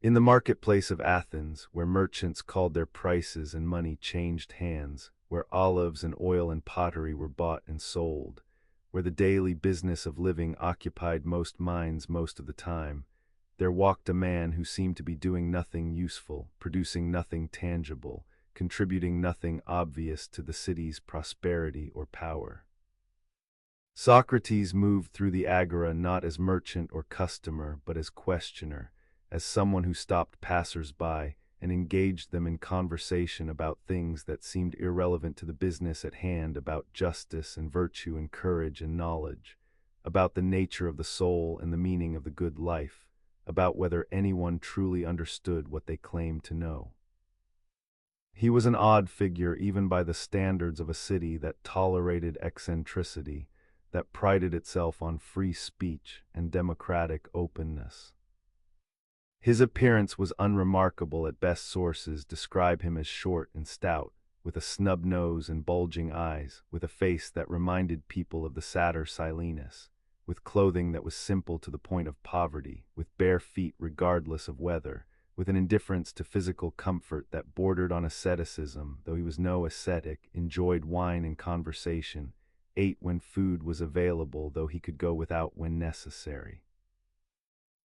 In the marketplace of Athens, where merchants called their prices and money changed hands, where olives and oil and pottery were bought and sold, where the daily business of living occupied most minds most of the time, there walked a man who seemed to be doing nothing useful, producing nothing tangible, contributing nothing obvious to the city's prosperity or power. Socrates moved through the agora not as merchant or customer, but as questioner, as someone who stopped passers-by and engaged them in conversation about things that seemed irrelevant to the business at hand, about justice and virtue and courage and knowledge, about the nature of the soul and the meaning of the good life, about whether anyone truly understood what they claimed to know. He was an odd figure even by the standards of a city that tolerated eccentricity, that prided itself on free speech and democratic openness. His appearance was unremarkable at best. Sources describe him as short and stout, with a snub nose and bulging eyes, with a face that reminded people of the satyr Silenus, with clothing that was simple to the point of poverty, with bare feet regardless of weather, with an indifference to physical comfort that bordered on asceticism, though he was no ascetic, enjoyed wine and conversation, ate when food was available, though he could go without when necessary.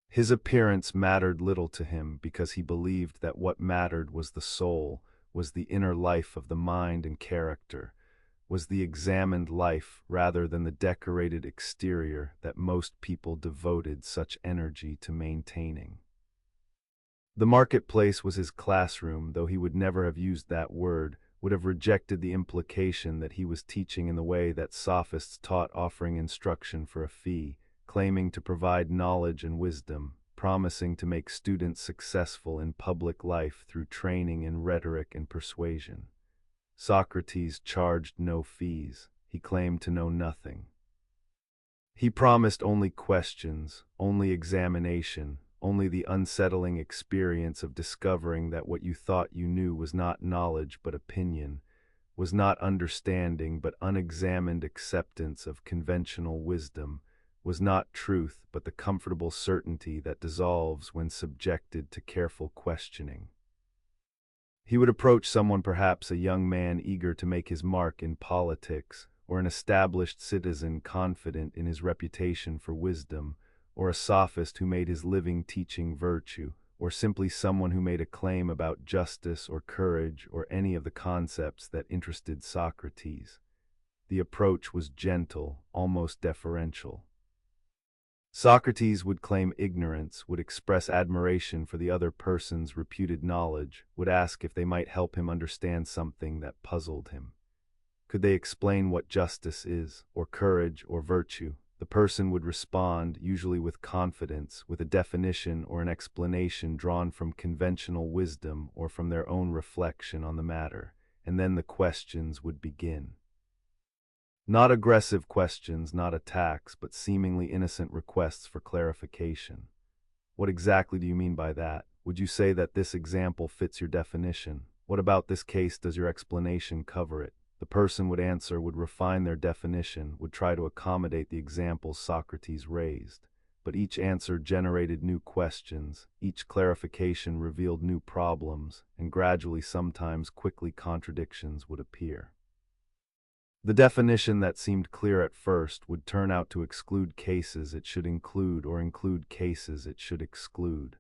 His appearance mattered little to him because he believed that what mattered was the soul, was the inner life of the mind and character, was the examined life rather than the decorated exterior that most people devoted such energy to maintaining. The marketplace was his classroom, though he would never have used that word, would have rejected the implication that he was teaching in the way that sophists taught, offering instruction for a fee, claiming to provide knowledge and wisdom, promising to make students successful in public life through training in rhetoric and persuasion. Socrates charged no fees. He claimed to know nothing. He promised only questions, only examination, only the unsettling experience of discovering that what you thought you knew was not knowledge but opinion, was not understanding but unexamined acceptance of conventional wisdom, was not truth but the comfortable certainty that dissolves when subjected to careful questioning. He would approach someone, perhaps a young man eager to make his mark in politics, or an established citizen confident in his reputation for wisdom, or a sophist who made his living teaching virtue, or simply someone who made a claim about justice or courage or any of the concepts that interested Socrates. The approach was gentle, almost deferential. Socrates would claim ignorance, would express admiration for the other person's reputed knowledge, would ask if they might help him understand something that puzzled him. Could they explain what justice is, or courage, or virtue? The person would respond, usually with confidence, with a definition or an explanation drawn from conventional wisdom or from their own reflection on the matter, and then the questions would begin. Not aggressive questions, not attacks, but seemingly innocent requests for clarification. What exactly do you mean by that? Would you say that this example fits your definition? What about this case does your explanation cover it? The person would answer, would refine their definition, would try to accommodate the examples Socrates raised. But each answer generated new questions, each clarification revealed new problems, and gradually, sometimes quickly, contradictions would appear. The definition that seemed clear at first would turn out to exclude cases it should include or include cases it should exclude.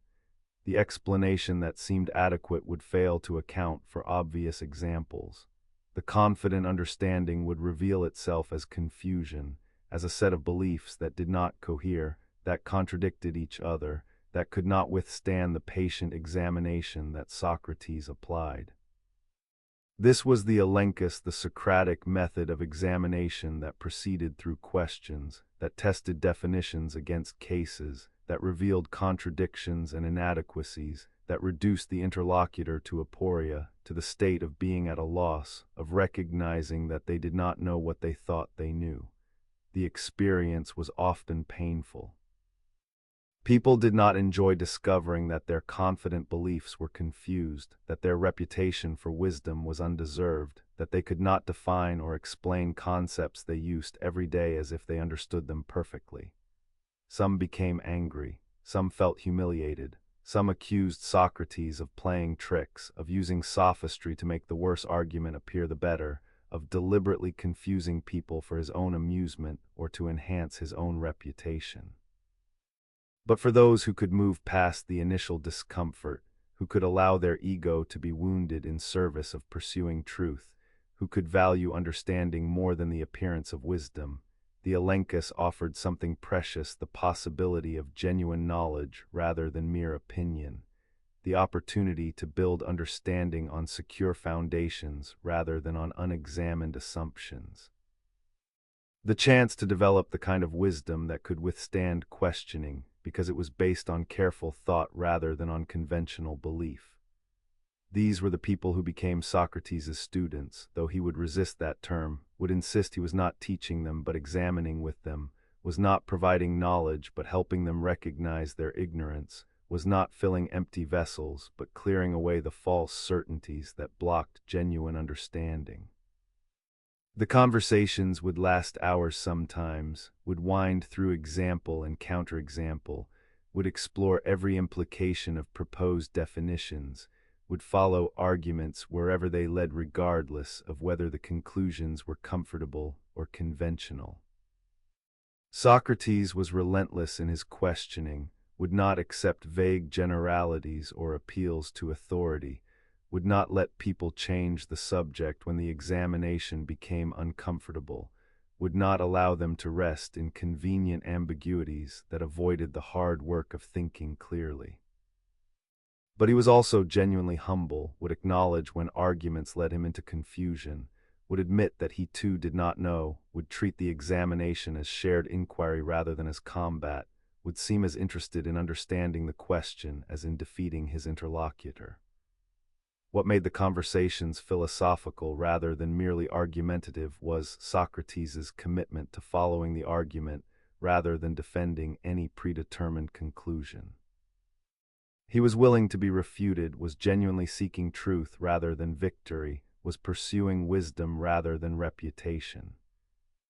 The explanation that seemed adequate would fail to account for obvious examples. The confident understanding would reveal itself as confusion, as a set of beliefs that did not cohere, that contradicted each other, that could not withstand the patient examination that Socrates applied. This was the elenchus, the Socratic method of examination that proceeded through questions, that tested definitions against cases, that revealed contradictions and inadequacies, that reduced the interlocutor to aporia, to the state of being at a loss, of recognizing that they did not know what they thought they knew. The experience was often painful. People did not enjoy discovering that their confident beliefs were confused, that their reputation for wisdom was undeserved, that they could not define or explain concepts they used every day as if they understood them perfectly. Some became angry, some felt humiliated, Some accused Socrates of playing tricks, of using sophistry to make the worse argument appear the better, of deliberately confusing people for his own amusement or to enhance his own reputation. But for those who could move past the initial discomfort, who could allow their ego to be wounded in service of pursuing truth, who could value understanding more than the appearance of wisdom, the Elenchus offered something precious, the possibility of genuine knowledge rather than mere opinion, the opportunity to build understanding on secure foundations rather than on unexamined assumptions. The chance to develop the kind of wisdom that could withstand questioning because it was based on careful thought rather than on conventional belief. These were the people who became Socrates' students, though he would resist that term, would insist he was not teaching them but examining with them, was not providing knowledge but helping them recognize their ignorance, was not filling empty vessels but clearing away the false certainties that blocked genuine understanding. The conversations would last hours sometimes, would wind through example and counterexample, would explore every implication of proposed definitions, would follow arguments wherever they led regardless of whether the conclusions were comfortable or conventional. Socrates was relentless in his questioning, would not accept vague generalities or appeals to authority, would not let people change the subject when the examination became uncomfortable, would not allow them to rest in convenient ambiguities that avoided the hard work of thinking clearly. But he was also genuinely humble, would acknowledge when arguments led him into confusion, would admit that he too did not know, would treat the examination as shared inquiry rather than as combat, would seem as interested in understanding the question as in defeating his interlocutor. What made the conversations philosophical rather than merely argumentative was Socrates' commitment to following the argument rather than defending any predetermined conclusion. He was willing to be refuted, was genuinely seeking truth rather than victory, was pursuing wisdom rather than reputation.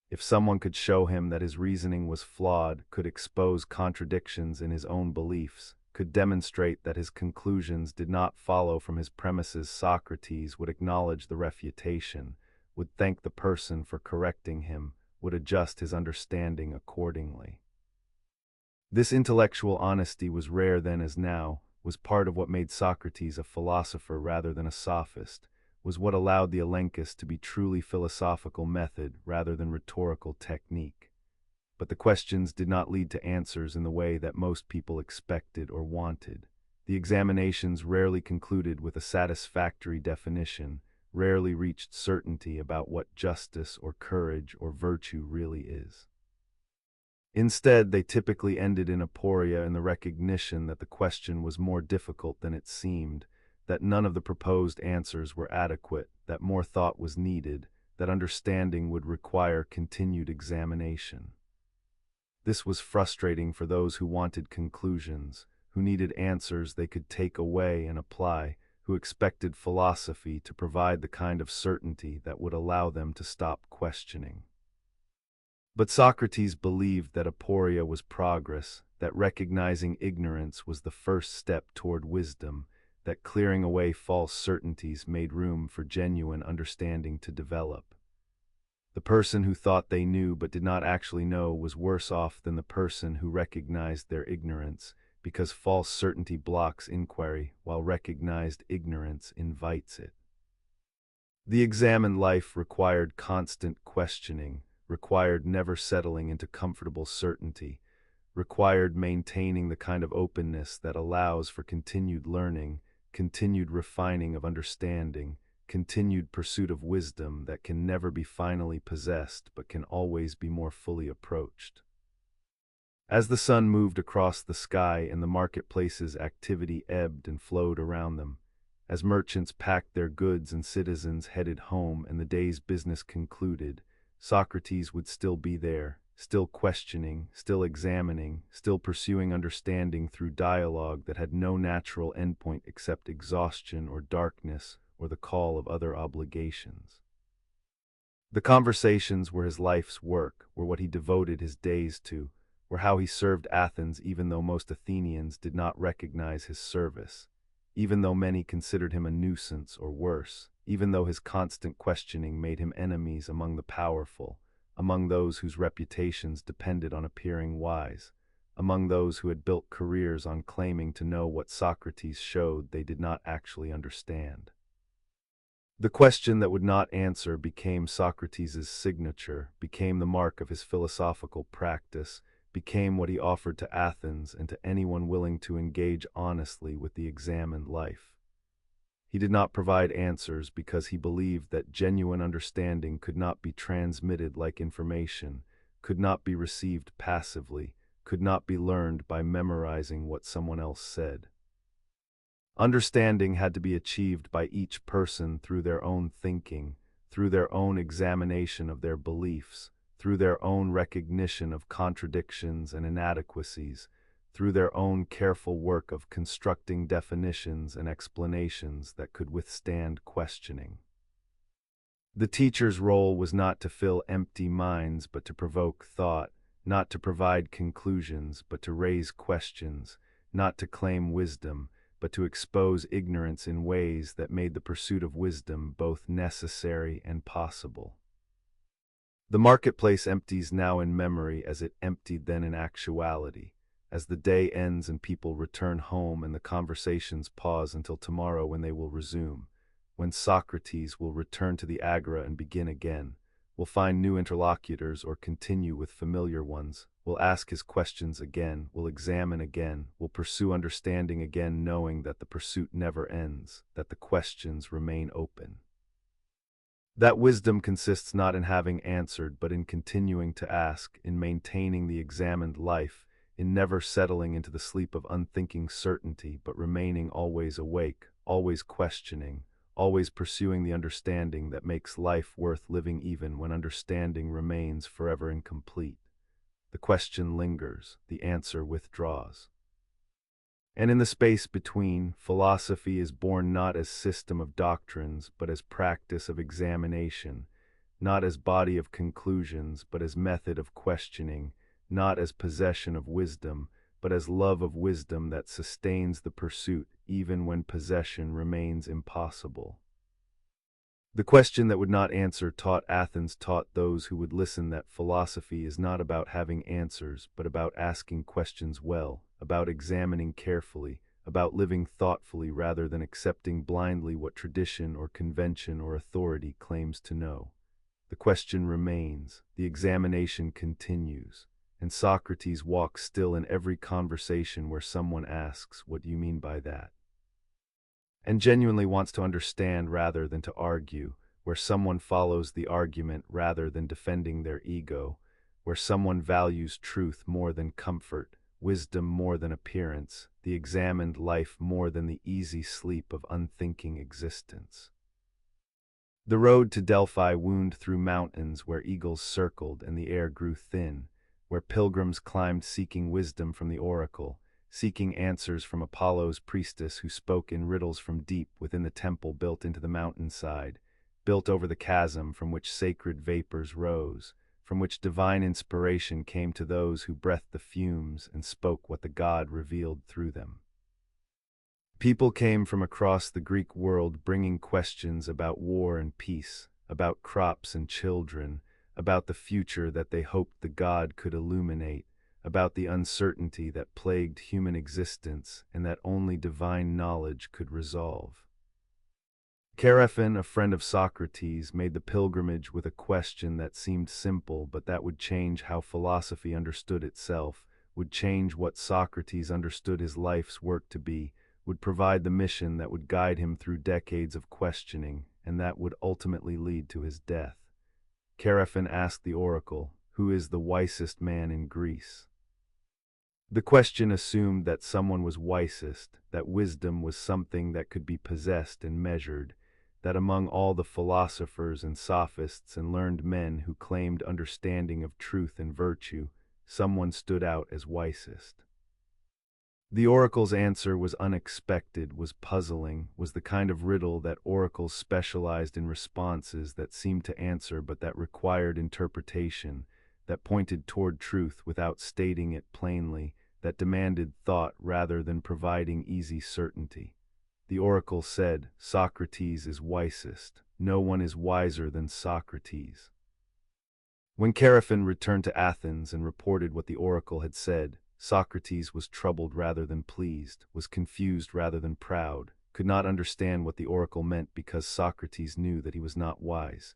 If someone could show him that his reasoning was flawed, could expose contradictions in his own beliefs, could demonstrate that his conclusions did not follow from his premises, Socrates would acknowledge the refutation, would thank the person for correcting him, would adjust his understanding accordingly. This intellectual honesty was rare then as now, was part of what made Socrates a philosopher rather than a sophist, was what allowed the Elenchus to be truly philosophical method rather than rhetorical technique. But the questions did not lead to answers in the way that most people expected or wanted. The examinations rarely concluded with a satisfactory definition, rarely reached certainty about what justice or courage or virtue really is. Instead, they typically ended in aporia, in the recognition that the question was more difficult than it seemed, that none of the proposed answers were adequate, that more thought was needed, that understanding would require continued examination. This was frustrating for those who wanted conclusions, who needed answers they could take away and apply, who expected philosophy to provide the kind of certainty that would allow them to stop questioning. But Socrates believed that aporia was progress, that recognizing ignorance was the first step toward wisdom, that clearing away false certainties made room for genuine understanding to develop. The person who thought they knew but did not actually know was worse off than the person who recognized their ignorance, because false certainty blocks inquiry, while recognized ignorance invites it. The examined life required constant questioning, required never settling into comfortable certainty, required maintaining the kind of openness that allows for continued learning, continued refining of understanding, continued pursuit of wisdom that can never be finally possessed but can always be more fully approached. As the sun moved across the sky and the marketplace's activity ebbed and flowed around them, as merchants packed their goods and citizens headed home and the day's business concluded, Socrates would still be there, still questioning, still examining, still pursuing understanding through dialogue that had no natural endpoint except exhaustion or darkness or the call of other obligations. The conversations were his life's work, were what he devoted his days to, or how he served Athens even though most Athenians did not recognize his service, even though many considered him a nuisance or worse, even though his constant questioning made him enemies among the powerful, among those whose reputations depended on appearing wise, among those who had built careers on claiming to know what Socrates showed they did not actually understand. The question that would not answer became Socrates' signature, became the mark of his philosophical practice, became what he offered to Athens and to anyone willing to engage honestly with the examined life. He did not provide answers because he believed that genuine understanding could not be transmitted like information, could not be received passively, could not be learned by memorizing what someone else said. Understanding had to be achieved by each person through their own thinking, through their own examination of their beliefs, through their own recognition of contradictions and inadequacies, through their own careful work of constructing definitions and explanations that could withstand questioning. The teacher's role was not to fill empty minds but to provoke thought, not to provide conclusions but to raise questions, not to claim wisdom, but to expose ignorance in ways that made the pursuit of wisdom both necessary and possible. The marketplace empties now in memory as it emptied then in actuality. As the day ends and people return home and the conversations pause until tomorrow when they will resume, when Socrates will return to the agora and begin again, will find new interlocutors or continue with familiar ones, will ask his questions again, will examine again, will pursue understanding again, knowing that the pursuit never ends, that the questions remain open. That wisdom consists not in having answered, but in continuing to ask, in maintaining the examined life, in never settling into the sleep of unthinking certainty, but remaining always awake, always questioning, always pursuing the understanding that makes life worth living even when understanding remains forever incomplete. The question lingers, the answer withdraws. And in the space between, philosophy is born not as system of doctrines, but as practice of examination, not as body of conclusions, but as method of questioning, not as possession of wisdom, but as love of wisdom that sustains the pursuit even when possession remains impossible. The question that would not answer taught Athens taught those who would listen that philosophy is not about having answers, but about asking questions well, about examining carefully, about living thoughtfully rather than accepting blindly what tradition or convention or authority claims to know. The question remains, the examination continues, and Socrates walks still in every conversation where someone asks, "What do you mean by that?" and genuinely wants to understand rather than to argue, where someone follows the argument rather than defending their ego, where someone values truth more than comfort, wisdom more than appearance, the examined life more than the easy sleep of unthinking existence. The road to Delphi wound through mountains where eagles circled and the air grew thin, where pilgrims climbed seeking wisdom from the oracle, seeking answers from Apollo's priestess who spoke in riddles from deep within the temple built into the mountainside, built over the chasm from which sacred vapors rose, from which divine inspiration came to those who breathed the fumes and spoke what the god revealed through them. People came from across the Greek world bringing questions about war and peace, about crops and children, about the future that they hoped the god could illuminate, about the uncertainty that plagued human existence and that only divine knowledge could resolve. Chaerephon, a friend of Socrates, made the pilgrimage with a question that seemed simple but that would change how philosophy understood itself, would change what Socrates understood his life's work to be, would provide the mission that would guide him through decades of questioning and that would ultimately lead to his death. Chaerephon asked the oracle, "Who is the wisest man in Greece?" The question assumed that someone was wisest, that wisdom was something that could be possessed and measured, that among all the philosophers and sophists and learned men who claimed understanding of truth and virtue, someone stood out as wisest. The oracle's answer was unexpected, was puzzling, was the kind of riddle that oracles specialized in responses that seemed to answer but that required interpretation, that pointed toward truth without stating it plainly, that demanded thought rather than providing easy certainty. The oracle said, "Socrates is wisest. No one is wiser than Socrates." When Chaerephon returned to Athens and reported what the oracle had said, Socrates was troubled rather than pleased, was confused rather than proud, could not understand what the oracle meant because Socrates knew that he was not wise,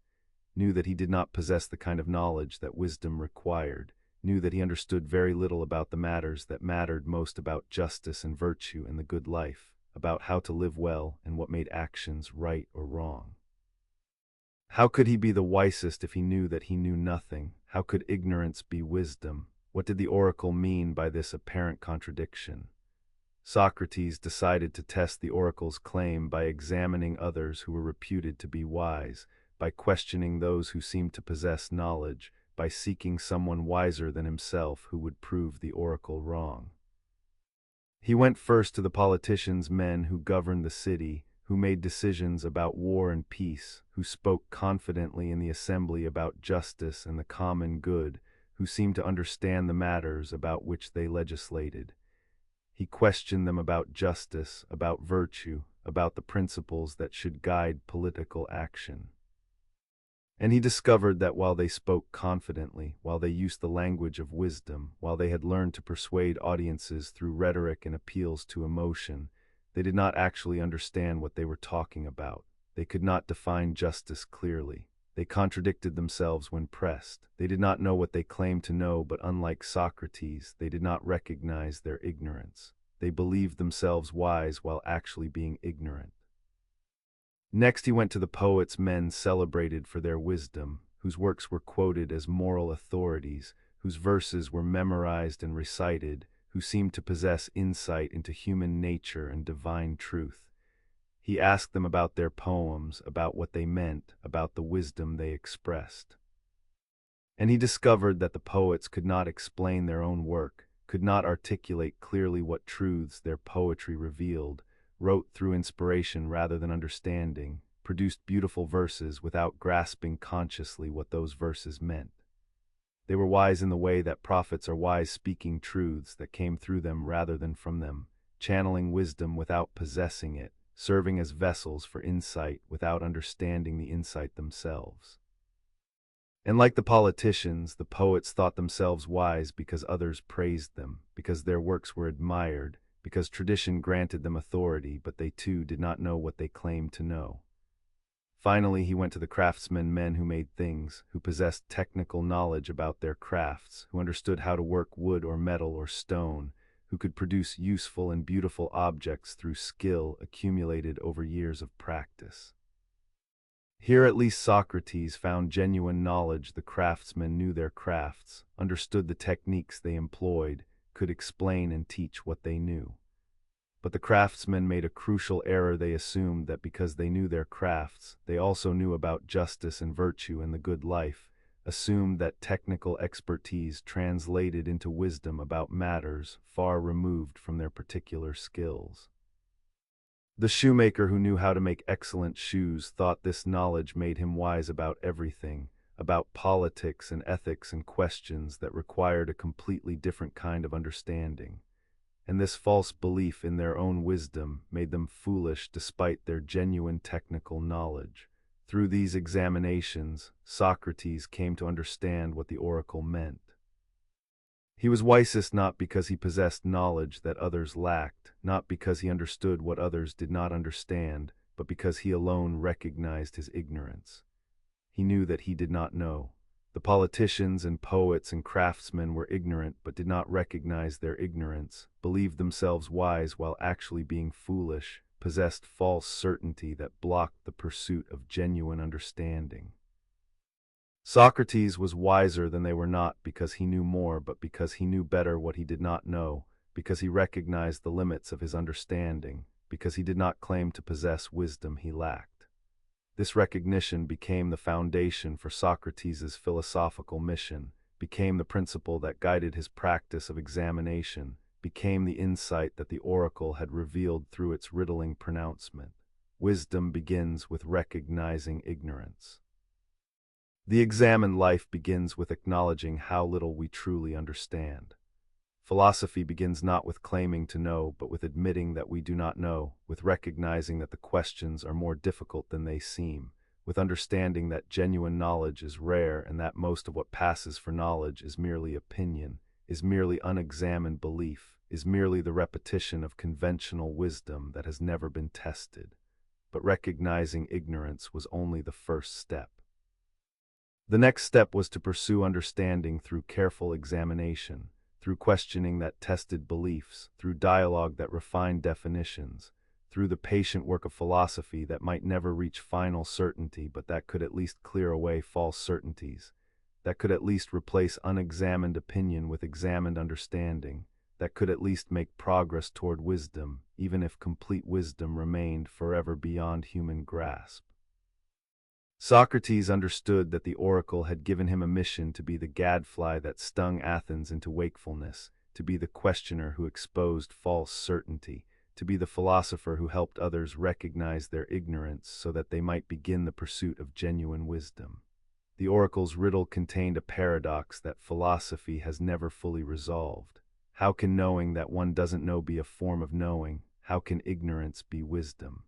knew that he did not possess the kind of knowledge that wisdom required, knew that he understood very little about the matters that mattered most, about justice and virtue and the good life, about how to live well and what made actions right or wrong. How could he be the wisest if he knew that he knew nothing? How could ignorance be wisdom? What did the oracle mean by this apparent contradiction? Socrates decided to test the oracle's claim by examining others who were reputed to be wise, by questioning those who seemed to possess knowledge, by seeking someone wiser than himself who would prove the oracle wrong. He went first to the politicians, men who governed the city, who made decisions about war and peace, who spoke confidently in the assembly about justice and the common good, who seemed to understand the matters about which they legislated. He questioned them about justice, about virtue, about the principles that should guide political action. And he discovered that while they spoke confidently, while they used the language of wisdom, while they had learned to persuade audiences through rhetoric and appeals to emotion, they did not actually understand what they were talking about. They could not define justice clearly. They contradicted themselves when pressed. They did not know what they claimed to know, but unlike Socrates, they did not recognize their ignorance. They believed themselves wise while actually being ignorant. Next he went to the poets, men celebrated for their wisdom, whose works were quoted as moral authorities, whose verses were memorized and recited, who seemed to possess insight into human nature and divine truth. He asked them about their poems, about what they meant, about the wisdom they expressed. And he discovered that the poets could not explain their own work, could not articulate clearly what truths their poetry revealed, wrote through inspiration rather than understanding, produced beautiful verses without grasping consciously what those verses meant. They were wise in the way that prophets are wise, speaking truths that came through them rather than from them, channeling wisdom without possessing it, serving as vessels for insight without understanding the insight themselves. And like the politicians, the poets thought themselves wise because others praised them, because their works were admired, because tradition granted them authority, but they too did not know what they claimed to know. Finally, he went to the craftsmen, men who made things, who possessed technical knowledge about their crafts, who understood how to work wood or metal or stone, who could produce useful and beautiful objects through skill accumulated over years of practice. Here at least Socrates found genuine knowledge. The craftsmen knew their crafts, understood the techniques they employed, could explain and teach what they knew. But the craftsmen made a crucial error. They assumed that because they knew their crafts, they also knew about justice and virtue and the good life, assumed that technical expertise translated into wisdom about matters far removed from their particular skills. The shoemaker who knew how to make excellent shoes thought this knowledge made him wise about everything, about politics and ethics and questions that required a completely different kind of understanding. And this false belief in their own wisdom made them foolish despite their genuine technical knowledge. Through these examinations, Socrates came to understand what the oracle meant. He was wisest not because he possessed knowledge that others lacked, not because he understood what others did not understand, but because he alone recognized his ignorance. He knew that he did not know. The politicians and poets and craftsmen were ignorant but did not recognize their ignorance, believed themselves wise while actually being foolish, possessed false certainty that blocked the pursuit of genuine understanding. Socrates was wiser than they were not because he knew more, but because he knew better what he did not know, because he recognized the limits of his understanding, because he did not claim to possess wisdom he lacked. This recognition became the foundation for Socrates' philosophical mission, became the principle that guided his practice of examination, became the insight that the oracle had revealed through its riddling pronouncement. Wisdom begins with recognizing ignorance. The examined life begins with acknowledging how little we truly understand. Philosophy begins not with claiming to know, but with admitting that we do not know, with recognizing that the questions are more difficult than they seem, with understanding that genuine knowledge is rare and that most of what passes for knowledge is merely opinion, is merely unexamined belief, is merely the repetition of conventional wisdom that has never been tested. But recognizing ignorance was only the first step. The next step was to pursue understanding through careful examination, through questioning that tested beliefs, through dialogue that refined definitions, through the patient work of philosophy that might never reach final certainty but that could at least clear away false certainties, that could at least replace unexamined opinion with examined understanding, that could at least make progress toward wisdom, even if complete wisdom remained forever beyond human grasp. Socrates understood that the oracle had given him a mission to be the gadfly that stung Athens into wakefulness, to be the questioner who exposed false certainty, to be the philosopher who helped others recognize their ignorance so that they might begin the pursuit of genuine wisdom. The oracle's riddle contained a paradox that philosophy has never fully resolved. How can knowing that one doesn't know be a form of knowing? How can ignorance be wisdom?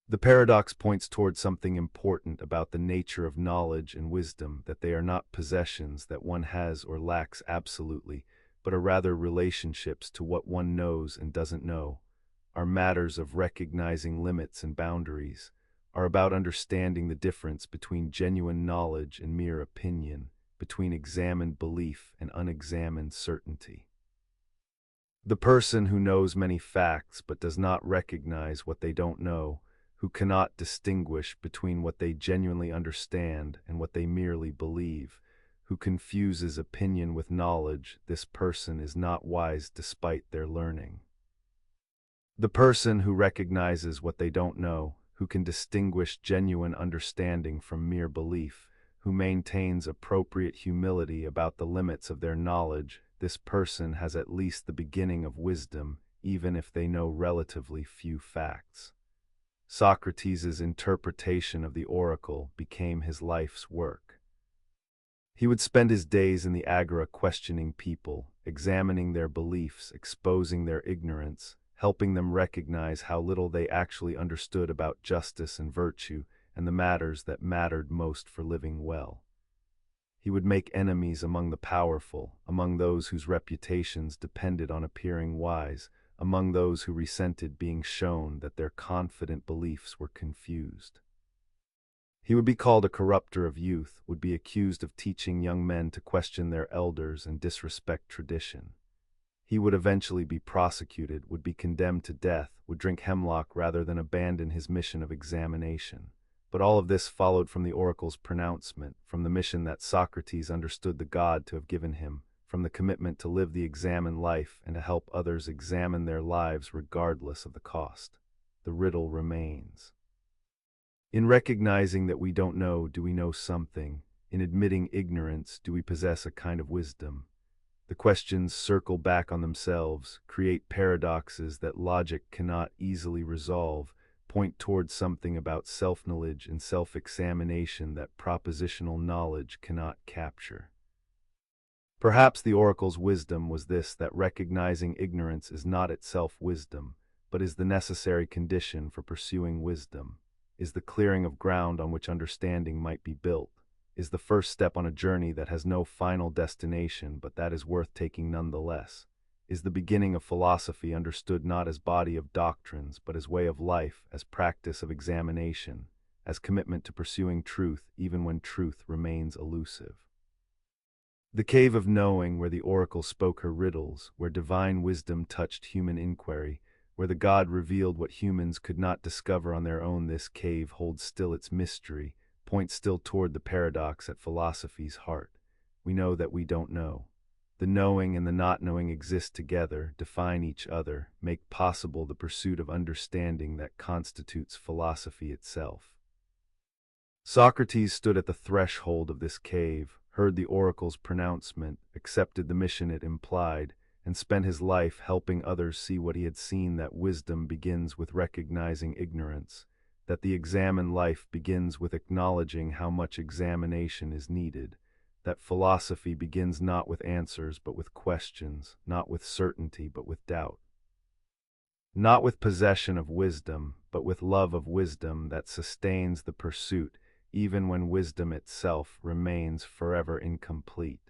The paradox points toward something important about the nature of knowledge and wisdom, that they are not possessions that one has or lacks absolutely, but are rather relationships to what one knows and doesn't know, are matters of recognizing limits and boundaries, are about understanding the difference between genuine knowledge and mere opinion, between examined belief and unexamined certainty. The person who knows many facts but does not recognize what they don't know, who cannot distinguish between what they genuinely understand and what they merely believe, who confuses opinion with knowledge, this person is not wise despite their learning. The person who recognizes what they don't know, who can distinguish genuine understanding from mere belief, who maintains appropriate humility about the limits of their knowledge, this person has at least the beginning of wisdom, even if they know relatively few facts. Socrates' interpretation of the oracle became his life's work. He would spend his days in the agora questioning people, examining their beliefs, exposing their ignorance, helping them recognize how little they actually understood about justice and virtue and the matters that mattered most for living well. He would make enemies among the powerful, among those whose reputations depended on appearing wise, among those who resented being shown that their confident beliefs were confused. He would be called a corrupter of youth, would be accused of teaching young men to question their elders and disrespect tradition. He would eventually be prosecuted, would be condemned to death, would drink hemlock rather than abandon his mission of examination. But all of this followed from the oracle's pronouncement, from the mission that Socrates understood the God to have given him, from the commitment to live the examined life and to help others examine their lives regardless of the cost. The riddle remains. In recognizing that we don't know, do we know something? In admitting ignorance, do we possess a kind of wisdom? The questions circle back on themselves, create paradoxes that logic cannot easily resolve, point towards something about self-knowledge and self-examination that propositional knowledge cannot capture. Perhaps the oracle's wisdom was this, that recognizing ignorance is not itself wisdom, but is the necessary condition for pursuing wisdom, is the clearing of ground on which understanding might be built, is the first step on a journey that has no final destination but that is worth taking nonetheless, is the beginning of philosophy understood not as body of doctrines but as way of life, as practice of examination, as commitment to pursuing truth even when truth remains elusive. The cave of knowing, where the oracle spoke her riddles, where divine wisdom touched human inquiry, where the God revealed what humans could not discover on their own, this cave holds still its mystery, points still toward the paradox at philosophy's heart. We know that we don't know. The knowing and the not knowing exist together, define each other, make possible the pursuit of understanding that constitutes philosophy itself. Socrates stood at the threshold of this cave, heard the oracle's pronouncement, accepted the mission it implied, and spent his life helping others see what he had seen, that wisdom begins with recognizing ignorance, that the examined life begins with acknowledging how much examination is needed, that philosophy begins not with answers but with questions, not with certainty but with doubt, not with possession of wisdom but with love of wisdom that sustains the pursuit even when wisdom itself remains forever incomplete.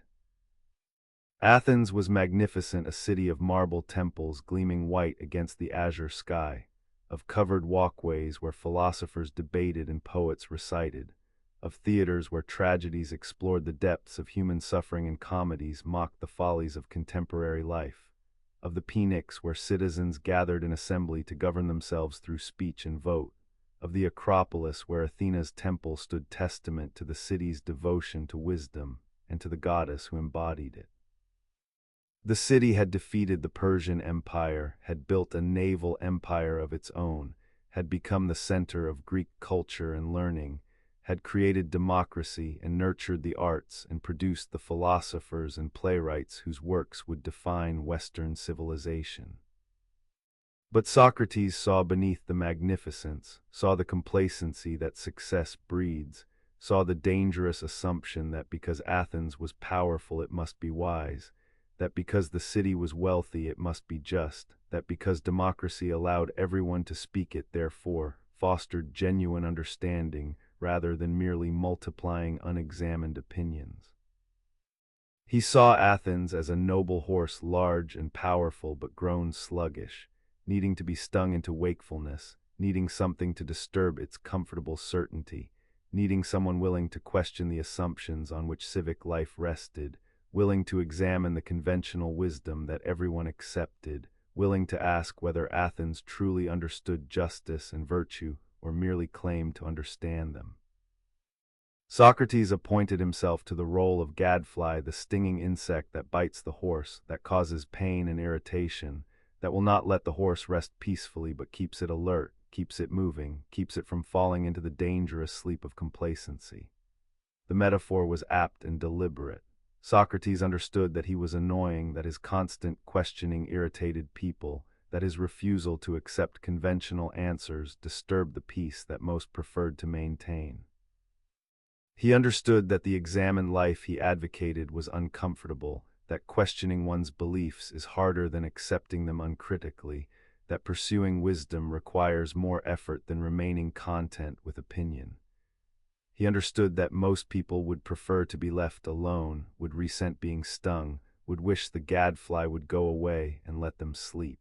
Athens was magnificent, a city of marble temples gleaming white against the azure sky, of covered walkways where philosophers debated and poets recited, of theaters where tragedies explored the depths of human suffering and comedies mocked the follies of contemporary life, of the Pnyx where citizens gathered in assembly to govern themselves through speech and vote, of the Acropolis where Athena's temple stood testament to the city's devotion to wisdom and to the goddess who embodied it. The city had defeated the Persian Empire, had built a naval empire of its own, had become the center of Greek culture and learning, had created democracy and nurtured the arts and produced the philosophers and playwrights whose works would define Western civilization. But Socrates saw beneath the magnificence, saw the complacency that success breeds, saw the dangerous assumption that because Athens was powerful it must be wise, that because the city was wealthy it must be just, that because democracy allowed everyone to speak it therefore fostered genuine understanding rather than merely multiplying unexamined opinions. He saw Athens as a noble horse, large and powerful but grown sluggish, needing to be stung into wakefulness, needing something to disturb its comfortable certainty, needing someone willing to question the assumptions on which civic life rested, willing to examine the conventional wisdom that everyone accepted, willing to ask whether Athens truly understood justice and virtue or merely claimed to understand them. Socrates appointed himself to the role of gadfly, the stinging insect that bites the horse, that causes pain and irritation, that will not let the horse rest peacefully but keeps it alert, keeps it moving, keeps it from falling into the dangerous sleep of complacency. The metaphor was apt and deliberate. Socrates understood that he was annoying, that his constant questioning irritated people, that his refusal to accept conventional answers disturbed the peace that most preferred to maintain. He understood that the examined life he advocated was uncomfortable, that questioning one's beliefs is harder than accepting them uncritically, that pursuing wisdom requires more effort than remaining content with opinion. He understood that most people would prefer to be left alone, would resent being stung, would wish the gadfly would go away and let them sleep.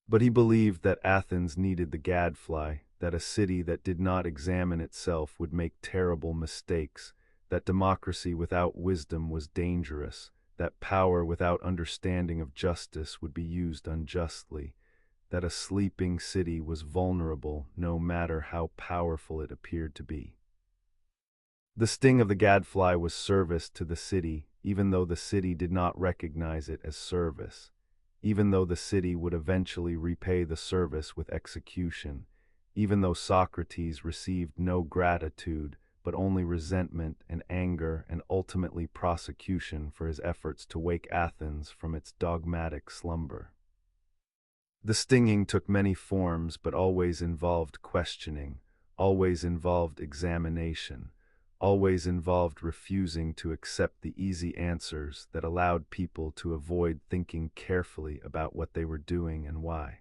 But he believed that Athens needed the gadfly, that a city that did not examine itself would make terrible mistakes, that democracy without wisdom was dangerous, that power without understanding of justice would be used unjustly, that a sleeping city was vulnerable no matter how powerful it appeared to be. The sting of the gadfly was service to the city, even though the city did not recognize it as service, even though the city would eventually repay the service with execution, even though Socrates received no gratitude, but only resentment and anger and ultimately prosecution for his efforts to wake Athens from its dogmatic slumber. The stinging took many forms, but always involved questioning, always involved examination, always involved refusing to accept the easy answers that allowed people to avoid thinking carefully about what they were doing and why.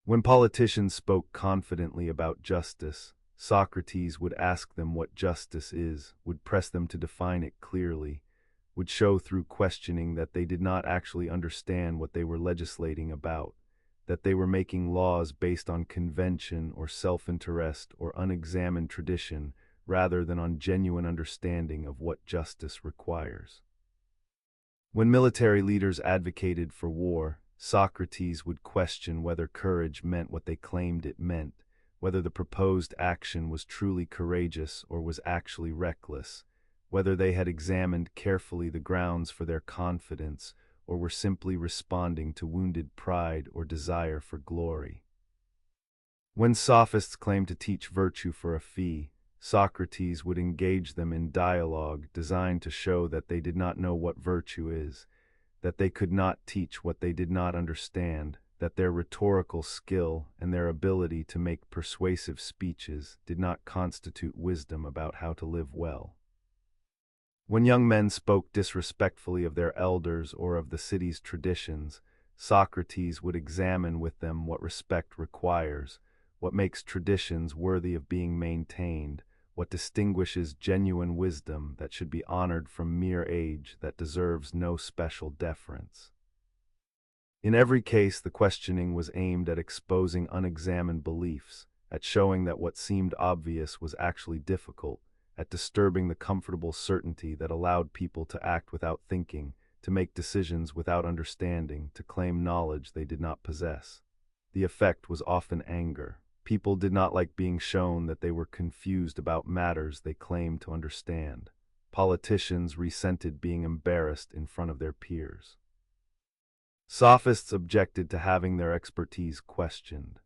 When politicians spoke confidently about justice, Socrates would ask them what justice is, would press them to define it clearly, would show through questioning that they did not actually understand what they were legislating about, that they were making laws based on convention or self-interest or unexamined tradition rather than on genuine understanding of what justice requires. When military leaders advocated for war, Socrates would question whether courage meant what they claimed it meant, whether the proposed action was truly courageous or was actually reckless, whether they had examined carefully the grounds for their confidence or were simply responding to wounded pride or desire for glory. When sophists claimed to teach virtue for a fee, Socrates would engage them in dialogue designed to show that they did not know what virtue is, that they could not teach what they did not understand, that their rhetorical skill and their ability to make persuasive speeches did not constitute wisdom about how to live well. When young men spoke disrespectfully of their elders or of the city's traditions, Socrates would examine with them what respect requires, what makes traditions worthy of being maintained, what distinguishes genuine wisdom that should be honored from mere age that deserves no special deference. In every case, the questioning was aimed at exposing unexamined beliefs, at showing that what seemed obvious was actually difficult, at disturbing the comfortable certainty that allowed people to act without thinking, to make decisions without understanding, to claim knowledge they did not possess. The effect was often anger. People did not like being shown that they were confused about matters they claimed to understand. Politicians resented being embarrassed in front of their peers. Sophists objected to having their expertise questioned.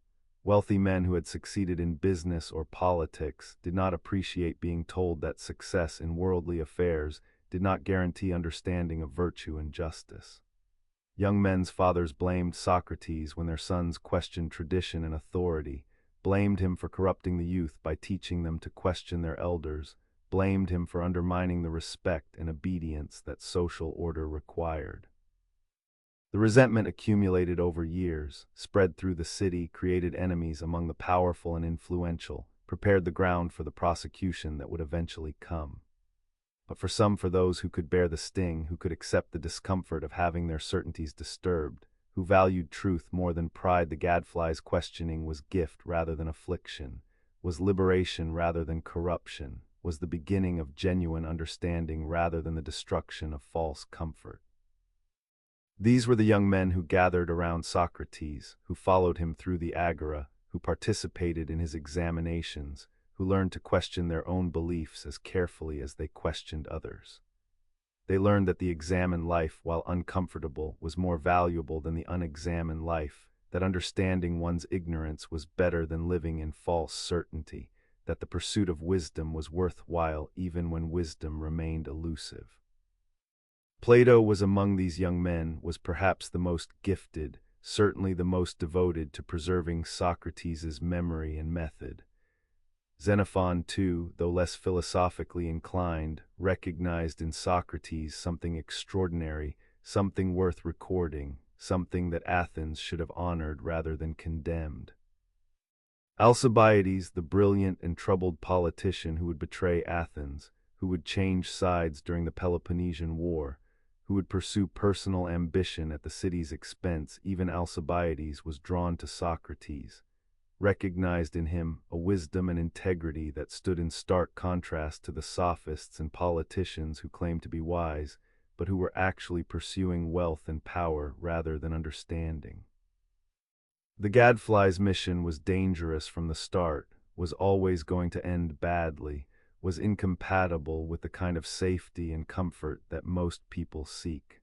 Wealthy men who had succeeded in business or politics did not appreciate being told that success in worldly affairs did not guarantee understanding of virtue and justice. Young men's fathers blamed Socrates when their sons questioned tradition and authority, blamed him for corrupting the youth by teaching them to question their elders, blamed him for undermining the respect and obedience that social order required. The resentment accumulated over years, spread through the city, created enemies among the powerful and influential, prepared the ground for the prosecution that would eventually come. But for those who could bear the sting, who could accept the discomfort of having their certainties disturbed, who valued truth more than pride, the gadfly's questioning was gift rather than affliction, was liberation rather than corruption, was the beginning of genuine understanding rather than the destruction of false comfort. These were the young men who gathered around Socrates, who followed him through the agora, who participated in his examinations, who learned to question their own beliefs as carefully as they questioned others. They learned that the examined life, while uncomfortable, was more valuable than the unexamined life, that understanding one's ignorance was better than living in false certainty, that the pursuit of wisdom was worthwhile even when wisdom remained elusive. Plato was among these young men, was perhaps the most gifted, certainly the most devoted to preserving Socrates' memory and method. Xenophon, too, though less philosophically inclined, recognized in Socrates something extraordinary, something worth recording, something that Athens should have honored rather than condemned. Alcibiades, the brilliant and troubled politician who would betray Athens, who would change sides during the Peloponnesian War, who would pursue personal ambition at the city's expense, even Alcibiades was drawn to Socrates, recognized in him a wisdom and integrity that stood in stark contrast to the sophists and politicians who claimed to be wise, but who were actually pursuing wealth and power rather than understanding. The gadfly's mission was dangerous from the start, was always going to end badly, was incompatible with the kind of safety and comfort that most people seek.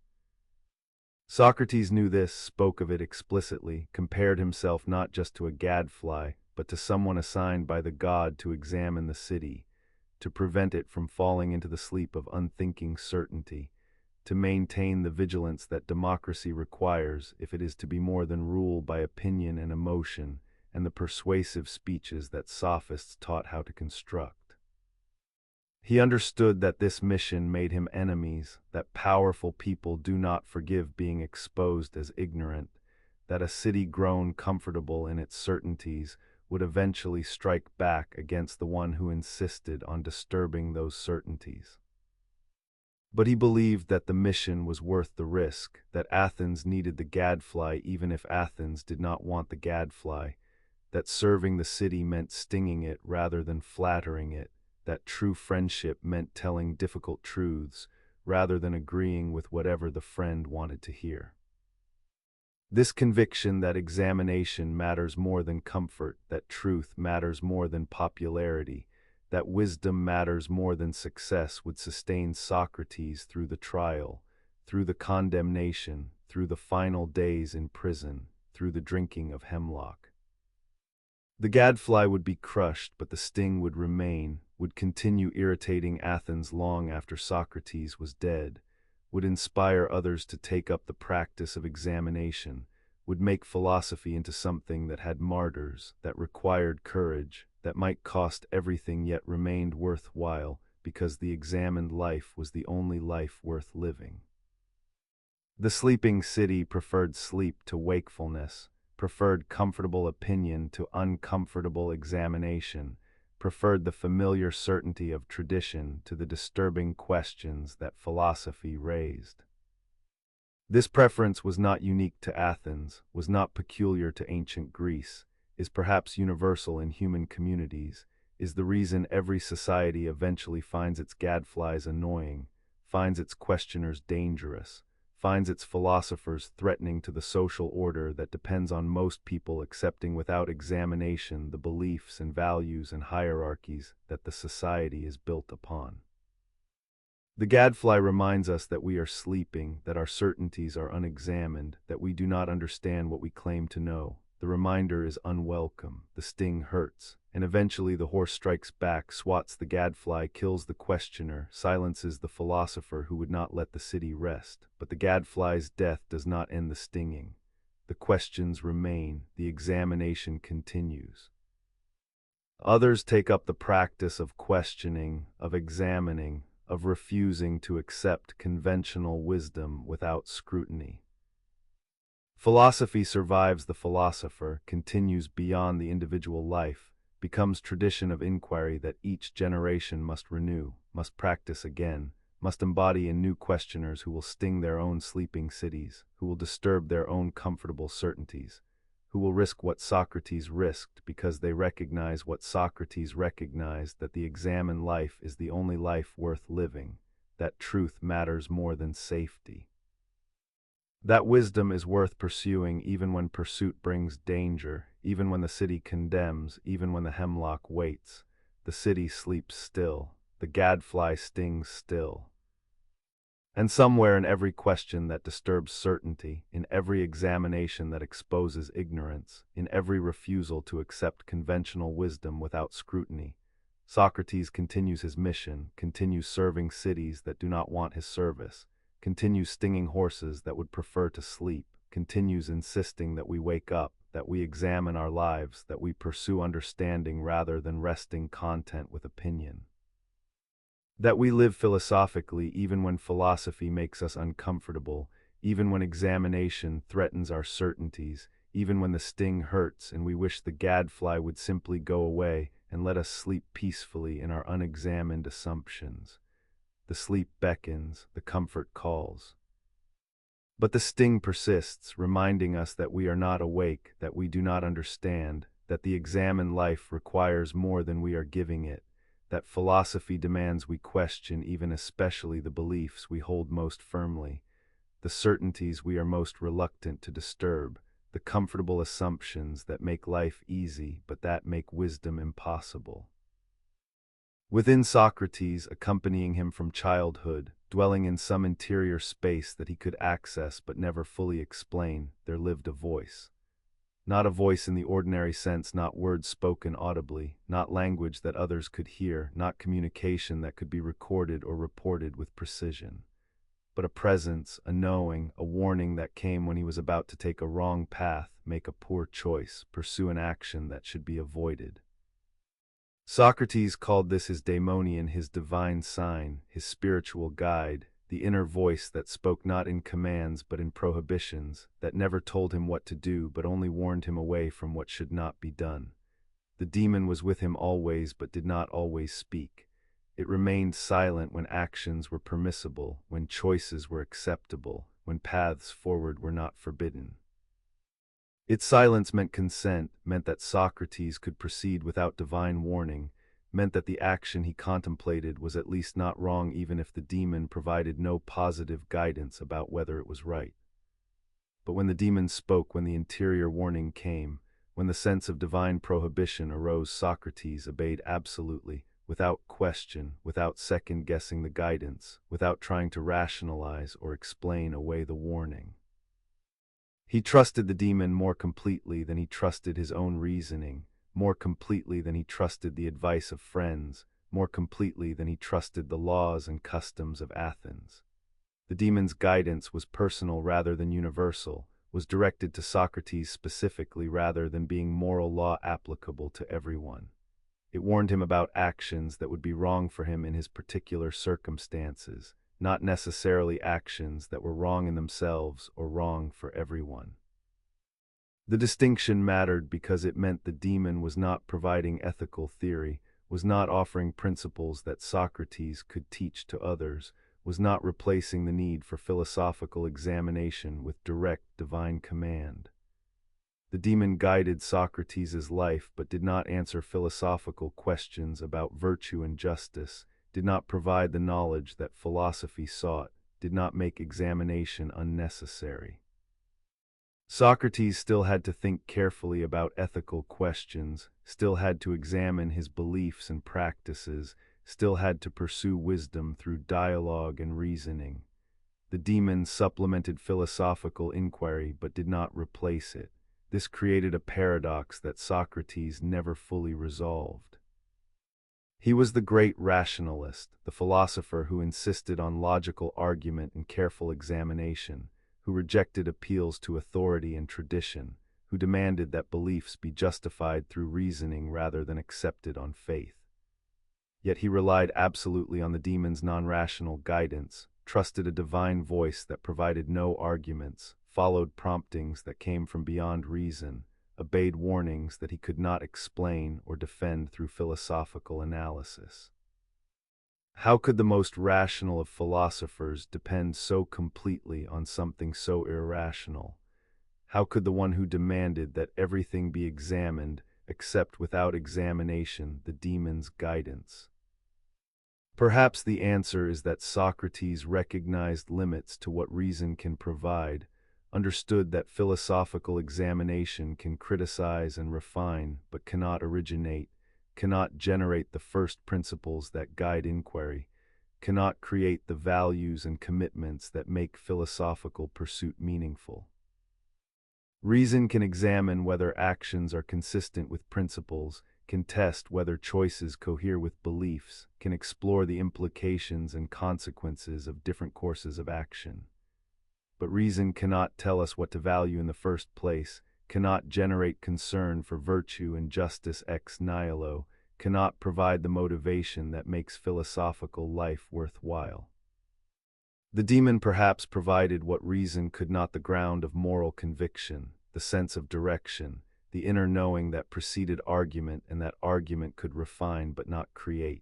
Socrates knew this, spoke of it explicitly, compared himself not just to a gadfly, but to someone assigned by the god to examine the city, to prevent it from falling into the sleep of unthinking certainty, to maintain the vigilance that democracy requires if it is to be more than ruled by opinion and emotion and the persuasive speeches that sophists taught how to construct. He understood that this mission made him enemies, that powerful people do not forgive being exposed as ignorant, that a city grown comfortable in its certainties would eventually strike back against the one who insisted on disturbing those certainties. But he believed that the mission was worth the risk, that Athens needed the gadfly even if Athens did not want the gadfly, that serving the city meant stinging it rather than flattering it, that true friendship meant telling difficult truths rather than agreeing with whatever the friend wanted to hear. This conviction that examination matters more than comfort, that truth matters more than popularity, that wisdom matters more than success would sustain Socrates through the trial, through the condemnation, through the final days in prison, through the drinking of hemlock. The gadfly would be crushed, but the sting would remain, would continue irritating Athens long after Socrates was dead, would inspire others to take up the practice of examination, would make philosophy into something that had martyrs, that required courage, that might cost everything yet remained worthwhile, because the examined life was the only life worth living. The sleeping city preferred sleep to wakefulness, preferred comfortable opinion to uncomfortable examination, preferred the familiar certainty of tradition to the disturbing questions that philosophy raised. This preference was not unique to Athens, was not peculiar to ancient Greece, is perhaps universal in human communities, is the reason every society eventually finds its gadflies annoying, finds its questioners dangerous, finds its philosophers threatening to the social order that depends on most people accepting without examination the beliefs and values and hierarchies that the society is built upon. The gadfly reminds us that we are sleeping, that our certainties are unexamined, that we do not understand what we claim to know. The reminder is unwelcome, the sting hurts, and eventually the horse strikes back, swats the gadfly, kills the questioner, silences the philosopher who would not let the city rest. But the gadfly's death does not end the stinging. The questions remain, the examination continues. Others take up the practice of questioning, of examining, of refusing to accept conventional wisdom without scrutiny. Philosophy survives the philosopher, continues beyond the individual life, becomes tradition of inquiry that each generation must renew, must practice again, must embody in new questioners who will sting their own sleeping cities, who will disturb their own comfortable certainties, who will risk what Socrates risked because they recognize what Socrates recognized, that the examined life is the only life worth living, that truth matters more than safety. That wisdom is worth pursuing even when pursuit brings danger, even when the city condemns, even when the hemlock waits. The city sleeps still, the gadfly stings still. And somewhere in every question that disturbs certainty, in every examination that exposes ignorance, in every refusal to accept conventional wisdom without scrutiny, Socrates continues his mission, continues serving cities that do not want his service, continues stinging horses that would prefer to sleep, continues insisting that we wake up, that we examine our lives, that we pursue understanding rather than wresting content with opinion. That we live philosophically even when philosophy makes us uncomfortable, even when examination threatens our certainties, even when the sting hurts and we wish the gadfly would simply go away and let us sleep peacefully in our unexamined assumptions. The sleep beckons, the comfort calls. But the sting persists, reminding us that we are not awake, that we do not understand, that the examined life requires more than we are giving it, that philosophy demands we question even especially the beliefs we hold most firmly, the certainties we are most reluctant to disturb, the comfortable assumptions that make life easy but that make wisdom impossible. Within Socrates, accompanying him from childhood, dwelling in some interior space that he could access but never fully explain, there lived a voice. Not a voice in the ordinary sense, not words spoken audibly, not language that others could hear, not communication that could be recorded or reported with precision, but a presence, a knowing, a warning that came when he was about to take a wrong path, make a poor choice, pursue an action that should be avoided. Socrates called this his daemonion, his divine sign, his spiritual guide, the inner voice that spoke not in commands but in prohibitions, that never told him what to do but only warned him away from what should not be done. The demon was with him always but did not always speak. It remained silent when actions were permissible, when choices were acceptable, when paths forward were not forbidden. Its silence meant consent, meant that Socrates could proceed without divine warning, meant that the action he contemplated was at least not wrong even if the demon provided no positive guidance about whether it was right. But when the demon spoke, when the interior warning came, when the sense of divine prohibition arose, Socrates obeyed absolutely, without question, without second-guessing the guidance, without trying to rationalize or explain away the warning. He trusted the demon more completely than he trusted his own reasoning, more completely than he trusted the advice of friends, more completely than he trusted the laws and customs of Athens. The demon's guidance was personal rather than universal, was directed to Socrates specifically rather than being moral law applicable to everyone. It warned him about actions that would be wrong for him in his particular circumstances, not necessarily actions that were wrong in themselves or wrong for everyone. The distinction mattered because it meant the demon was not providing ethical theory, was not offering principles that Socrates could teach to others, was not replacing the need for philosophical examination with direct divine command. The demon guided Socrates' life but did not answer philosophical questions about virtue and justice, did not provide the knowledge that philosophy sought, did not make examination unnecessary. Socrates still had to think carefully about ethical questions, still had to examine his beliefs and practices, still had to pursue wisdom through dialogue and reasoning. The demon supplemented philosophical inquiry but did not replace it. This created a paradox that Socrates never fully resolved. He was the great rationalist, the philosopher who insisted on logical argument and careful examination, who rejected appeals to authority and tradition, who demanded that beliefs be justified through reasoning rather than accepted on faith. Yet he relied absolutely on the demon's non-rational guidance, trusted a divine voice that provided no arguments, followed promptings that came from beyond reason, obeyed warnings that he could not explain or defend through philosophical analysis. How could the most rational of philosophers depend so completely on something so irrational? How could the one who demanded that everything be examined accept without examination the demon's guidance? Perhaps the answer is that Socrates recognized limits to what reason can provide, understood that philosophical examination can criticize and refine but cannot originate, cannot generate the first principles that guide inquiry, cannot create the values and commitments that make philosophical pursuit meaningful. Reason can examine whether actions are consistent with principles, can test whether choices cohere with beliefs, can explore the implications and consequences of different courses of action. But reason cannot tell us what to value in the first place, cannot generate concern for virtue and justice ex nihilo, cannot provide the motivation that makes philosophical life worthwhile. The demon perhaps provided what reason could not: the ground of moral conviction, the sense of direction, the inner knowing that preceded argument and that argument could refine but not create.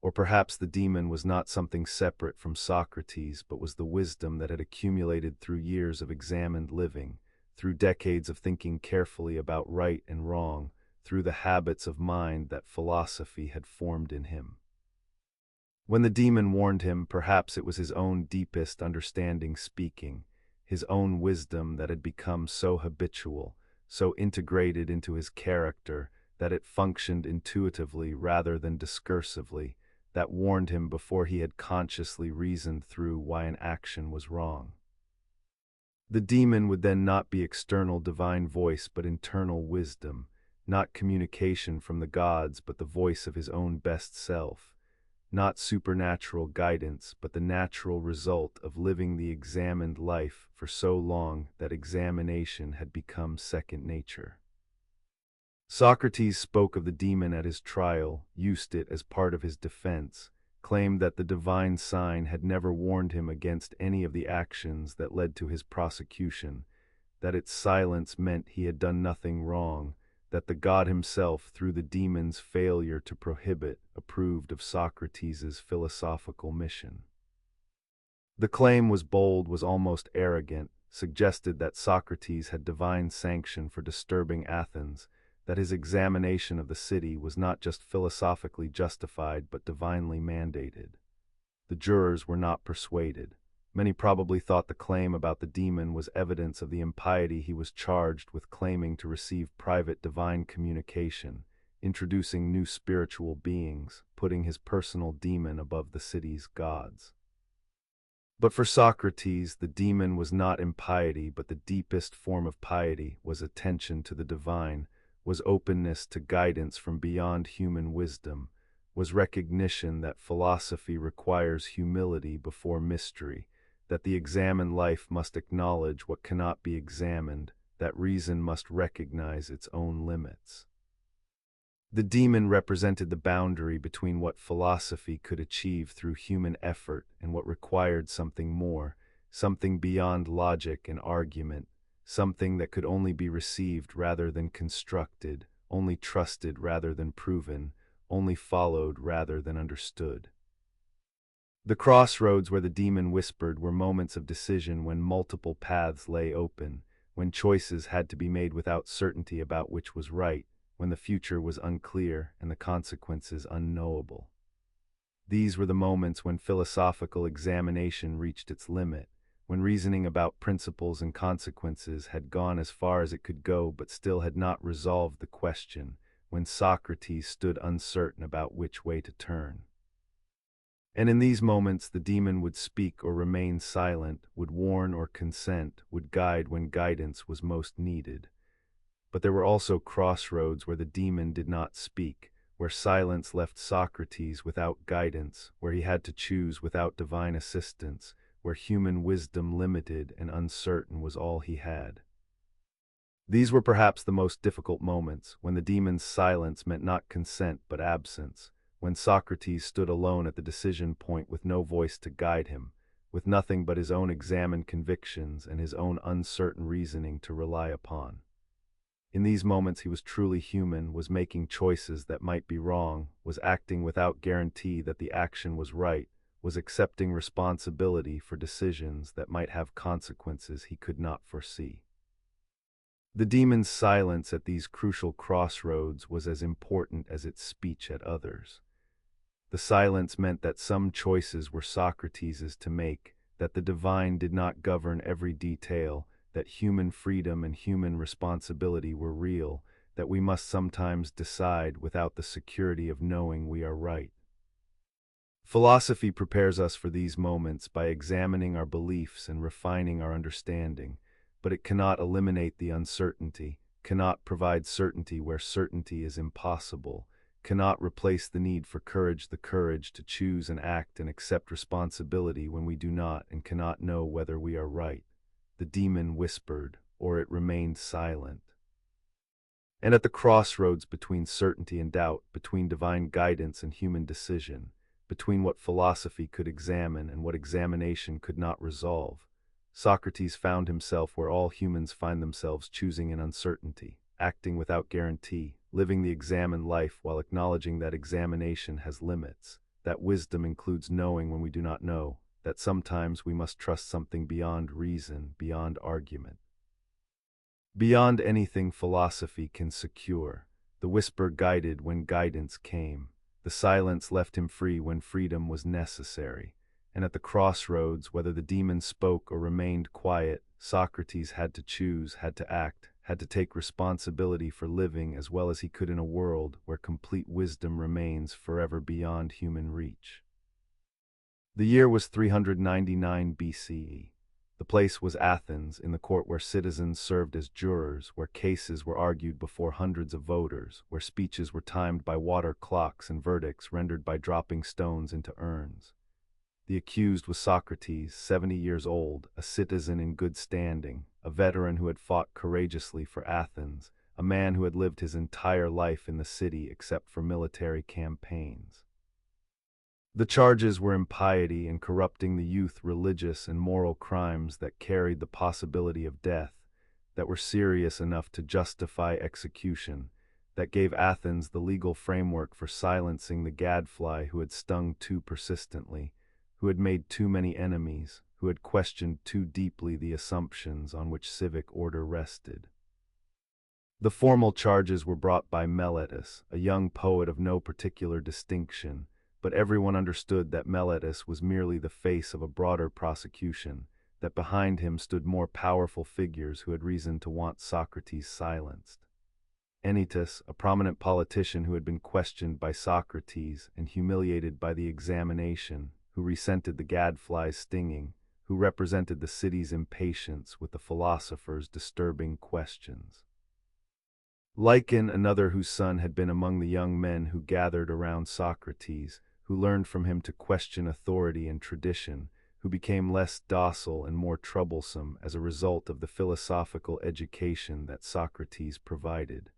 Or perhaps the demon was not something separate from Socrates, but was the wisdom that had accumulated through years of examined living, through decades of thinking carefully about right and wrong, through the habits of mind that philosophy had formed in him. When the demon warned him, perhaps it was his own deepest understanding speaking, his own wisdom that had become so habitual, so integrated into his character, that it functioned intuitively rather than discursively, that warned him before he had consciously reasoned through why an action was wrong. The demon would then not be external divine voice but internal wisdom, not communication from the gods but the voice of his own best self, not supernatural guidance but the natural result of living the examined life for so long that examination had become second nature. Socrates spoke of the demon at his trial, used it as part of his defense, claimed that the divine sign had never warned him against any of the actions that led to his prosecution, that its silence meant he had done nothing wrong, that the god himself, through the demon's failure to prohibit, approved of Socrates' philosophical mission. The claim was bold, was almost arrogant, suggested that Socrates had divine sanction for disturbing Athens, that his examination of the city was not just philosophically justified but divinely mandated. The jurors were not persuaded. Many probably thought the claim about the demon was evidence of the impiety he was charged with, claiming to receive private divine communication, introducing new spiritual beings, putting his personal demon above the city's gods. But for Socrates, the demon was not impiety, but the deepest form of piety was attention to the divine, was openness to guidance from beyond human wisdom, was recognition that philosophy requires humility before mystery, that the examined life must acknowledge what cannot be examined, that reason must recognize its own limits. The demon represented the boundary between what philosophy could achieve through human effort and what required something more, something beyond logic and argument, something that could only be received rather than constructed, only trusted rather than proven, only followed rather than understood. The crossroads where the demon whispered were moments of decision when multiple paths lay open, when choices had to be made without certainty about which was right, when the future was unclear and the consequences unknowable. These were the moments when philosophical examination reached its limit, when reasoning about principles and consequences had gone as far as it could go but still had not resolved the question, when Socrates stood uncertain about which way to turn. And in these moments the demon would speak or remain silent, would warn or consent, would guide when guidance was most needed. But there were also crossroads where the demon did not speak, where silence left Socrates without guidance, where he had to choose without divine assistance, where human wisdom limited and uncertain was all he had. These were perhaps the most difficult moments, when the demon's silence meant not consent but absence, when Socrates stood alone at the decision point with no voice to guide him, with nothing but his own examined convictions and his own uncertain reasoning to rely upon. In these moments he was truly human, was making choices that might be wrong, was acting without guarantee that the action was right, was accepting responsibility for decisions that might have consequences he could not foresee. The demon's silence at these crucial crossroads was as important as its speech at others. The silence meant that some choices were Socrates's to make, that the divine did not govern every detail, that human freedom and human responsibility were real, that we must sometimes decide without the security of knowing we are right. Philosophy prepares us for these moments by examining our beliefs and refining our understanding, but it cannot eliminate the uncertainty, cannot provide certainty where certainty is impossible, cannot replace the need for courage, the courage to choose and act and accept responsibility when we do not and cannot know whether we are right. The demon whispered, or it remained silent. And at the crossroads between certainty and doubt, between divine guidance and human decision, between what philosophy could examine and what examination could not resolve, Socrates found himself where all humans find themselves, choosing in uncertainty, acting without guarantee, living the examined life while acknowledging that examination has limits, that wisdom includes knowing when we do not know, that sometimes we must trust something beyond reason, beyond argument. Beyond anything philosophy can secure, the whisper guided when guidance came, the silence left him free when freedom was necessary, and at the crossroads, whether the demon spoke or remained quiet, Socrates had to choose, had to act, had to take responsibility for living as well as he could in a world where complete wisdom remains forever beyond human reach. The year was 399 BCE. The place was Athens, in the court where citizens served as jurors, where cases were argued before hundreds of voters, where speeches were timed by water clocks and verdicts rendered by dropping stones into urns. The accused was Socrates, 70 years old, a citizen in good standing, a veteran who had fought courageously for Athens, a man who had lived his entire life in the city except for military campaigns. The charges were impiety and corrupting the youth, religious and moral crimes that carried the possibility of death, that were serious enough to justify execution, that gave Athens the legal framework for silencing the gadfly who had stung too persistently, who had made too many enemies, who had questioned too deeply the assumptions on which civic order rested. The formal charges were brought by Meletus, a young poet of no particular distinction, but everyone understood that Meletus was merely the face of a broader prosecution, that behind him stood more powerful figures who had reason to want Socrates silenced. Anytus, a prominent politician who had been questioned by Socrates and humiliated by the examination, who resented the gadfly's stinging, who represented the city's impatience with the philosopher's disturbing questions. Lycon, another whose son had been among the young men who gathered around Socrates, who learned from him to question authority and tradition, who became less docile and more troublesome as a result of the philosophical education that Socrates provided.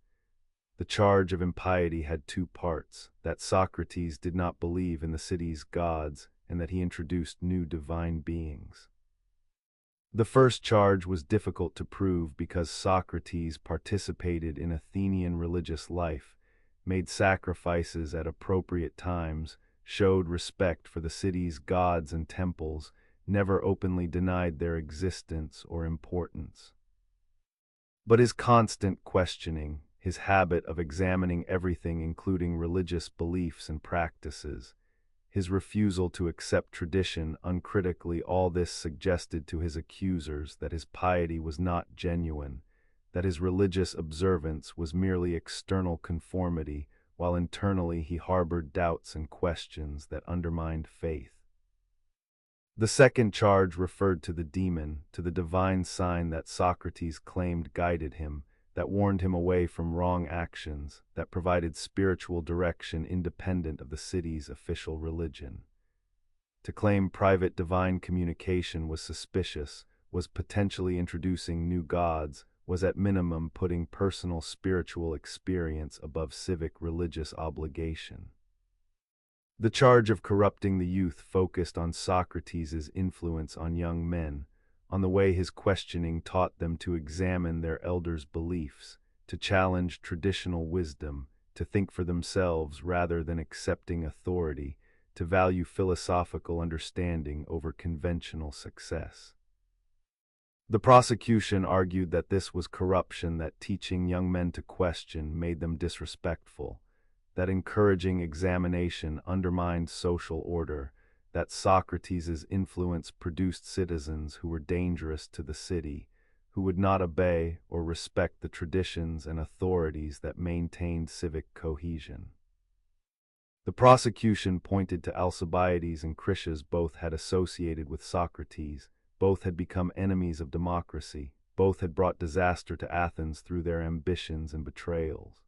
The charge of impiety had two parts: that Socrates did not believe in the city's gods, and that he introduced new divine beings. The first charge was difficult to prove because Socrates participated in Athenian religious life, made sacrifices at appropriate times, showed respect for the city's gods and temples, never openly denied their existence or importance. But his constant questioning, his habit of examining everything including religious beliefs and practices, his refusal to accept tradition uncritically, all this suggested to his accusers that his piety was not genuine, that his religious observance was merely external conformity, while internally he harbored doubts and questions that undermined faith. The second charge referred to the demon, to the divine sign that Socrates claimed guided him, that warned him away from wrong actions, that provided spiritual direction independent of the city's official religion. To claim private divine communication was suspicious, was potentially introducing new gods, was at minimum putting personal spiritual experience above civic religious obligation. The charge of corrupting the youth focused on Socrates' influence on young men, on the way his questioning taught them to examine their elders' beliefs, to challenge traditional wisdom, to think for themselves rather than accepting authority, to value philosophical understanding over conventional success. The prosecution argued that this was corruption, that teaching young men to question made them disrespectful, that encouraging examination undermined social order, that Socrates' influence produced citizens who were dangerous to the city, who would not obey or respect the traditions and authorities that maintained civic cohesion. The prosecution pointed to Alcibiades and Critias. Both had associated with Socrates, both had become enemies of democracy, both had brought disaster to Athens through their ambitions and betrayals.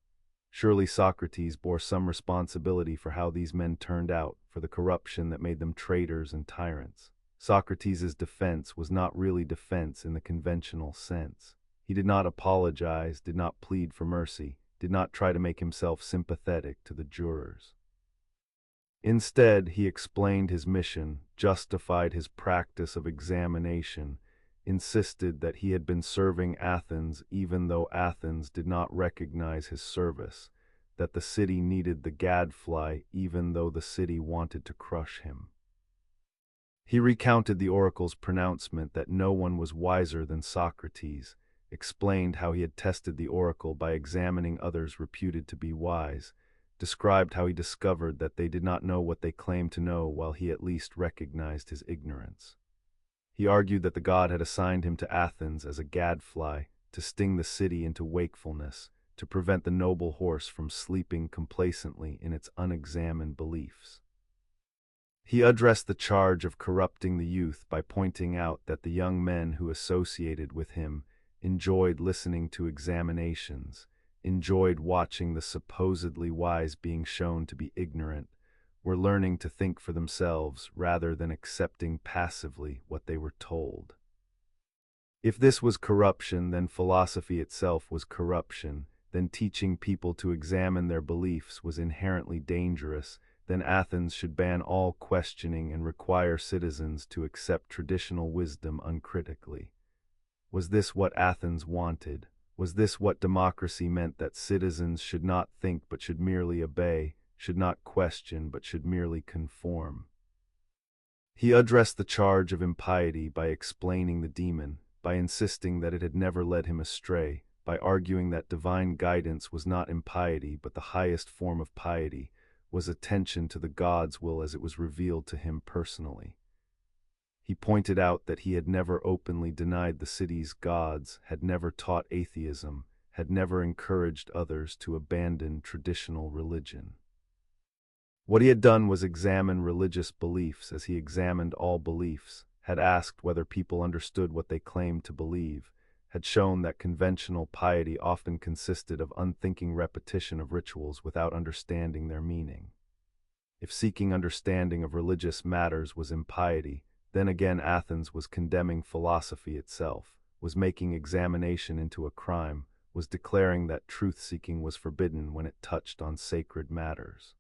Surely Socrates bore some responsibility for how these men turned out, for the corruption that made them traitors and tyrants. Socrates' defense was not really defense in the conventional sense. He did not apologize, did not plead for mercy, did not try to make himself sympathetic to the jurors. Instead, he explained his mission, justified his practice of examination, insisted that he had been serving Athens even though Athens did not recognize his service, that the city needed the gadfly even though the city wanted to crush him. He recounted the oracle's pronouncement that no one was wiser than Socrates, explained how he had tested the oracle by examining others reputed to be wise, described how he discovered that they did not know what they claimed to know while he at least recognized his ignorance. He argued that the god had assigned him to Athens as a gadfly, to sting the city into wakefulness, to prevent the noble horse from sleeping complacently in its unexamined beliefs. He addressed the charge of corrupting the youth by pointing out that the young men who associated with him enjoyed listening to examinations, enjoyed watching the supposedly wise being shown to be ignorant, were learning to think for themselves rather than accepting passively what they were told. If this was corruption, then philosophy itself was corruption, then teaching people to examine their beliefs was inherently dangerous, then Athens should ban all questioning and require citizens to accept traditional wisdom uncritically. Was this what Athens wanted? Was this what democracy meant, that citizens should not think but should merely obey, should not question but should merely conform? He addressed the charge of impiety by explaining the demon, by insisting that it had never led him astray, by arguing that divine guidance was not impiety but the highest form of piety, was attention to the God's will as it was revealed to him personally. He pointed out that he had never openly denied the city's gods, had never taught atheism, had never encouraged others to abandon traditional religion. What he had done was examine religious beliefs as he examined all beliefs, had asked whether people understood what they claimed to believe, had shown that conventional piety often consisted of unthinking repetition of rituals without understanding their meaning. If seeking understanding of religious matters was impiety, Then again, Athens was condemning philosophy itself, was making examination into a crime, was declaring that truth-seeking was forbidden when it touched on sacred matters.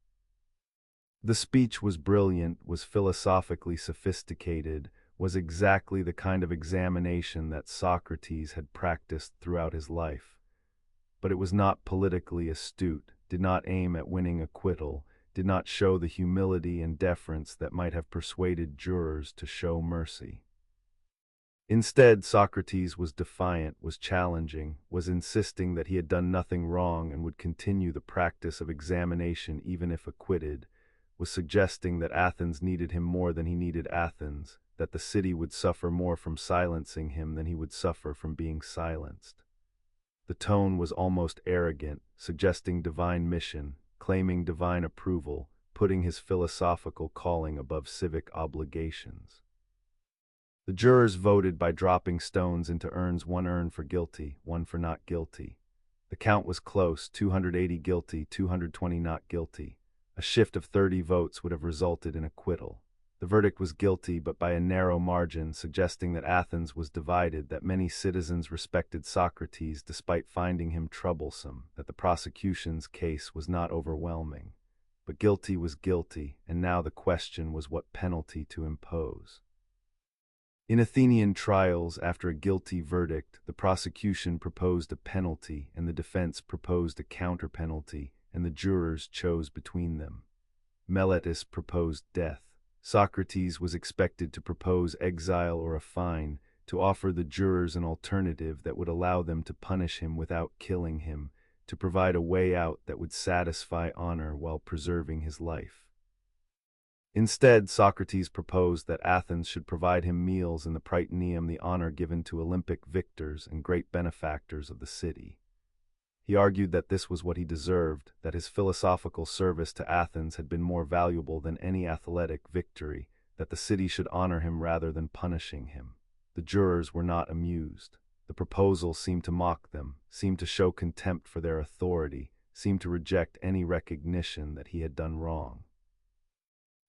The speech was brilliant, was philosophically sophisticated, was exactly the kind of examination that Socrates had practiced throughout his life. But it was not politically astute, did not aim at winning acquittal, did not show the humility and deference that might have persuaded jurors to show mercy. Instead, Socrates was defiant, was challenging, was insisting that he had done nothing wrong and would continue the practice of examination even if acquitted, was suggesting that Athens needed him more than he needed Athens, that the city would suffer more from silencing him than he would suffer from being silenced. The tone was almost arrogant, suggesting divine mission, claiming divine approval, putting his philosophical calling above civic obligations. The jurors voted by dropping stones into urns, one urn for guilty, one for not guilty. The count was close, 280 guilty, 220 not guilty. A shift of 30 votes would have resulted in acquittal. The verdict was guilty, but by a narrow margin, suggesting that Athens was divided, that many citizens respected Socrates despite finding him troublesome, that the prosecution's case was not overwhelming. But guilty was guilty, and now the question was what penalty to impose. In Athenian trials, after a guilty verdict, the prosecution proposed a penalty, and the defense proposed a counter-penalty, and the jurors chose between them. Meletus proposed death. Socrates was expected to propose exile or a fine, to offer the jurors an alternative that would allow them to punish him without killing him, to provide a way out that would satisfy honor while preserving his life. Instead, Socrates proposed that Athens should provide him meals in the Prytaneum, the honor given to Olympic victors and great benefactors of the city. He argued that this was what he deserved, that his philosophical service to Athens had been more valuable than any athletic victory, that the city should honor him rather than punishing him. The jurors were not amused. The proposal seemed to mock them, seemed to show contempt for their authority, seemed to reject any recognition that he had done wrong.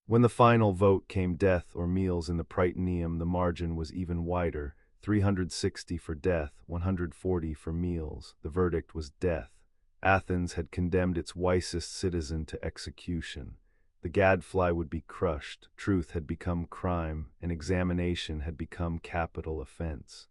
When the final vote came, death or meals in the Prytaneum, the margin was even wider, 360 for death, 140 for meals. The verdict was death. Athens had condemned its wisest citizen to execution. The gadfly would be crushed, truth had become crime, and examination had become capital offense.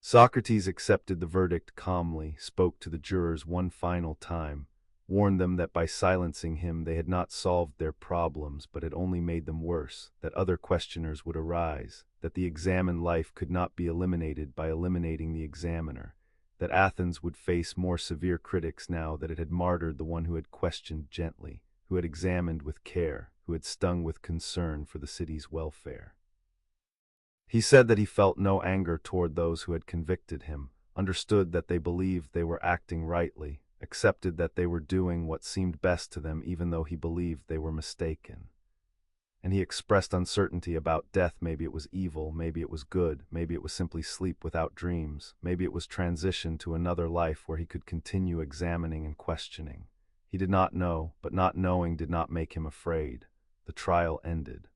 Socrates accepted the verdict calmly, spoke to the jurors one final time, warned them that by silencing him they had not solved their problems but had only made them worse, that other questioners would arise, that the examined life could not be eliminated by eliminating the examiner, that Athens would face more severe critics now that it had martyred the one who had questioned gently, who had examined with care, who had stung with concern for the city's welfare. He said that he felt no anger toward those who had convicted him, understood that they believed they were acting rightly, accepted that they were doing what seemed best to them even though he believed they were mistaken. And he expressed uncertainty about death. Maybe it was evil, maybe it was good, maybe it was simply sleep without dreams, maybe it was transition to another life where he could continue examining and questioning. He did not know, but not knowing did not make him afraid. The trial ended.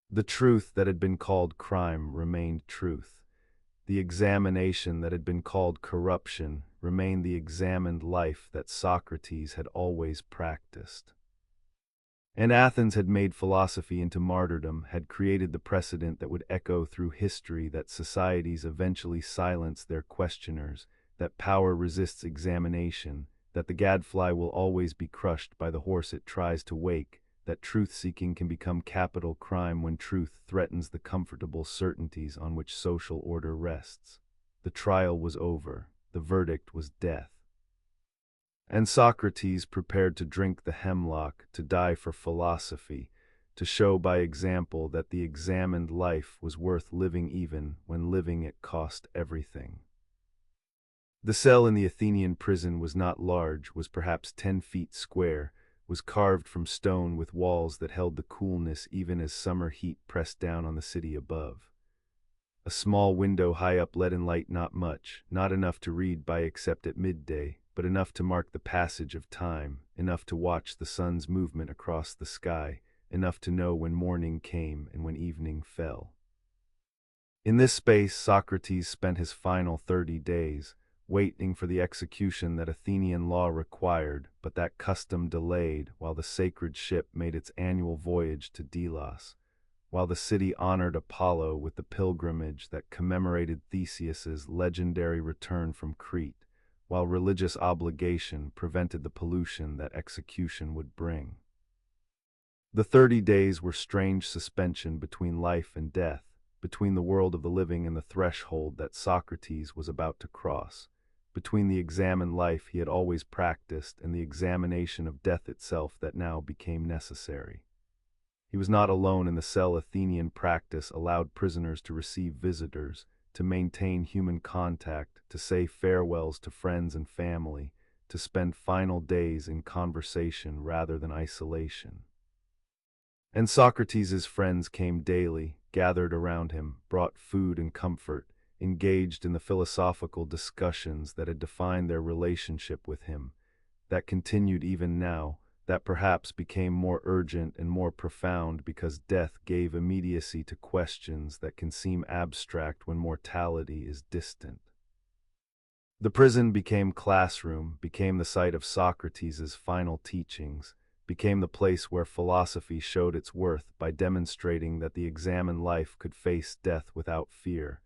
The truth that had been called crime remained truth. The examination that had been called corruption remained the examined life that Socrates had always practiced. And Athens had made philosophy into martyrdom, had created the precedent that would echo through history, that societies eventually silence their questioners, that power resists examination, that the gadfly will always be crushed by the horse it tries to wake, that truth-seeking can become capital crime when truth threatens the comfortable certainties on which social order rests. The trial was over. The verdict was death. And Socrates prepared to drink the hemlock, to die for philosophy, to show by example that the examined life was worth living even when living it cost everything. The cell in the Athenian prison was not large, was perhaps 10 feet square, was carved from stone with walls that held the coolness even as summer heat pressed down on the city above. A small window high up let in light, not much, not enough to read by except at midday, but enough to mark the passage of time, enough to watch the sun's movement across the sky, enough to know when morning came and when evening fell. In this space, Socrates spent his final 30 days, waiting for the execution that Athenian law required, but that custom delayed while the sacred ship made its annual voyage to Delos, while the city honored Apollo with the pilgrimage that commemorated Theseus's legendary return from Crete, while religious obligation prevented the pollution that execution would bring. The 30 days were strange suspension between life and death, between the world of the living and the threshold that Socrates was about to cross, between the examined life he had always practiced and the examination of death itself that now became necessary. He was not alone in the cell. Athenian practice allowed prisoners to receive visitors, to maintain human contact, to say farewells to friends and family, to spend final days in conversation rather than isolation. And Socrates' friends came daily, gathered around him, brought food and comfort, engaged in the philosophical discussions that had defined their relationship with him, that continued even now, that perhaps became more urgent and more profound because death gave immediacy to questions that can seem abstract when mortality is distant. The prison became classroom, became the site of Socrates' final teachings, became the place where philosophy showed its worth by demonstrating that the examined life could face death without fear,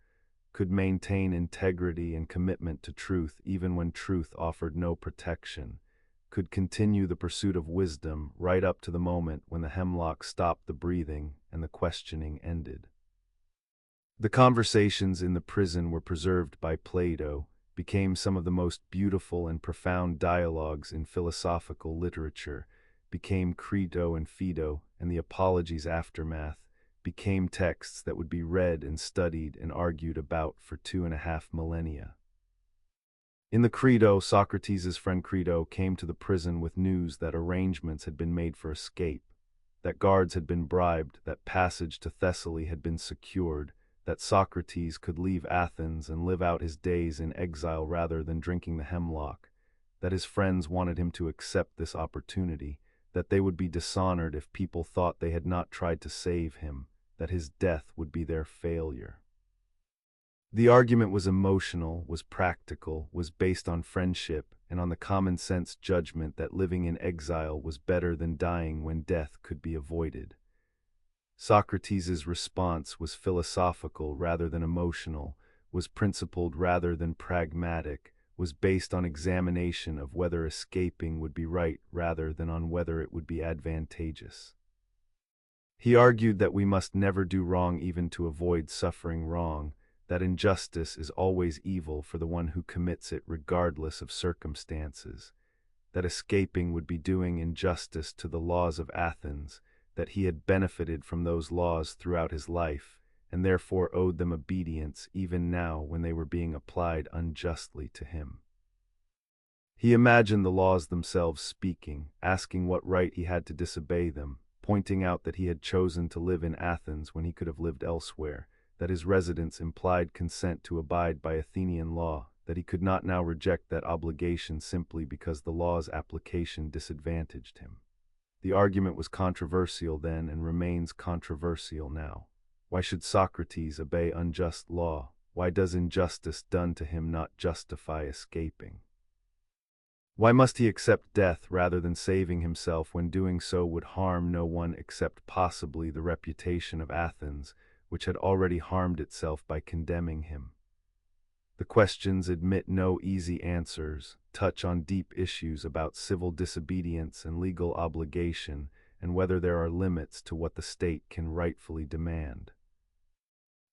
could maintain integrity and commitment to truth even when truth offered no protection, could continue the pursuit of wisdom right up to the moment when the hemlock stopped the breathing and the questioning ended. The conversations in the prison were preserved by Plato, became some of the most beautiful and profound dialogues in philosophical literature, became Crito and Phaedo and the Apology's aftermath, became texts that would be read and studied and argued about for 2.5 millennia. In the Crito, Socrates' friend Crito came to the prison with news that arrangements had been made for escape, that guards had been bribed, that passage to Thessaly had been secured, that Socrates could leave Athens and live out his days in exile rather than drinking the hemlock, that his friends wanted him to accept this opportunity, that they would be dishonored if people thought they had not tried to save him, that his death would be their failure. The argument was emotional, was practical, was based on friendship and on the common sense judgment that living in exile was better than dying when death could be avoided. Socrates' response was philosophical rather than emotional, was principled rather than pragmatic, was based on examination of whether escaping would be right rather than on whether it would be advantageous. He argued that we must never do wrong even to avoid suffering wrong, that injustice is always evil for the one who commits it regardless of circumstances, that escaping would be doing injustice to the laws of Athens, that he had benefited from those laws throughout his life, and therefore owed them obedience even now when they were being applied unjustly to him. He imagined the laws themselves speaking, asking what right he had to disobey them, pointing out that he had chosen to live in Athens when he could have lived elsewhere, that his residence implied consent to abide by Athenian law, that he could not now reject that obligation simply because the law's application disadvantaged him. The argument was controversial then and remains controversial now. Why should Socrates obey unjust law? Why does injustice done to him not justify escaping? Why must he accept death rather than saving himself when doing so would harm no one except possibly the reputation of Athens, which had already harmed itself by condemning him? The questions admit no easy answers, touch on deep issues about civil disobedience and legal obligation, and whether there are limits to what the state can rightfully demand.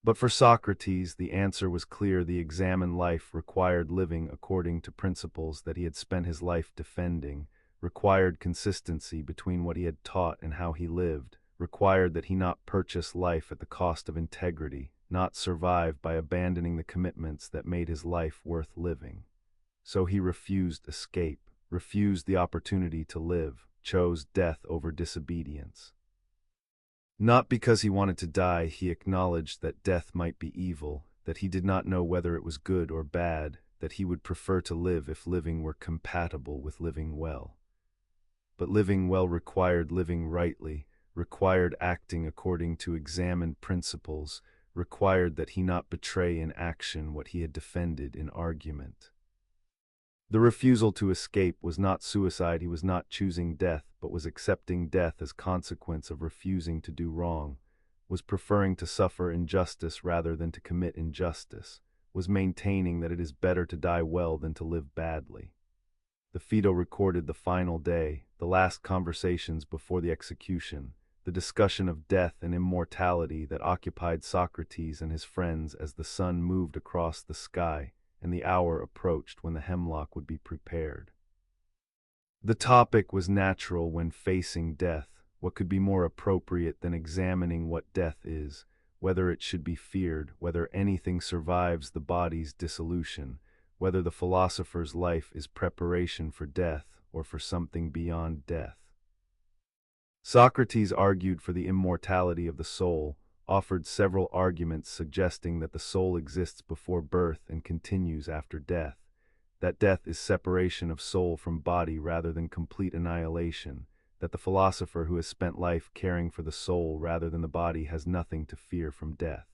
But for Socrates, the answer was clear. The examined life required living according to principles that he had spent his life defending, required consistency between what he had taught and how he lived, required that he not purchase life at the cost of integrity, not survive by abandoning the commitments that made his life worth living. So he refused escape, refused the opportunity to live, chose death over disobedience. Not because he wanted to die, he acknowledged that death might be evil, that he did not know whether it was good or bad, that he would prefer to live if living were compatible with living well. But living well required living rightly, required acting according to examined principles, required that he not betray in action what he had defended in argument. The refusal to escape was not suicide, he was not choosing death, but was accepting death as consequence of refusing to do wrong, was preferring to suffer injustice rather than to commit injustice, was maintaining that it is better to die well than to live badly. The Phaedo recorded the final day, the last conversations before the execution, the discussion of death and immortality that occupied Socrates and his friends as the sun moved across the sky and the hour approached when the hemlock would be prepared. The topic was natural when facing death. What could be more appropriate than examining what death is, whether it should be feared, whether anything survives the body's dissolution, whether the philosopher's life is preparation for death or for something beyond death. Socrates argued for the immortality of the soul, offered several arguments suggesting that the soul exists before birth and continues after death, that death is separation of soul from body rather than complete annihilation, that the philosopher who has spent life caring for the soul rather than the body has nothing to fear from death.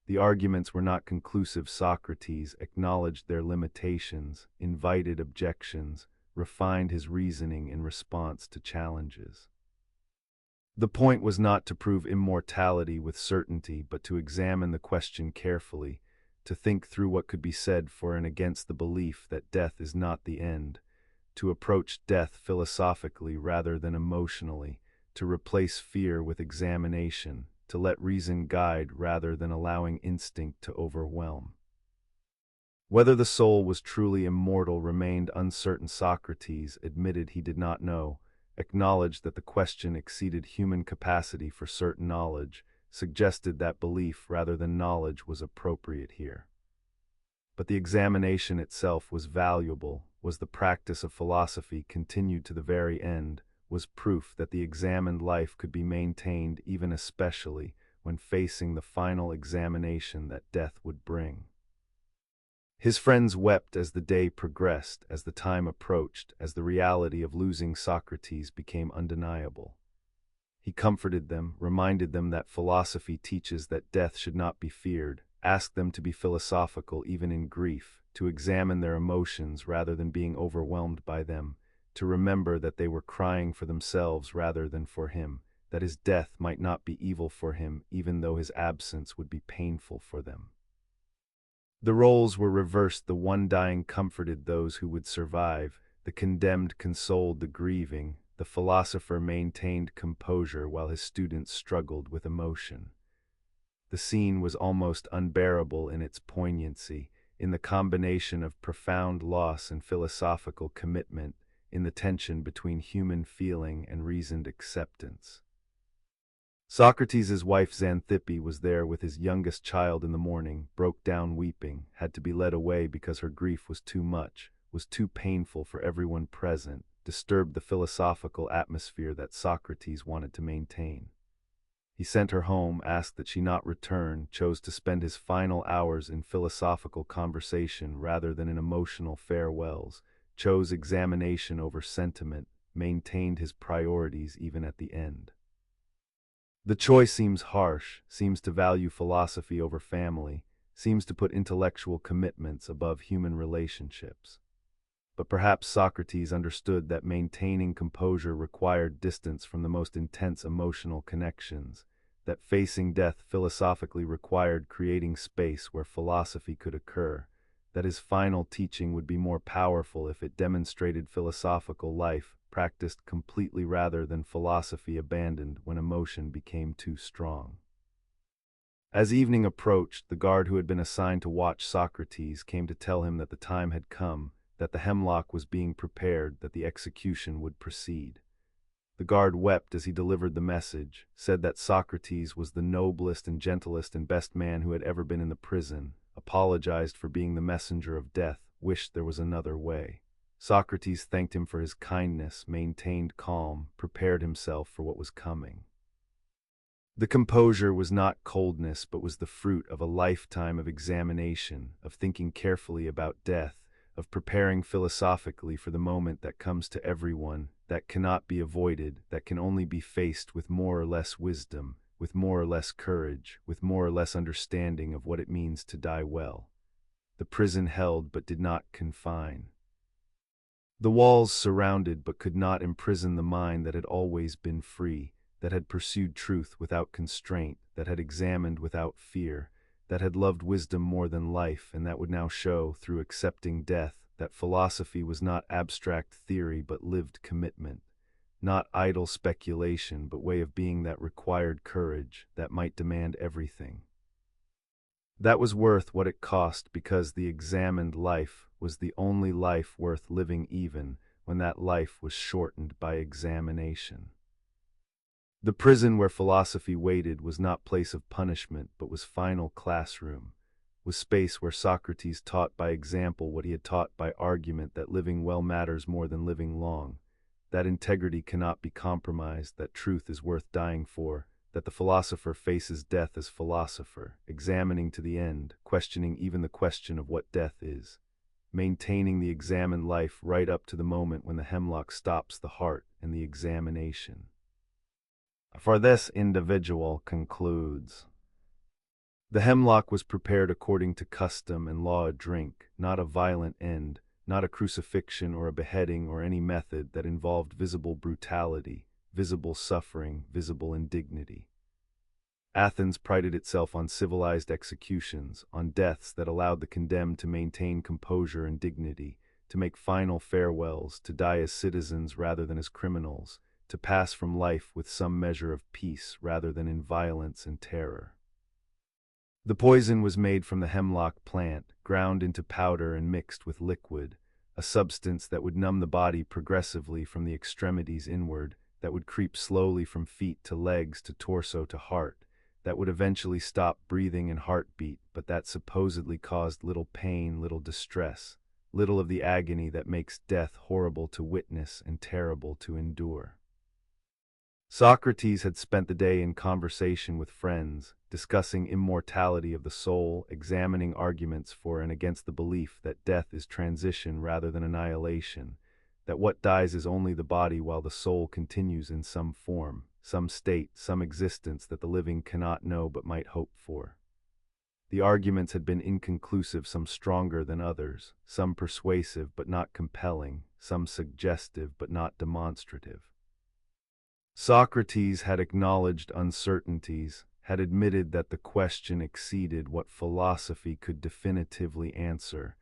The arguments were not conclusive. Socrates acknowledged their limitations, invited objections, refined his reasoning in response to challenges. The point was not to prove immortality with certainty, but to examine the question carefully, to think through what could be said for and against the belief that death is not the end, to approach death philosophically rather than emotionally, to replace fear with examination, to let reason guide rather than allowing instinct to overwhelm. Whether the soul was truly immortal remained uncertain. Socrates admitted he did not know, acknowledged that the question exceeded human capacity for certain knowledge, suggested that belief rather than knowledge was appropriate here. But the examination itself was valuable, was the practice of philosophy continued to the very end, was proof that the examined life could be maintained even especially when facing the final examination that death would bring. His friends wept as the day progressed, as the time approached, as the reality of losing Socrates became undeniable. He comforted them, reminded them that philosophy teaches that death should not be feared, asked them to be philosophical even in grief, to examine their emotions rather than being overwhelmed by them, to remember that they were crying for themselves rather than for him, that his death might not be evil for him even though his absence would be painful for them. The roles were reversed. The one dying comforted those who would survive, the condemned consoled the grieving, the philosopher maintained composure while his students struggled with emotion. The scene was almost unbearable in its poignancy, in the combination of profound loss and philosophical commitment, in the tension between human feeling and reasoned acceptance. Socrates' wife Xanthippe was there with his youngest child in the morning, broke down weeping, had to be led away because her grief was too much, was too painful for everyone present, disturbed the philosophical atmosphere that Socrates wanted to maintain. He sent her home, asked that she not return, chose to spend his final hours in philosophical conversation rather than in emotional farewells, chose examination over sentiment, maintained his priorities even at the end. The choice seems harsh, seems to value philosophy over family, seems to put intellectual commitments above human relationships. But perhaps Socrates understood that maintaining composure required distance from the most intense emotional connections, that facing death philosophically required creating space where philosophy could occur, that his final teaching would be more powerful if it demonstrated philosophical life practiced completely rather than philosophy abandoned when emotion became too strong. As evening approached, the guard who had been assigned to watch Socrates came to tell him that the time had come, that the hemlock was being prepared, that the execution would proceed. The guard wept as he delivered the message, said that Socrates was the noblest and gentlest and best man who had ever been in the prison, apologized for being the messenger of death, wished there was another way. Socrates thanked him for his kindness, maintained calm, prepared himself for what was coming. The composure was not coldness, but was the fruit of a lifetime of examination, of thinking carefully about death, of preparing philosophically for the moment that comes to everyone, that cannot be avoided, that can only be faced with more or less wisdom, with more or less courage, with more or less understanding of what it means to die well. The prison held but did not confine. The walls surrounded but could not imprison the mind that had always been free, that had pursued truth without constraint, that had examined without fear, that had loved wisdom more than life, and that would now show, through accepting death, that philosophy was not abstract theory but lived commitment, not idle speculation but way of being that required courage, that might demand everything. That was worth what it cost because the examined life was the only life worth living even when that life was shortened by examination. The prison where philosophy waited was not place of punishment but was final classroom, was space where Socrates taught by example what he had taught by argument, that living well matters more than living long, that integrity cannot be compromised, that truth is worth dying for, that the philosopher faces death as philosopher, examining to the end, questioning even the question of what death is, maintaining the examined life right up to the moment when the hemlock stops the heart and the examination. For this individual concludes. The hemlock was prepared according to custom and law, a drink, not a violent end, not a crucifixion or a beheading or any method that involved visible brutality, visible suffering, visible indignity. Athens prided itself on civilized executions, on deaths that allowed the condemned to maintain composure and dignity, to make final farewells, to die as citizens rather than as criminals, to pass from life with some measure of peace rather than in violence and terror. The poison was made from the hemlock plant, ground into powder and mixed with liquid, a substance that would numb the body progressively from the extremities inward, that would creep slowly from feet to legs to torso to heart, that would eventually stop breathing and heartbeat, but that supposedly caused little pain, little distress, little of the agony that makes death horrible to witness and terrible to endure. Socrates had spent the day in conversation with friends, discussing immortality of the soul, examining arguments for and against the belief that death is transition rather than annihilation, that what dies is only the body while the soul continues in some form, some state, some existence that the living cannot know but might hope for. The arguments had been inconclusive, some stronger than others, some persuasive but not compelling, some suggestive but not demonstrative. Socrates had acknowledged uncertainties, had admitted that the question exceeded what philosophy could definitively answer,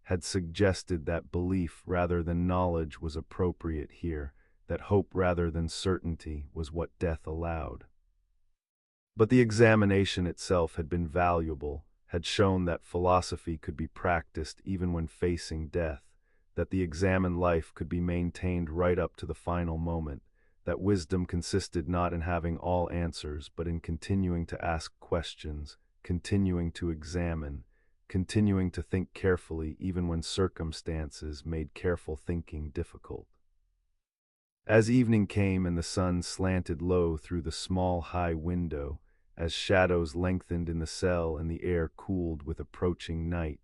had suggested that belief rather than knowledge was appropriate here, that hope rather than certainty was what death allowed. But the examination itself had been valuable, had shown that philosophy could be practiced even when facing death, that the examined life could be maintained right up to the final moment, that wisdom consisted not in having all answers but in continuing to ask questions, continuing to examine, continuing to think carefully even when circumstances made careful thinking difficult. As evening came and the sun slanted low through the small high window, as shadows lengthened in the cell and the air cooled with approaching night,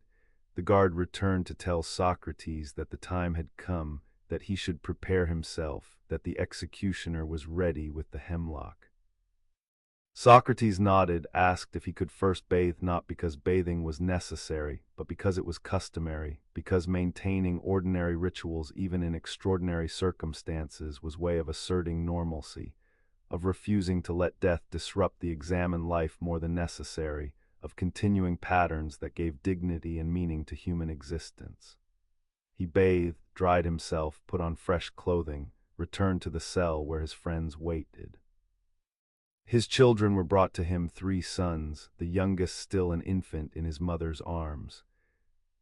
the guard returned to tell Socrates that the time had come, that he should prepare himself, that the executioner was ready with the hemlock. Socrates nodded, asked if he could first bathe, not because bathing was necessary, but because it was customary, because maintaining ordinary rituals even in extraordinary circumstances was way of asserting normalcy, of refusing to let death disrupt the examined life more than necessary, of continuing patterns that gave dignity and meaning to human existence. He bathed, dried himself, put on fresh clothing, returned to the cell where his friends waited. His children were brought to him, 3 sons, the youngest still an infant in his mother's arms.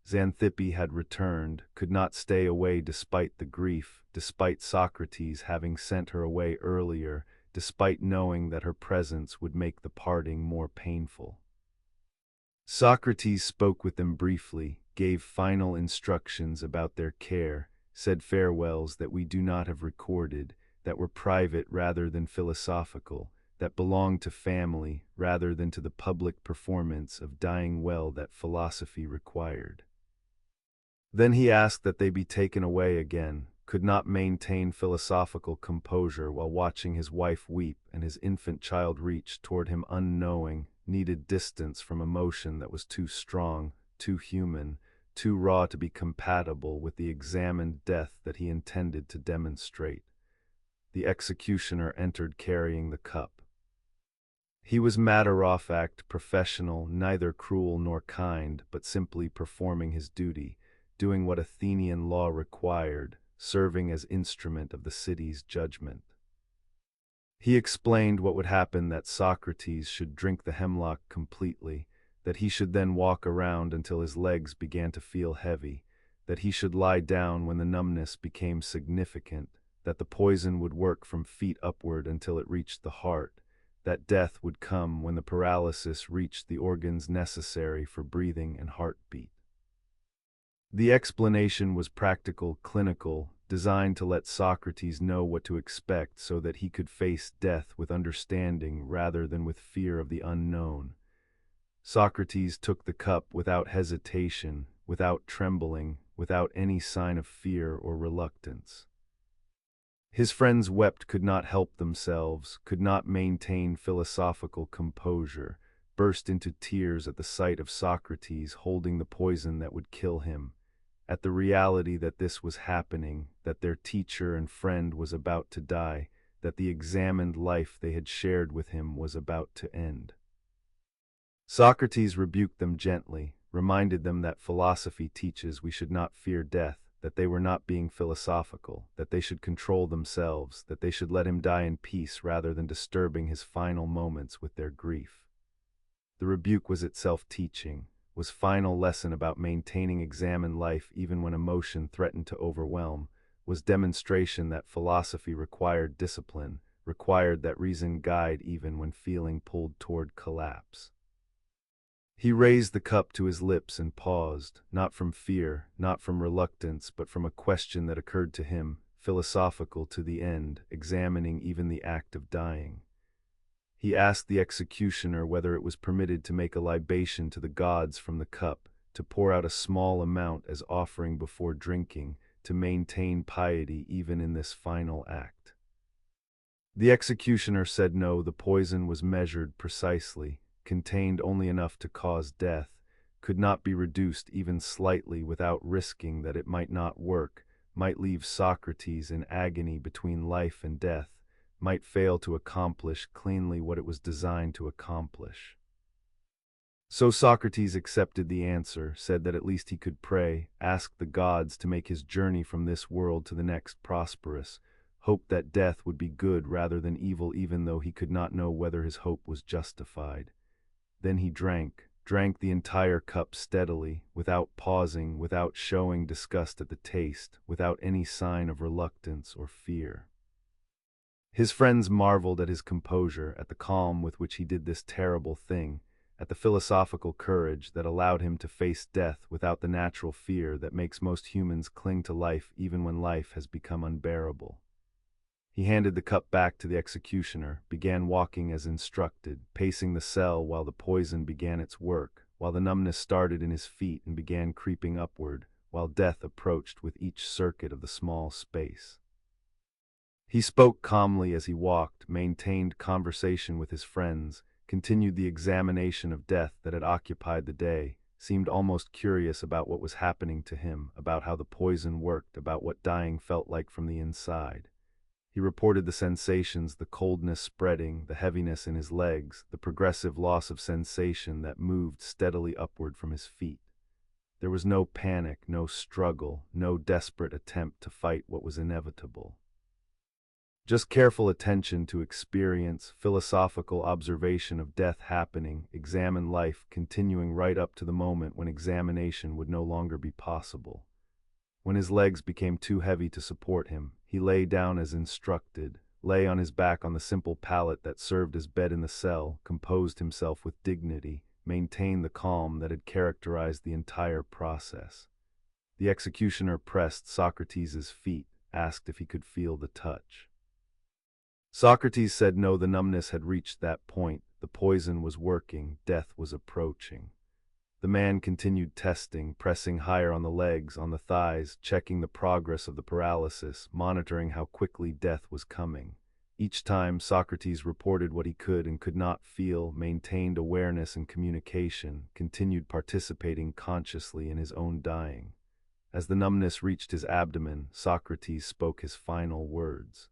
Xanthippe had returned, could not stay away despite the grief, despite Socrates having sent her away earlier, despite knowing that her presence would make the parting more painful. Socrates spoke with them briefly, gave final instructions about their care, said farewells that we do not have recorded, that were private rather than philosophical, that belonged to family rather than to the public performance of dying well that philosophy required. Then he asked that they be taken away again, could not maintain philosophical composure while watching his wife weep and his infant child reach toward him unknowing, needed distance from emotion that was too strong, too human, too raw to be compatible with the examined death that he intended to demonstrate. The executioner entered carrying the cup. He was matter-of-fact, professional, neither cruel nor kind, but simply performing his duty, doing what Athenian law required, serving as instrument of the city's judgment. He explained what would happen: that Socrates should drink the hemlock completely, that he should then walk around until his legs began to feel heavy, that he should lie down when the numbness became significant, that the poison would work from feet upward until it reached the heart, that death would come when the paralysis reached the organs necessary for breathing and heartbeat. The explanation was practical, clinical, designed to let Socrates know what to expect so that he could face death with understanding rather than with fear of the unknown. Socrates took the cup without hesitation, without trembling, without any sign of fear or reluctance. His friends wept, could not help themselves, could not maintain philosophical composure, burst into tears at the sight of Socrates holding the poison that would kill him, at the reality that this was happening, that their teacher and friend was about to die, that the examined life they had shared with him was about to end. Socrates rebuked them gently, reminded them that philosophy teaches we should not fear death, that they were not being philosophical, that they should control themselves, that they should let him die in peace rather than disturbing his final moments with their grief. The rebuke was itself teaching, was final lesson about maintaining examined life even when emotion threatened to overwhelm, was demonstration that philosophy required discipline, required that reason guide even when feeling pulled toward collapse. He raised the cup to his lips and paused, not from fear, not from reluctance, but from a question that occurred to him, philosophical to the end, examining even the act of dying. He asked the executioner whether it was permitted to make a libation to the gods from the cup, to pour out a small amount as offering before drinking, to maintain piety even in this final act. The executioner said no. The poison was measured precisely, contained only enough to cause death, could not be reduced even slightly without risking that it might not work, might leave Socrates in agony between life and death, might fail to accomplish cleanly what it was designed to accomplish. So Socrates accepted the answer, said that at least he could pray, ask the gods to make his journey from this world to the next prosperous, hoped that death would be good rather than evil, even though he could not know whether his hope was justified. Then he drank the entire cup steadily, without pausing, without showing disgust at the taste, without any sign of reluctance or fear. His friends marveled at his composure, at the calm with which he did this terrible thing, at the philosophical courage that allowed him to face death without the natural fear that makes most humans cling to life even when life has become unbearable. He handed the cup back to the executioner, began walking as instructed, pacing the cell while the poison began its work, while the numbness started in his feet and began creeping upward, while death approached with each circuit of the small space. He spoke calmly as he walked, maintained conversation with his friends, continued the examination of death that had occupied the day, seemed almost curious about what was happening to him, about how the poison worked, about what dying felt like from the inside. He reported the sensations, the coldness spreading, the heaviness in his legs, the progressive loss of sensation that moved steadily upward from his feet. There was no panic, no struggle, no desperate attempt to fight what was inevitable. Just careful attention to experience, philosophical observation of death happening, examine life continuing right up to the moment when examination would no longer be possible. When his legs became too heavy to support him, he lay down as instructed, lay on his back on the simple pallet that served as bed in the cell, composed himself with dignity, maintained the calm that had characterized the entire process. The executioner pressed Socrates' feet, asked if he could feel the touch. Socrates said no. The numbness had reached that point, the poison was working, death was approaching. The man continued testing, pressing higher on the legs, on the thighs, checking the progress of the paralysis, monitoring how quickly death was coming. Each time, Socrates reported what he could and could not feel, maintained awareness and communication, continued participating consciously in his own dying. As the numbness reached his abdomen, Socrates spoke his final words.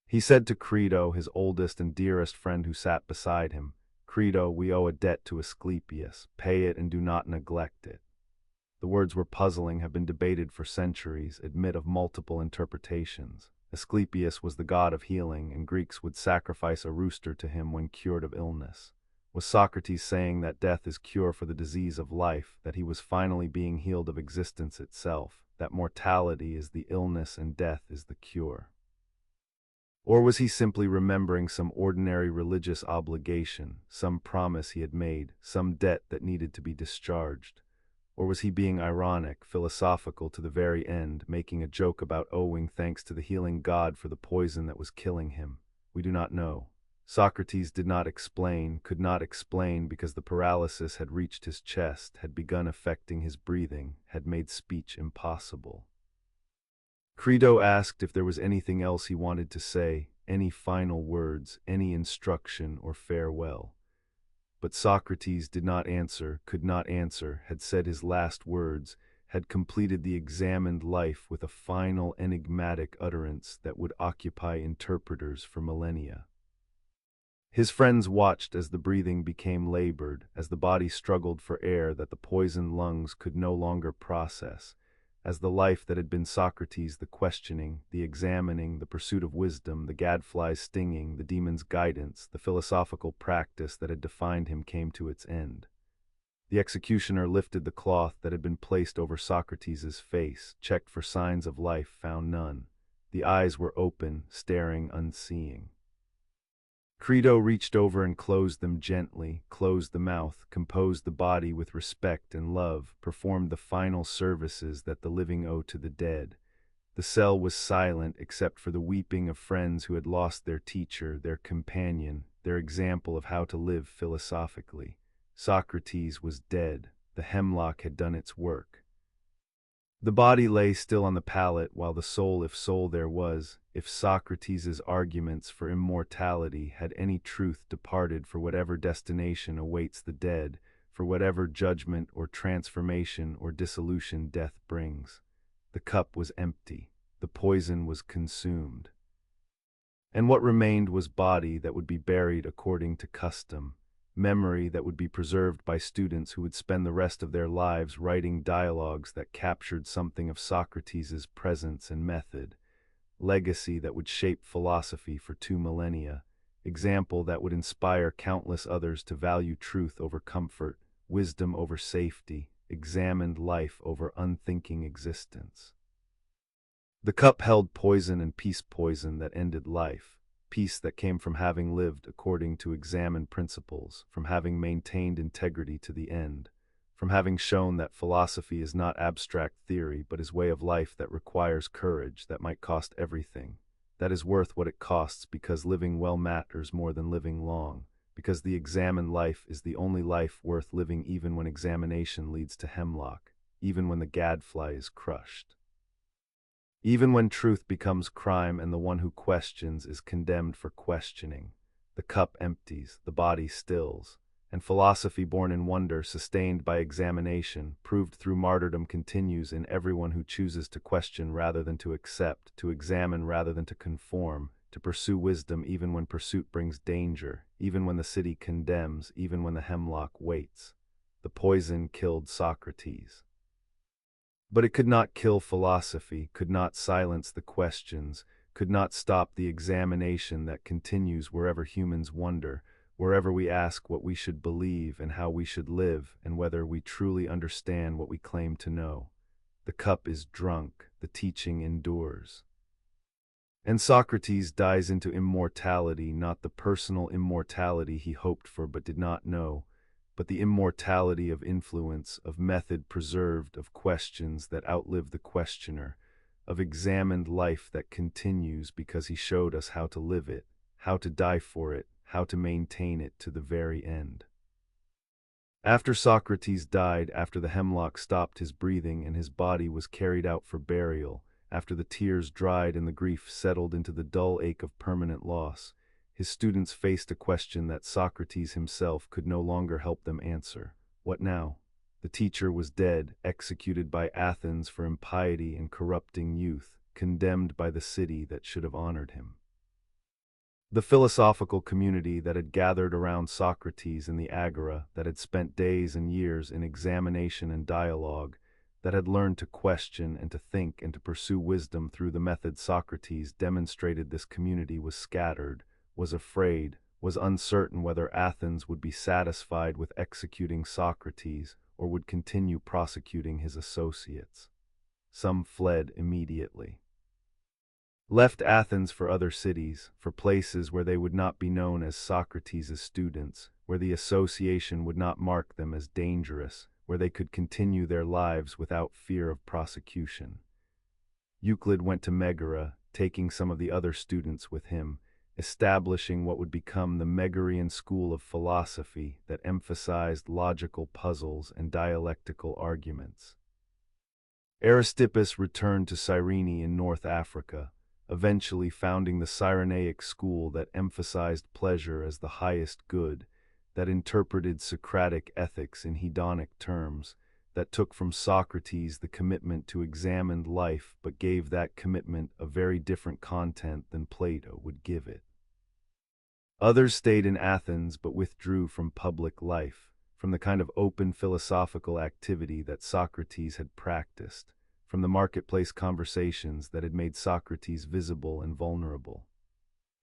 He said to Crito, his oldest and dearest friend who sat beside him, "Crito, we owe a debt to Asclepius. Pay it and do not neglect it." The words were puzzling, have been debated for centuries, admit of multiple interpretations. Asclepius was the god of healing, and Greeks would sacrifice a rooster to him when cured of illness. Was Socrates saying that death is cure for the disease of life, that he was finally being healed of existence itself, that mortality is the illness and death is the cure? Or was he simply remembering some ordinary religious obligation, some promise he had made, some debt that needed to be discharged? Or was he being ironic, philosophical to the very end, making a joke about owing thanks to the healing god for the poison that was killing him? We do not know. Socrates did not explain, could not explain, because the paralysis had reached his chest, had begun affecting his breathing, had made speech impossible. Crito asked if there was anything else he wanted to say, any final words, any instruction or farewell. But Socrates did not answer, could not answer, had said his last words, had completed the examined life with a final enigmatic utterance that would occupy interpreters for millennia. His friends watched as the breathing became labored, as the body struggled for air that the poisoned lungs could no longer process, as the life that had been Socrates, the questioning, the examining, the pursuit of wisdom, the gadfly's stinging, the demon's guidance, the philosophical practice that had defined him came to its end. The executioner lifted the cloth that had been placed over Socrates' face, checked for signs of life, found none. The eyes were open, staring, unseeing. Crito reached over and closed them gently, closed the mouth, composed the body with respect and love, performed the final services that the living owe to the dead. The cell was silent except for the weeping of friends who had lost their teacher, their companion, their example of how to live philosophically. Socrates was dead. The hemlock had done its work. The body lay still on the pallet, while the soul, if soul there was, if Socrates' arguments for immortality had any truth, departed for whatever destination awaits the dead, for whatever judgment or transformation or dissolution death brings. The cup was empty. The poison was consumed. And what remained was body that would be buried according to custom, memory that would be preserved by students who would spend the rest of their lives writing dialogues that captured something of Socrates' presence and method, legacy that would shape philosophy for 2 millennia, example that would inspire countless others to value truth over comfort, wisdom over safety, examined life over unthinking existence. The cup held poison and peace poison that ended life. Peace that came from having lived according to examined principles, from having maintained integrity to the end, from having shown that philosophy is not abstract theory but is way of life that requires courage, that might cost everything, that is worth what it costs because living well matters more than living long, because the examined life is the only life worth living even when examination leads to hemlock, even when the gadfly is crushed. Even when truth becomes crime and the one who questions is condemned for questioning, the cup empties, the body stills, and philosophy born in wonder, sustained by examination, proved through martyrdom continues in everyone who chooses to question rather than to accept, to examine rather than to conform, to pursue wisdom even when pursuit brings danger, even when the city condemns, even when the hemlock waits. The poison killed Socrates. But it could not kill philosophy, could not silence the questions, could not stop the examination that continues wherever humans wonder, wherever we ask what we should believe and how we should live and whether we truly understand what we claim to know. The cup is drunk, the teaching endures. And Socrates dies into immortality, not the personal immortality he hoped for but did not know, but the immortality of influence, of method preserved, of questions that outlive the questioner, of examined life that continues because he showed us how to live it, how to die for it, how to maintain it to the very end. After Socrates died, after the hemlock stopped his breathing and his body was carried out for burial, after the tears dried and the grief settled into the dull ache of permanent loss, his students faced a question that Socrates himself could no longer help them answer. What now? The teacher was dead, executed by Athens for impiety and corrupting youth, condemned by the city that should have honored him. The philosophical community that had gathered around Socrates in the Agora, that had spent days and years in examination and dialogue, that had learned to question and to think and to pursue wisdom through the method Socrates demonstrated, this community was scattered, was afraid, was uncertain whether Athens would be satisfied with executing Socrates or would continue prosecuting his associates. Some fled immediately, left Athens for other cities, for places where they would not be known as Socrates' students, where the association would not mark them as dangerous, where they could continue their lives without fear of prosecution. Euclid went to Megara, taking some of the other students with him, establishing what would become the Megarian school of philosophy that emphasized logical puzzles and dialectical arguments. Aristippus returned to Cyrene in North Africa, eventually founding the Cyrenaic school that emphasized pleasure as the highest good, that interpreted Socratic ethics in hedonic terms, that took from Socrates the commitment to examined life but gave that commitment a very different content than Plato would give it. Others stayed in Athens but withdrew from public life, from the kind of open philosophical activity that Socrates had practiced, from the marketplace conversations that had made Socrates visible and vulnerable.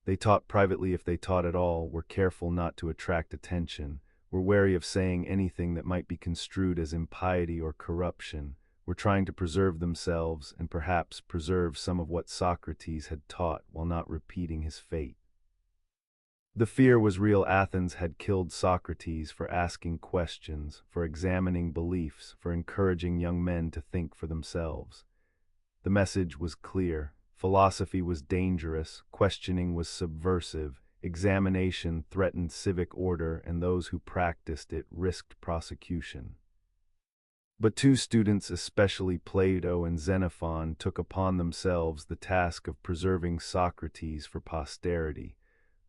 They taught privately if they taught at all, were careful not to attract attention, were wary of saying anything that might be construed as impiety or corruption, were trying to preserve themselves and perhaps preserve some of what Socrates had taught while not repeating his fate. The fear was real. Athens had killed Socrates for asking questions, for examining beliefs, for encouraging young men to think for themselves. The message was clear. Philosophy was dangerous, questioning was subversive, examination threatened civic order, and those who practiced it risked prosecution. But two students, especially Plato and Xenophon, took upon themselves the task of preserving Socrates for posterity,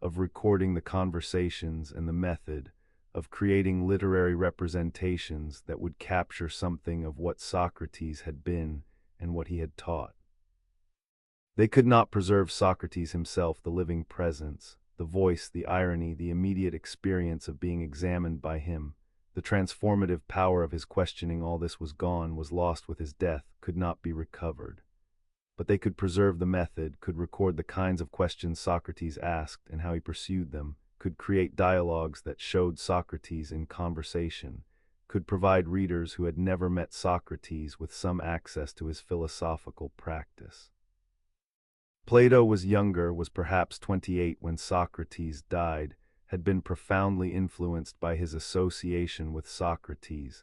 of recording the conversations and the method, of creating literary representations that would capture something of what Socrates had been and what he had taught. They could not preserve Socrates himself, the living presence, the voice, the irony, the immediate experience of being examined by him. The transformative power of his questioning, all this was gone, was lost with his death, could not be recovered. But they could preserve the method, could record the kinds of questions Socrates asked and how he pursued them, could create dialogues that showed Socrates in conversation, could provide readers who had never met Socrates with some access to his philosophical practice. Plato was younger, was perhaps 28 when Socrates died, had been profoundly influenced by his association with Socrates,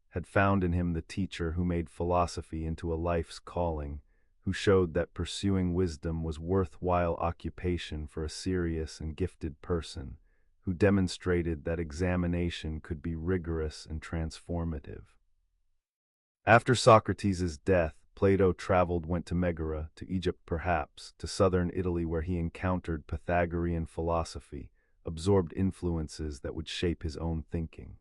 had found in him the teacher who made philosophy into a life's calling, who showed that pursuing wisdom was worthwhile occupation for a serious and gifted person, who demonstrated that examination could be rigorous and transformative. After Socrates' death, Plato traveled, went to Megara, to Egypt perhaps, to southern Italy, where he encountered Pythagorean philosophy, absorbed influences that would shape his own thinking.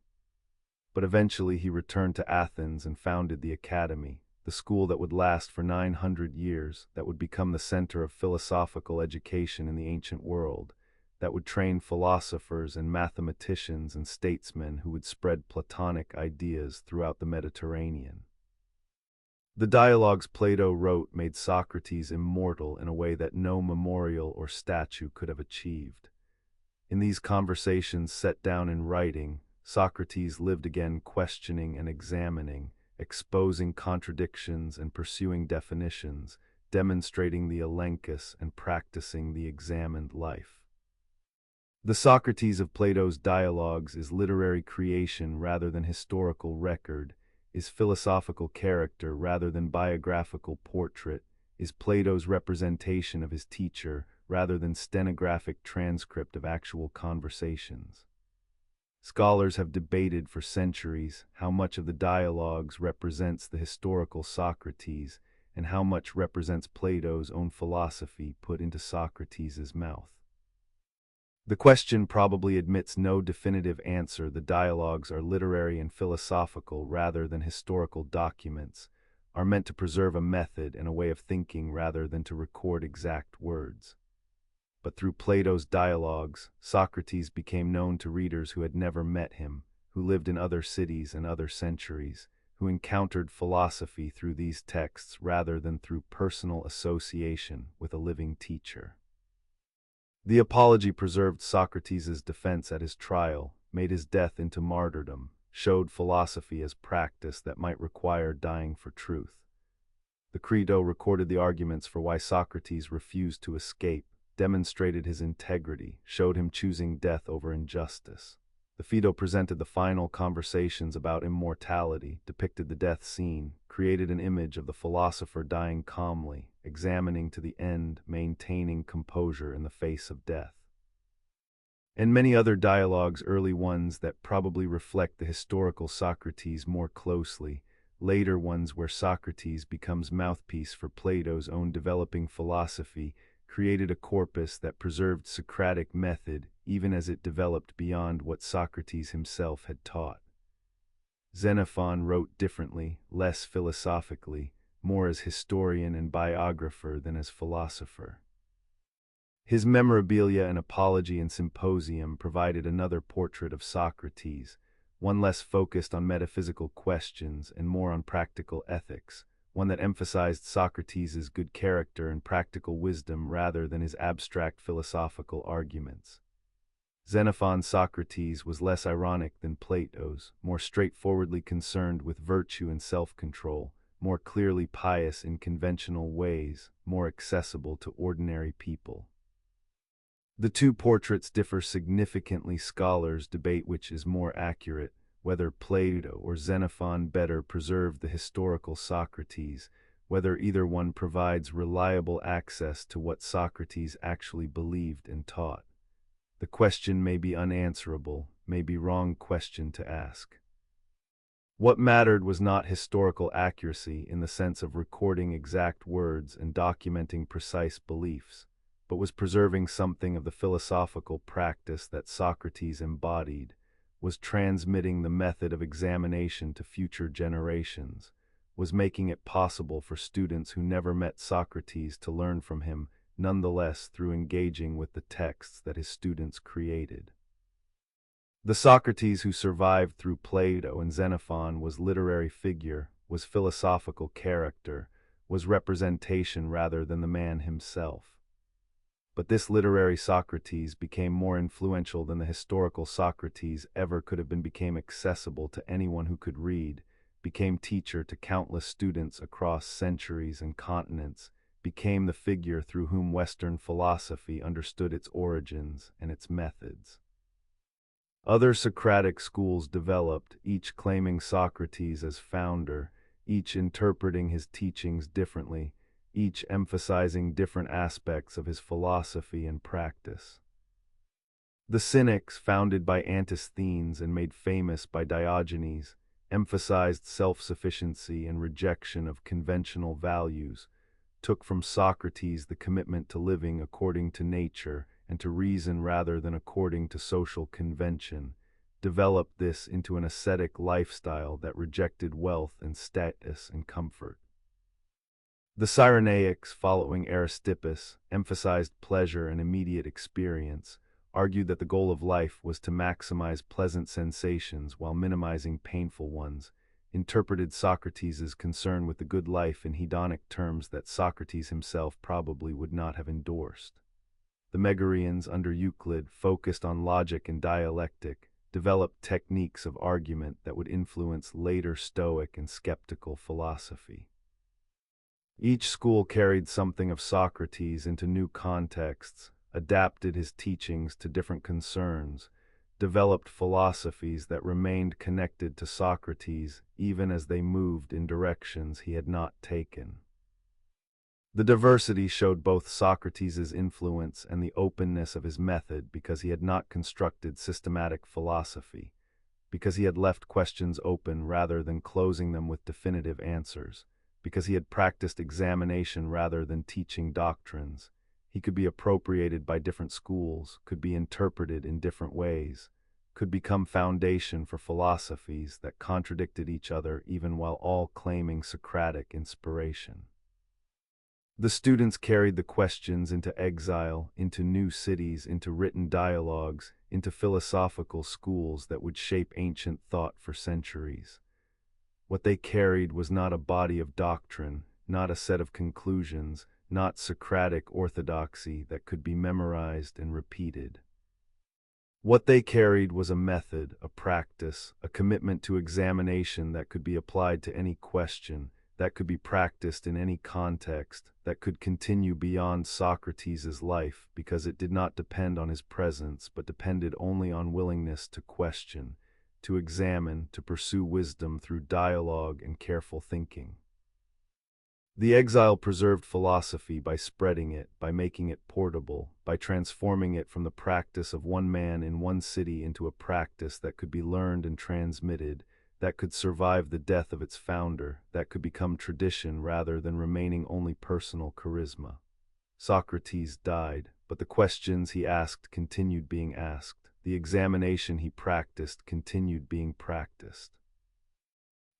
But eventually he returned to Athens and founded the Academy, the school that would last for 900 years, that would become the center of philosophical education in the ancient world, that would train philosophers and mathematicians and statesmen who would spread Platonic ideas throughout the Mediterranean. The dialogues Plato wrote made Socrates immortal in a way that no memorial or statue could have achieved. In these conversations set down in writing, Socrates lived again, questioning and examining, exposing contradictions and pursuing definitions, demonstrating the elenchus and practicing the examined life. The Socrates of Plato's dialogues is literary creation rather than historical record, is philosophical character rather than biographical portrait, is Plato's representation of his teacher rather than stenographic transcript of actual conversations. Scholars have debated for centuries how much of the dialogues represents the historical Socrates and how much represents Plato's own philosophy put into Socrates' mouth. The question probably admits no definitive answer. The dialogues are literary and philosophical rather than historical documents, are meant to preserve a method and a way of thinking rather than to record exact words. But through Plato's dialogues, Socrates became known to readers who had never met him, who lived in other cities and other centuries, who encountered philosophy through these texts rather than through personal association with a living teacher. The Apology preserved Socrates' defense at his trial, made his death into martyrdom, showed philosophy as practice that might require dying for truth. The Credo recorded the arguments for why Socrates refused to escape, demonstrated his integrity, showed him choosing death over injustice. The Phaedo presented the final conversations about immortality, depicted the death scene, created an image of the philosopher dying calmly, examining to the end, maintaining composure in the face of death. And many other dialogues, early ones that probably reflect the historical Socrates more closely, later ones where Socrates becomes mouthpiece for Plato's own developing philosophy, created a corpus that preserved Socratic method even as it developed beyond what Socrates himself had taught. Xenophon wrote differently, less philosophically, more as historian and biographer than as philosopher. His Memorabilia and Apology and Symposium provided another portrait of Socrates, one less focused on metaphysical questions and more on practical ethics, one that emphasized Socrates' good character and practical wisdom rather than his abstract philosophical arguments. Xenophon's Socrates was less ironic than Plato's, more straightforwardly concerned with virtue and self-control, more clearly pious in conventional ways, more accessible to ordinary people. The two portraits differ significantly. Scholars debate which is more accurate, whether Plato or Xenophon better preserved the historical Socrates, whether either one provides reliable access to what Socrates actually believed and taught. The question may be unanswerable, may be wrong question to ask. What mattered was not historical accuracy in the sense of recording exact words and documenting precise beliefs, but was preserving something of the philosophical practice that Socrates embodied, was transmitting the method of examination to future generations, was making it possible for students who never met Socrates to learn from him, nonetheless through engaging with the texts that his students created. The Socrates who survived through Plato and Xenophon was literary figure, was philosophical character, was representation rather than the man himself. But this literary Socrates became more influential than the historical Socrates ever could have been, became accessible to anyone who could read, became teacher to countless students across centuries and continents, became the figure through whom Western philosophy understood its origins and its methods. Other Socratic schools developed, each claiming Socrates as founder, each interpreting his teachings differently, each emphasizing different aspects of his philosophy and practice. The Cynics, founded by Antisthenes and made famous by Diogenes, emphasized self-sufficiency and rejection of conventional values, took from Socrates the commitment to living according to nature and to reason rather than according to social convention, developed this into an ascetic lifestyle that rejected wealth and status and comfort. The Cyrenaics, following Aristippus, emphasized pleasure and immediate experience, argued that the goal of life was to maximize pleasant sensations while minimizing painful ones, interpreted Socrates' concern with the good life in hedonic terms that Socrates himself probably would not have endorsed. The Megarians, under Euclid, focused on logic and dialectic, developed techniques of argument that would influence later Stoic and skeptical philosophy. Each school carried something of Socrates into new contexts, adapted his teachings to different concerns, developed philosophies that remained connected to Socrates even as they moved in directions he had not taken. The diversity showed both Socrates' influence and the openness of his method because he had not constructed systematic philosophy, because he had left questions open rather than closing them with definitive answers, because he had practiced examination rather than teaching doctrines. He could be appropriated by different schools, could be interpreted in different ways, could become foundation for philosophies that contradicted each other even while all claiming Socratic inspiration. The students carried the questions into exile, into new cities, into written dialogues, into philosophical schools that would shape ancient thought for centuries. What they carried was not a body of doctrine, not a set of conclusions, not Socratic orthodoxy that could be memorized and repeated. What they carried was a method, a practice, a commitment to examination that could be applied to any question, that could be practiced in any context, that could continue beyond Socrates' life because it did not depend on his presence but depended only on willingness to question, to examine, to pursue wisdom through dialogue and careful thinking. The exile preserved philosophy by spreading it, by making it portable, by transforming it from the practice of one man in one city into a practice that could be learned and transmitted, that could survive the death of its founder, that could become tradition rather than remaining only personal charisma. Socrates died, but the questions he asked continued being asked. The examination he practiced continued being practiced.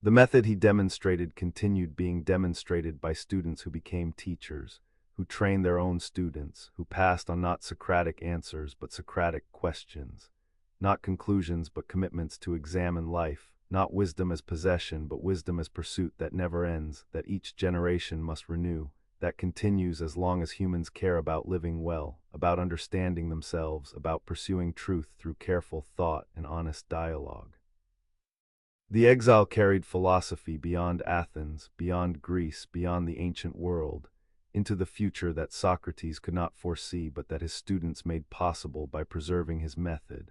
The method he demonstrated continued being demonstrated by students who became teachers, who trained their own students, who passed on not Socratic answers but Socratic questions, not conclusions but commitments to examine life, not wisdom as possession but wisdom as pursuit that never ends, that each generation must renew, that continues as long as humans care about living well, about understanding themselves, about pursuing truth through careful thought and honest dialogue. The exile carried philosophy beyond Athens, beyond Greece, beyond the ancient world, into the future that Socrates could not foresee but that his students made possible by preserving his method,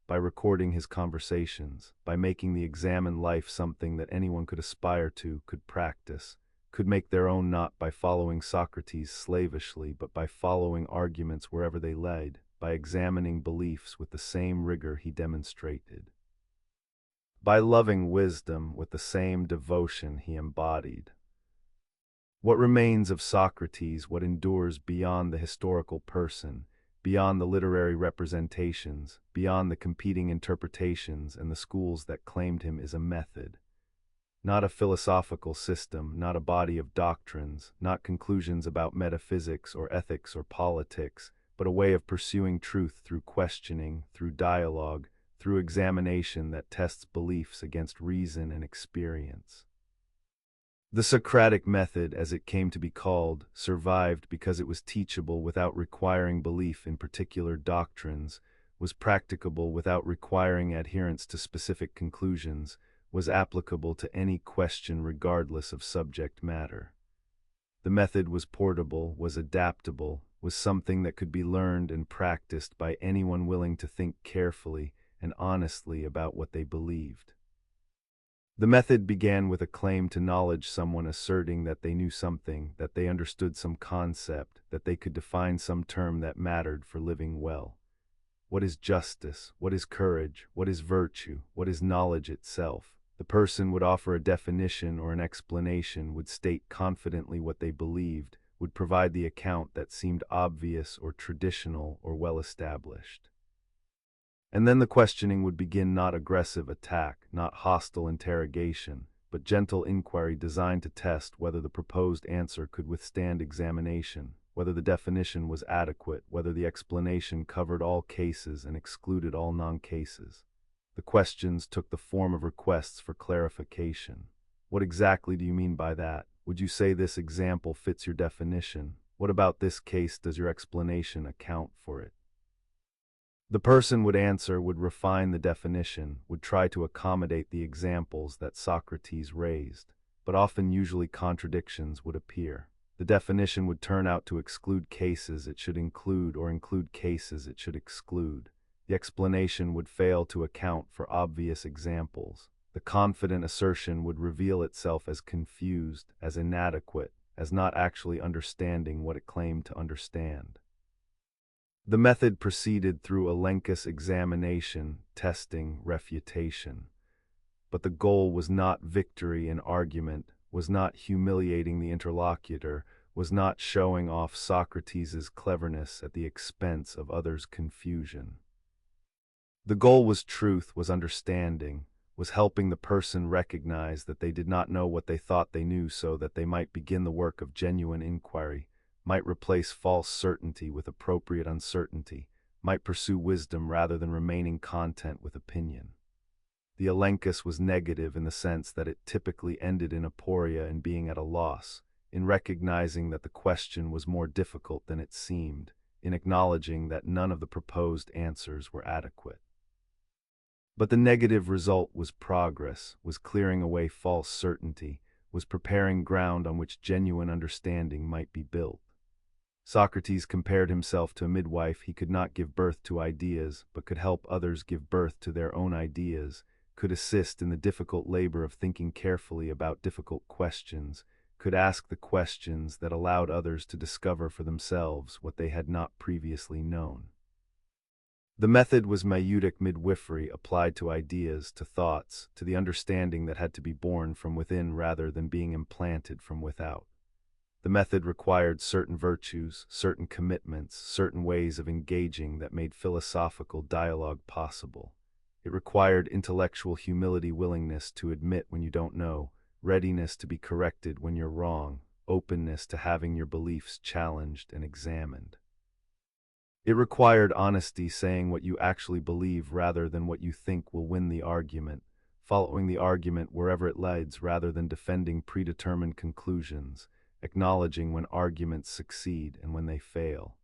by recording his conversations, by making the examined life something that anyone could aspire to, could practice, could make their own, not by following Socrates slavishly but by following arguments wherever they led, by examining beliefs with the same rigor he demonstrated, by loving wisdom with the same devotion he embodied. What remains of Socrates, what endures beyond the historical person, beyond the literary representations, beyond the competing interpretations and the schools that claimed him, is a method. Not a philosophical system, not a body of doctrines, not conclusions about metaphysics or ethics or politics, but a way of pursuing truth through questioning, through dialogue, through examination that tests beliefs against reason and experience. The Socratic method, as it came to be called, survived because it was teachable without requiring belief in particular doctrines, was practicable without requiring adherence to specific conclusions, was applicable to any question regardless of subject matter. The method was portable, was adaptable, was something that could be learned and practiced by anyone willing to think carefully and honestly about what they believed. The method began with a claim to knowledge, someone asserting that they knew something, that they understood some concept, that they could define some term that mattered for living well. What is justice? What is courage? What is virtue? What is knowledge itself? The person would offer a definition or an explanation, would state confidently what they believed, would provide the account that seemed obvious or traditional or well established. And then the questioning would begin, not aggressive attack, not hostile interrogation, but gentle inquiry designed to test whether the proposed answer could withstand examination, whether the definition was adequate, whether the explanation covered all cases and excluded all non-cases. The questions took the form of requests for clarification. What exactly do you mean by that? Would you say this example fits your definition? What about this case does your explanation account for it? The person would answer, would refine the definition, would try to accommodate the examples that Socrates raised, but often usually contradictions would appear. The definition would turn out to exclude cases it should include or include cases it should exclude. The explanation would fail to account for obvious examples. The confident assertion would reveal itself as confused, as inadequate. as not actually understanding what it claimed to understand. The method proceeded through a lengthy examination, testing, refutation. But the goal was not victory in argument, was not humiliating the interlocutor, was not showing off Socrates' cleverness at the expense of others' confusion. The goal was truth, was understanding, was helping the person recognize that they did not know what they thought they knew so that they might begin the work of genuine inquiry, might replace false certainty with appropriate uncertainty, might pursue wisdom rather than remaining content with opinion. The elenchus was negative in the sense that it typically ended in aporia and being at a loss, in recognizing that the question was more difficult than it seemed, in acknowledging that none of the proposed answers were adequate. But the negative result was progress, was clearing away false certainty, was preparing ground on which genuine understanding might be built. Socrates compared himself to a midwife. He could not give birth to ideas, but could help others give birth to their own ideas, could assist in the difficult labor of thinking carefully about difficult questions, could ask the questions that allowed others to discover for themselves what they had not previously known. The method was maieutic midwifery applied to ideas, to thoughts, to the understanding that had to be born from within rather than being implanted from without. The method required certain virtues, certain commitments, certain ways of engaging that made philosophical dialogue possible. It required intellectual humility, willingness to admit when you don't know, readiness to be corrected when you're wrong, openness to having your beliefs challenged and examined. It required honesty, saying what you actually believe rather than what you think will win the argument, following the argument wherever it leads rather than defending predetermined conclusions, acknowledging when arguments succeed and when they fail.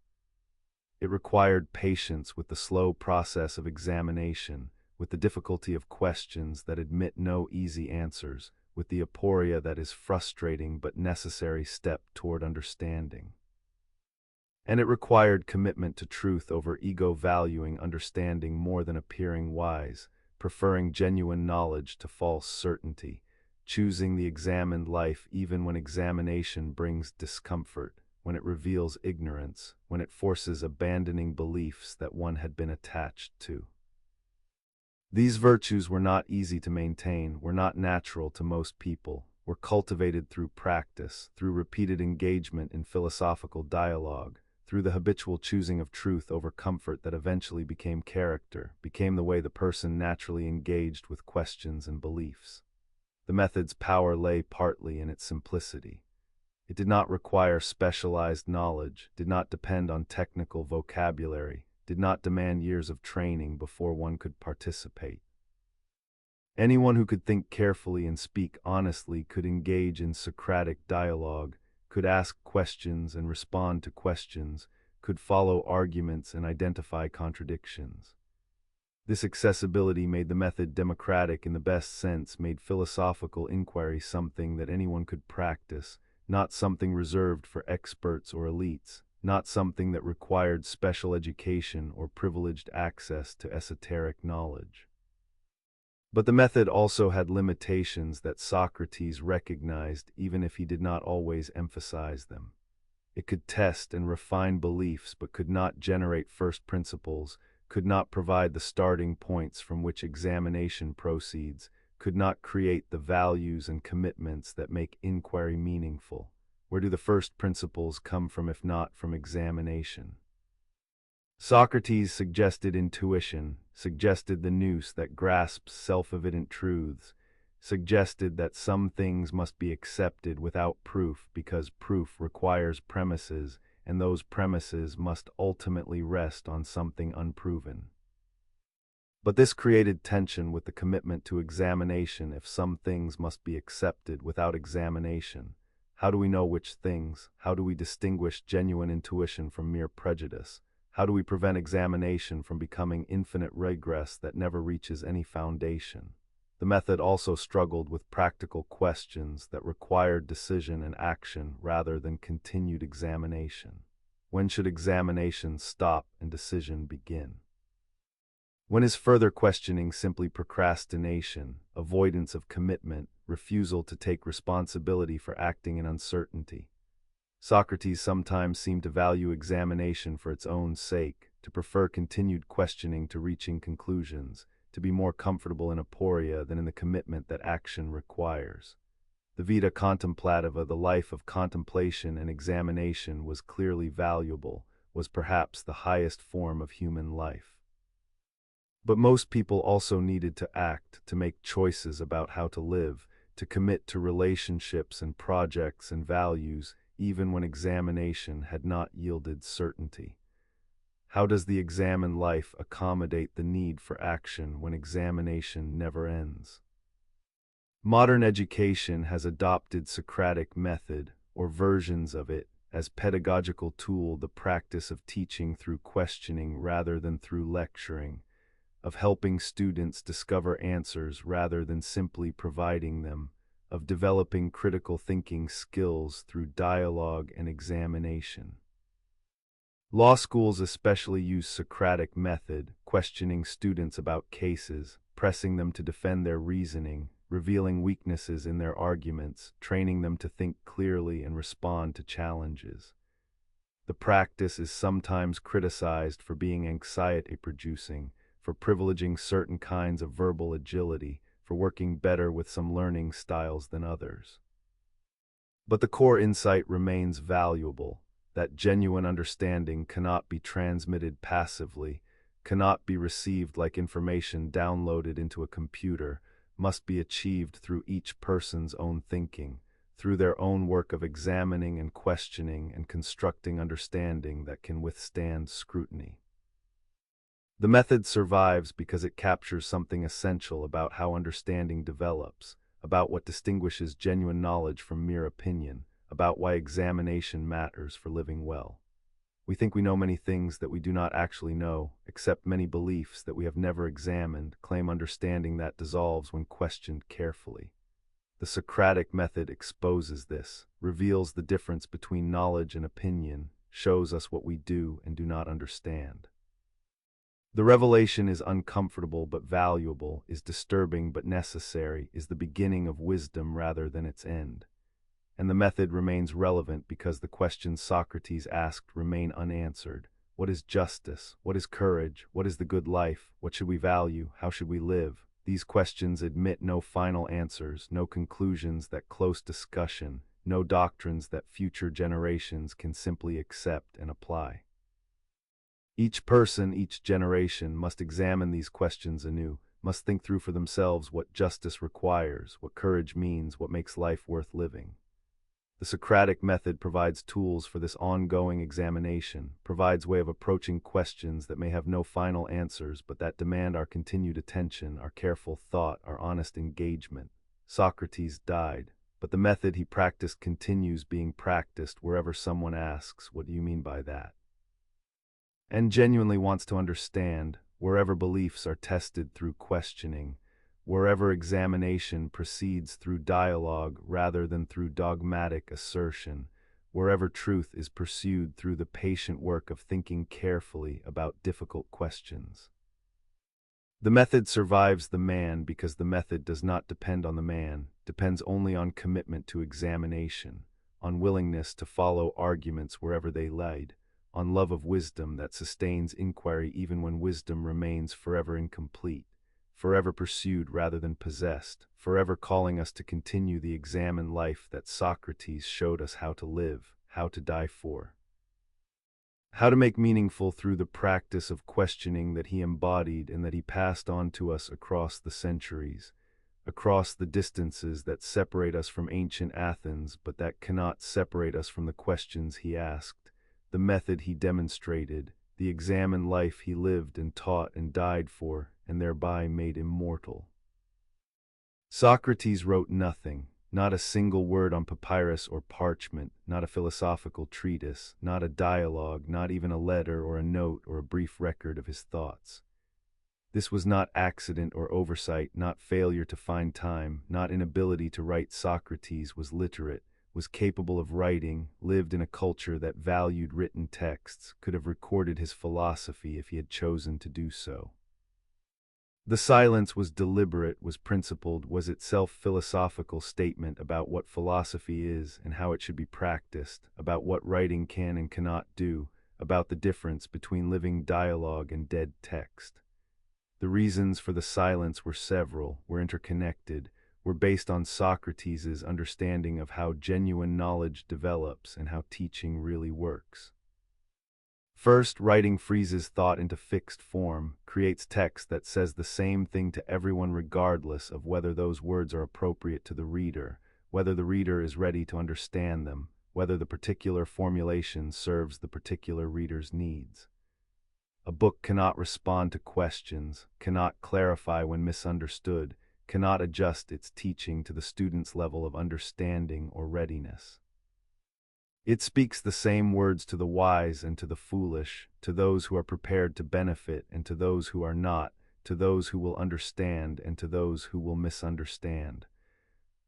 It required patience with the slow process of examination, with the difficulty of questions that admit no easy answers, with the aporia that is frustrating but necessary step toward understanding. And it required commitment to truth over ego, valuing understanding more than appearing wise, preferring genuine knowledge to false certainty, choosing the examined life even when examination brings discomfort, when it reveals ignorance, when it forces abandoning beliefs that one had been attached to. These virtues were not easy to maintain, were not natural to most people, were cultivated through practice, through repeated engagement in philosophical dialogue, through the habitual choosing of truth over comfort that eventually became character, became the way the person naturally engaged with questions and beliefs. The method's power lay partly in its simplicity. It did not require specialized knowledge, did not depend on technical vocabulary, did not demand years of training before one could participate. Anyone who could think carefully and speak honestly could engage in Socratic dialogue, could ask questions and respond to questions, could follow arguments and identify contradictions. This accessibility made the method democratic in the best sense, made philosophical inquiry something that anyone could practice, not something reserved for experts or elites, not something that required special education or privileged access to esoteric knowledge. But the method also had limitations that Socrates recognized even if he did not always emphasize them. It could test and refine beliefs but could not generate first principles, could not provide the starting points from which examination proceeds, could not create the values and commitments that make inquiry meaningful. Where do the first principles come from if not from examination? Socrates suggested intuition, suggested the nous that grasps self-evident truths, suggested that some things must be accepted without proof because proof requires premises, and those premises must ultimately rest on something unproven. But this created tension with the commitment to examination. If some things must be accepted without examination, how do we know which things? How do we distinguish genuine intuition from mere prejudice? How do we prevent examination from becoming infinite regress that never reaches any foundation? The method also struggled with practical questions that required decision and action rather than continued examination. When should examination stop and decision begin? When is further questioning simply procrastination, avoidance of commitment, refusal to take responsibility for acting in uncertainty? Socrates sometimes seemed to value examination for its own sake, to prefer continued questioning to reaching conclusions, to be more comfortable in aporia than in the commitment that action requires. The vita contemplativa, the life of contemplation and examination, was clearly valuable, was perhaps the highest form of human life. But most people also needed to act, to make choices about how to live, to commit to relationships and projects and values, even when examination had not yielded certainty. How does the examined life accommodate the need for action when examination never ends? Modern education has adopted Socratic method, or versions of it, as pedagogical tool, the practice of teaching through questioning rather than through lecturing, of helping students discover answers rather than simply providing them, of developing critical thinking skills through dialogue and examination. Law schools especially use Socratic method, questioning students about cases, pressing them to defend their reasoning, revealing weaknesses in their arguments, training them to think clearly and respond to challenges. The practice is sometimes criticized for being anxiety-producing, for privileging certain kinds of verbal agility, for working better with some learning styles than others. But the core insight remains valuable, that genuine understanding cannot be transmitted passively, cannot be received like information downloaded into a computer, must be achieved through each person's own thinking, through their own work of examining and questioning and constructing understanding that can withstand scrutiny. The method survives because it captures something essential about how understanding develops, about what distinguishes genuine knowledge from mere opinion, about why examination matters for living well. We think we know many things that we do not actually know, accept many beliefs that we have never examined, claim understanding that dissolves when questioned carefully. The Socratic method exposes this, reveals the difference between knowledge and opinion, shows us what we do and do not understand. The revelation is uncomfortable but valuable, is disturbing but necessary, is the beginning of wisdom rather than its end. And the method remains relevant because the questions Socrates asked remain unanswered. What is justice? What is courage? What is the good life? What should we value? How should we live? These questions admit no final answers, no conclusions that close discussion, no doctrines that future generations can simply accept and apply. Each person, each generation must examine these questions anew, must think through for themselves what justice requires, what courage means, what makes life worth living. The Socratic method provides tools for this ongoing examination, provides way of approaching questions that may have no final answers but that demand our continued attention, our careful thought, our honest engagement. Socrates died, but the method he practiced continues being practiced wherever someone asks, "What do you mean by that?" and genuinely wants to understand, wherever beliefs are tested through questioning, wherever examination proceeds through dialogue rather than through dogmatic assertion, wherever truth is pursued through the patient work of thinking carefully about difficult questions. The method survives the man because the method does not depend on the man, depends only on commitment to examination, on willingness to follow arguments wherever they lead, on love of wisdom that sustains inquiry even when wisdom remains forever incomplete, forever pursued rather than possessed, forever calling us to continue the examined life that Socrates showed us how to live, how to die for. How to make meaningful through the practice of questioning that he embodied and that he passed on to us across the centuries, across the distances that separate us from ancient Athens but that cannot separate us from the questions he asked, the method he demonstrated, the examined life he lived and taught and died for, and thereby made immortal. Socrates wrote nothing, not a single word on papyrus or parchment, not a philosophical treatise, not a dialogue, not even a letter or a note or a brief record of his thoughts. This was not accident or oversight, not failure to find time, not inability to write. Socrates was literate, was capable of writing, lived in a culture that valued written texts, could have recorded his philosophy if he had chosen to do so. The silence was deliberate, was principled, was itself philosophical statement about what philosophy is and how it should be practiced, about what writing can and cannot do, about the difference between living dialogue and dead text. The reasons for the silence were several, were interconnected, were based on Socrates' understanding of how genuine knowledge develops and how teaching really works. First, writing freezes thought into fixed form, creates text that says the same thing to everyone regardless of whether those words are appropriate to the reader, whether the reader is ready to understand them, whether the particular formulation serves the particular reader's needs. A book cannot respond to questions, cannot clarify when misunderstood, cannot adjust its teaching to the student's level of understanding or readiness. It speaks the same words to the wise and to the foolish, to those who are prepared to benefit and to those who are not, to those who will understand and to those who will misunderstand.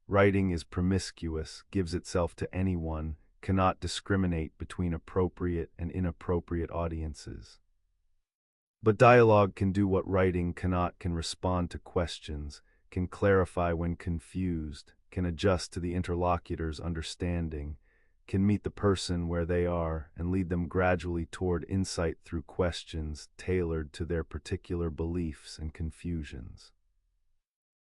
Writing is promiscuous, gives itself to anyone, cannot discriminate between appropriate and inappropriate audiences. But dialogue can do what writing cannot, can respond to questions, can clarify when confused, can adjust to the interlocutor's understanding, can meet the person where they are and lead them gradually toward insight through questions tailored to their particular beliefs and confusions.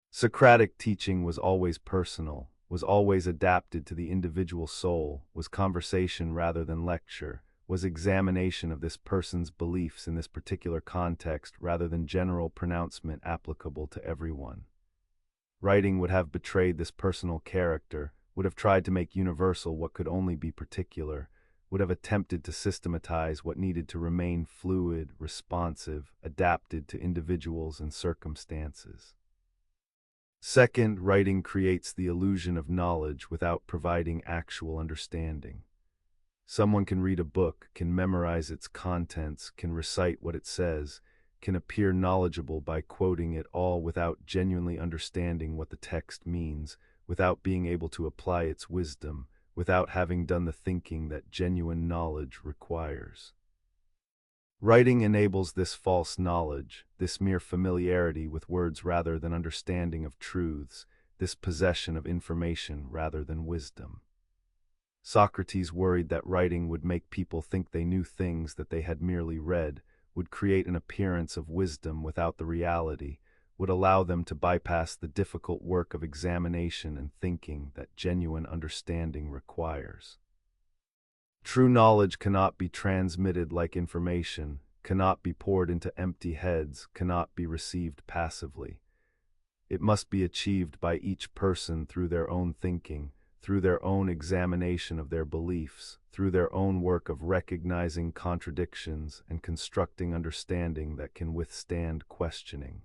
Socratic teaching was always personal, was always adapted to the individual soul, was conversation rather than lecture, was examination of this person's beliefs in this particular context rather than general pronouncement applicable to everyone. Writing would have betrayed this personal character, would have tried to make universal what could only be particular, would have attempted to systematize what needed to remain fluid, responsive, adapted to individuals and circumstances. Second, writing creates the illusion of knowledge without providing actual understanding. Someone can read a book, can memorize its contents, can recite what it says, can appear knowledgeable by quoting it all without genuinely understanding what the text means, without being able to apply its wisdom, without having done the thinking that genuine knowledge requires. Writing enables this false knowledge, this mere familiarity with words rather than understanding of truths, this possession of information rather than wisdom. Socrates worried that writing would make people think they knew things that they had merely read, would create an appearance of wisdom without the reality, would allow them to bypass the difficult work of examination and thinking that genuine understanding requires. True knowledge cannot be transmitted like information, cannot be poured into empty heads, cannot be received passively. It must be achieved by each person through their own thinking, through their own examination of their beliefs, through their own work of recognizing contradictions and constructing understanding that can withstand questioning.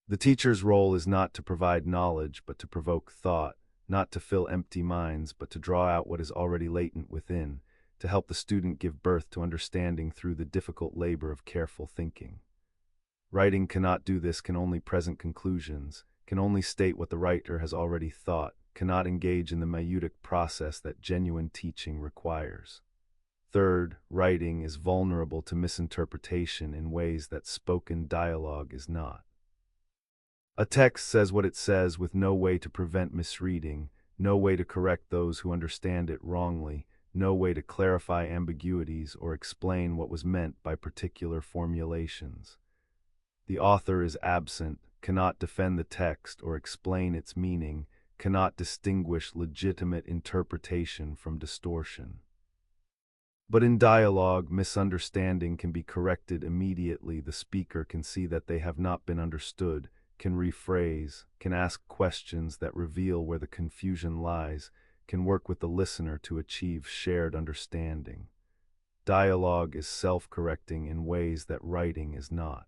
The teacher's role is not to provide knowledge but to provoke thought, not to fill empty minds but to draw out what is already latent within, to help the student give birth to understanding through the difficult labor of careful thinking. Writing cannot do this, can only present conclusions, can only state what the writer has already thought, cannot engage in the maieutic process that genuine teaching requires. Third, writing is vulnerable to misinterpretation in ways that spoken dialogue is not. A text says what it says with no way to prevent misreading, no way to correct those who understand it wrongly, no way to clarify ambiguities or explain what was meant by particular formulations. The author is absent, cannot defend the text or explain its meaning, cannot distinguish legitimate interpretation from distortion. But in dialogue, misunderstanding can be corrected immediately. The speaker can see that they have not been understood, can rephrase, can ask questions that reveal where the confusion lies, can work with the listener to achieve shared understanding. Dialogue is self-correcting in ways that writing is not.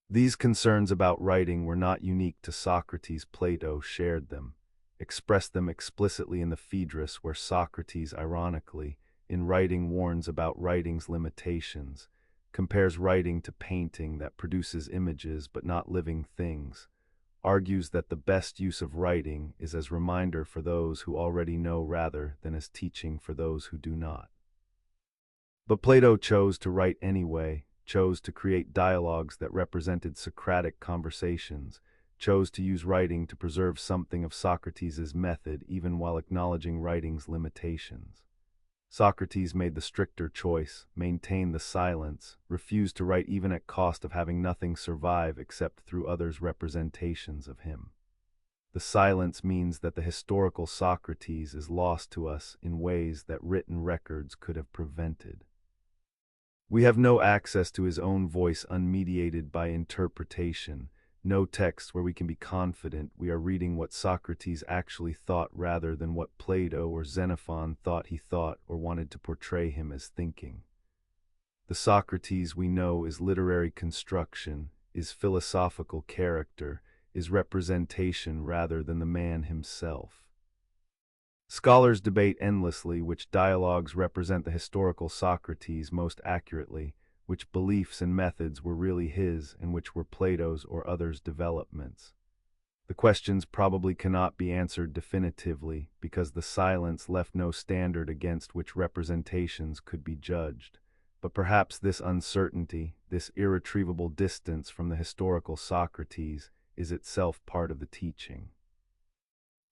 These concerns about writing were not unique to Socrates. Plato shared them, expressed them explicitly in the Phaedrus, where Socrates, ironically, in writing warns about writing's limitations, compares writing to painting that produces images but not living things, argues that the best use of writing is as reminder for those who already know rather than as teaching for those who do not. But Plato chose to write anyway, chose to create dialogues that represented Socratic conversations, chose to use writing to preserve something of Socrates' method even while acknowledging writing's limitations. Socrates made the stricter choice, maintained the silence, refused to write even at cost of having nothing survive except through others' representations of him. The silence means that the historical Socrates is lost to us in ways that written records could have prevented. We have no access to his own voice unmediated by interpretation, no text where we can be confident we are reading what Socrates actually thought rather than what Plato or Xenophon thought he thought or wanted to portray him as thinking. The Socrates we know is literary construction, is philosophical character, is representation rather than the man himself. Scholars debate endlessly which dialogues represent the historical Socrates most accurately, which beliefs and methods were really his and which were Plato's or others' developments. The questions probably cannot be answered definitively because the silence left no standard against which representations could be judged. But perhaps this uncertainty, this irretrievable distance from the historical Socrates, is itself part of the teaching.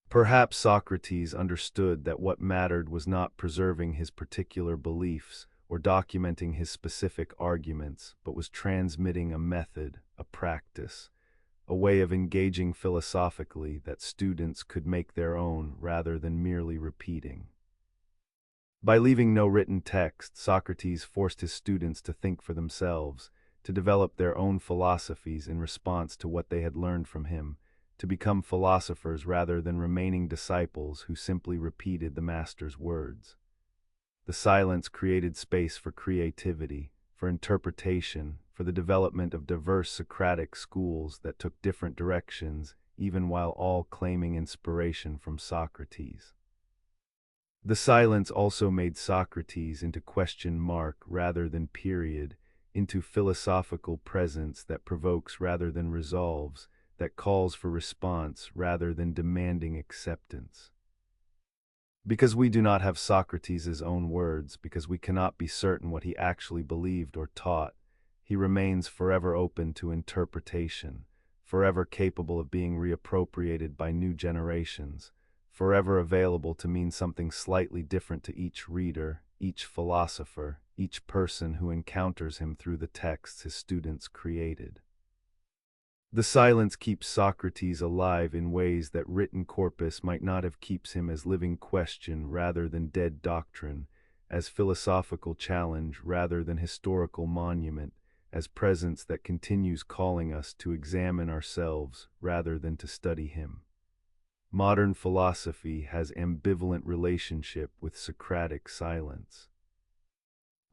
Perhaps Socrates understood that what mattered was not preserving his particular beliefs or documenting his specific arguments, but was transmitting a method, a practice, a way of engaging philosophically that students could make their own rather than merely repeating. By leaving no written text, Socrates forced his students to think for themselves, to develop their own philosophies in response to what they had learned from him, to become philosophers rather than remaining disciples who simply repeated the master's words. The silence created space for creativity, for interpretation, for the development of diverse Socratic schools that took different directions, even while all claiming inspiration from Socrates. The silence also made Socrates into question mark rather than period, into philosophical presence that provokes rather than resolves, that calls for response rather than demanding acceptance. Because we do not have Socrates' own words, because we cannot be certain what he actually believed or taught, he remains forever open to interpretation, forever capable of being reappropriated by new generations, forever available to mean something slightly different to each reader, each philosopher, each person who encounters him through the texts his students created. The silence keeps Socrates alive in ways that written corpus might not have, keeps him as living question rather than dead doctrine, as philosophical challenge rather than historical monument, as presence that continues calling us to examine ourselves rather than to study him. Modern philosophy has ambivalent relationship with Socratic silence.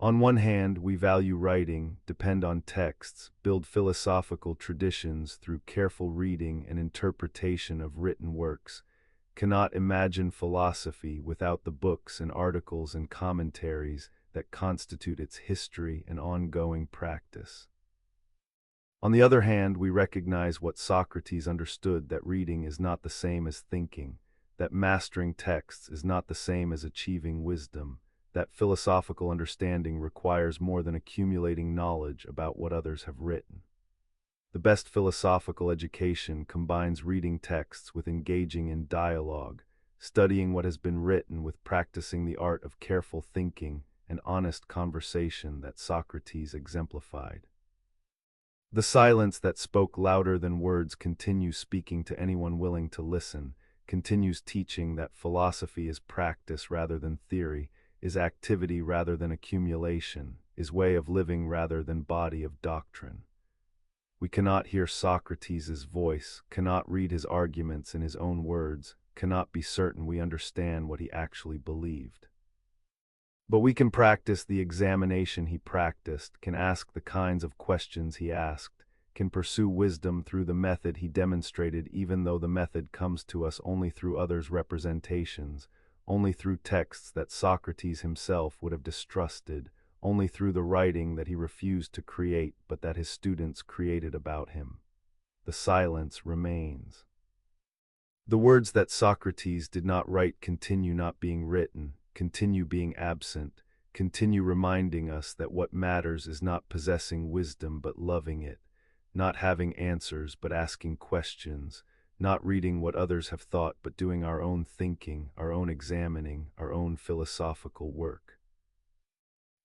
On one hand, we value writing, depend on texts, build philosophical traditions through careful reading and interpretation of written works, cannot imagine philosophy without the books and articles and commentaries that constitute its history and ongoing practice. On the other hand, we recognize what Socrates understood, that reading is not the same as thinking, that mastering texts is not the same as achieving wisdom, that philosophical understanding requires more than accumulating knowledge about what others have written. The best philosophical education combines reading texts with engaging in dialogue, studying what has been written with practicing the art of careful thinking and honest conversation that Socrates exemplified. The silence that spoke louder than words continues speaking to anyone willing to listen, continues teaching that philosophy is practice rather than theory, is activity rather than accumulation, is way of living rather than body of doctrine. We cannot hear Socrates' voice, cannot read his arguments in his own words, cannot be certain we understand what he actually believed. But we can practice the examination he practiced, can ask the kinds of questions he asked, can pursue wisdom through the method he demonstrated, even though the method comes to us only through others' representations, only through texts that Socrates himself would have distrusted, only through the writing that he refused to create but that his students created about him. The silence remains. The words that Socrates did not write continue not being written, continue being absent, continue reminding us that what matters is not possessing wisdom but loving it, not having answers but asking questions, not reading what others have thought but doing our own thinking, our own examining, our own philosophical work.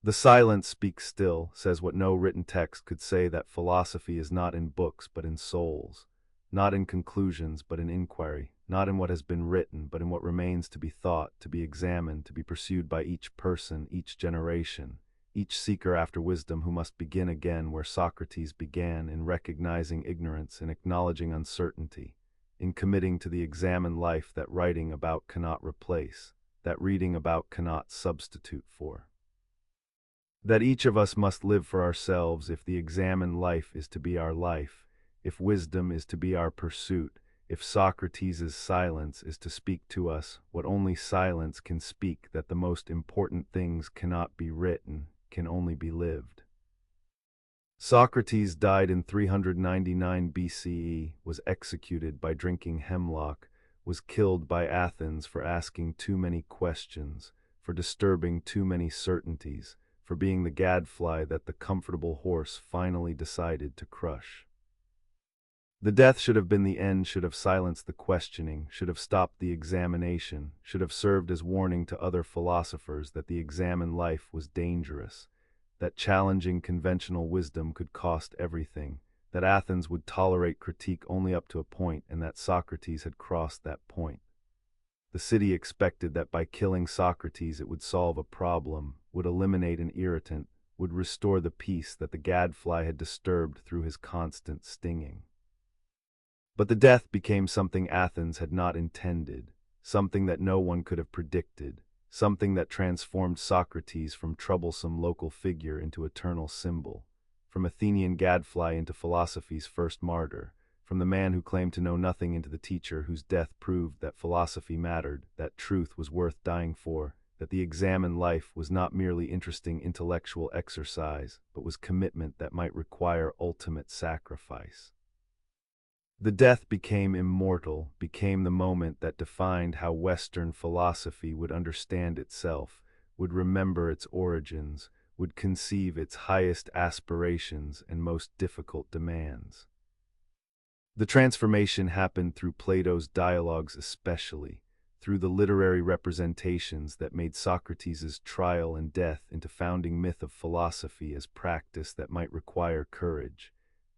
The silence speaks still, says what no written text could say, that philosophy is not in books but in souls, not in conclusions but in inquiry, not in what has been written but in what remains to be thought, to be examined, to be pursued by each person, each generation, each seeker after wisdom who must begin again where Socrates began, in recognizing ignorance, in acknowledging uncertainty, in committing to the examined life that writing about cannot replace, that reading about cannot substitute for. That each of us must live for ourselves if the examined life is to be our life, if wisdom is to be our pursuit, if Socrates' silence is to speak to us what only silence can speak, that the most important things cannot be written, can only be lived. Socrates died in 399 BCE, was executed by drinking hemlock, was killed by Athens for asking too many questions, for disturbing too many certainties, for being the gadfly that the comfortable horse finally decided to crush. The death should have been the end, should have silenced the questioning, should have stopped the examination, should have served as warning to other philosophers that the examined life was dangerous, that challenging conventional wisdom could cost everything, that Athens would tolerate critique only up to a point, and that Socrates had crossed that point. The city expected that by killing Socrates it would solve a problem, would eliminate an irritant, would restore the peace that the gadfly had disturbed through his constant stinging. But the death became something Athens had not intended, something that no one could have predicted, something that transformed Socrates from troublesome local figure into eternal symbol, from Athenian gadfly into philosophy's first martyr, from the man who claimed to know nothing into the teacher whose death proved that philosophy mattered, that truth was worth dying for, that the examined life was not merely interesting intellectual exercise, but was commitment that might require ultimate sacrifice. The death became immortal, became the moment that defined how Western philosophy would understand itself, would remember its origins, would conceive its highest aspirations and most difficult demands. The transformation happened through Plato's dialogues, especially through the literary representations that made Socrates' trial and death into founding myth of philosophy as practice that might require courage,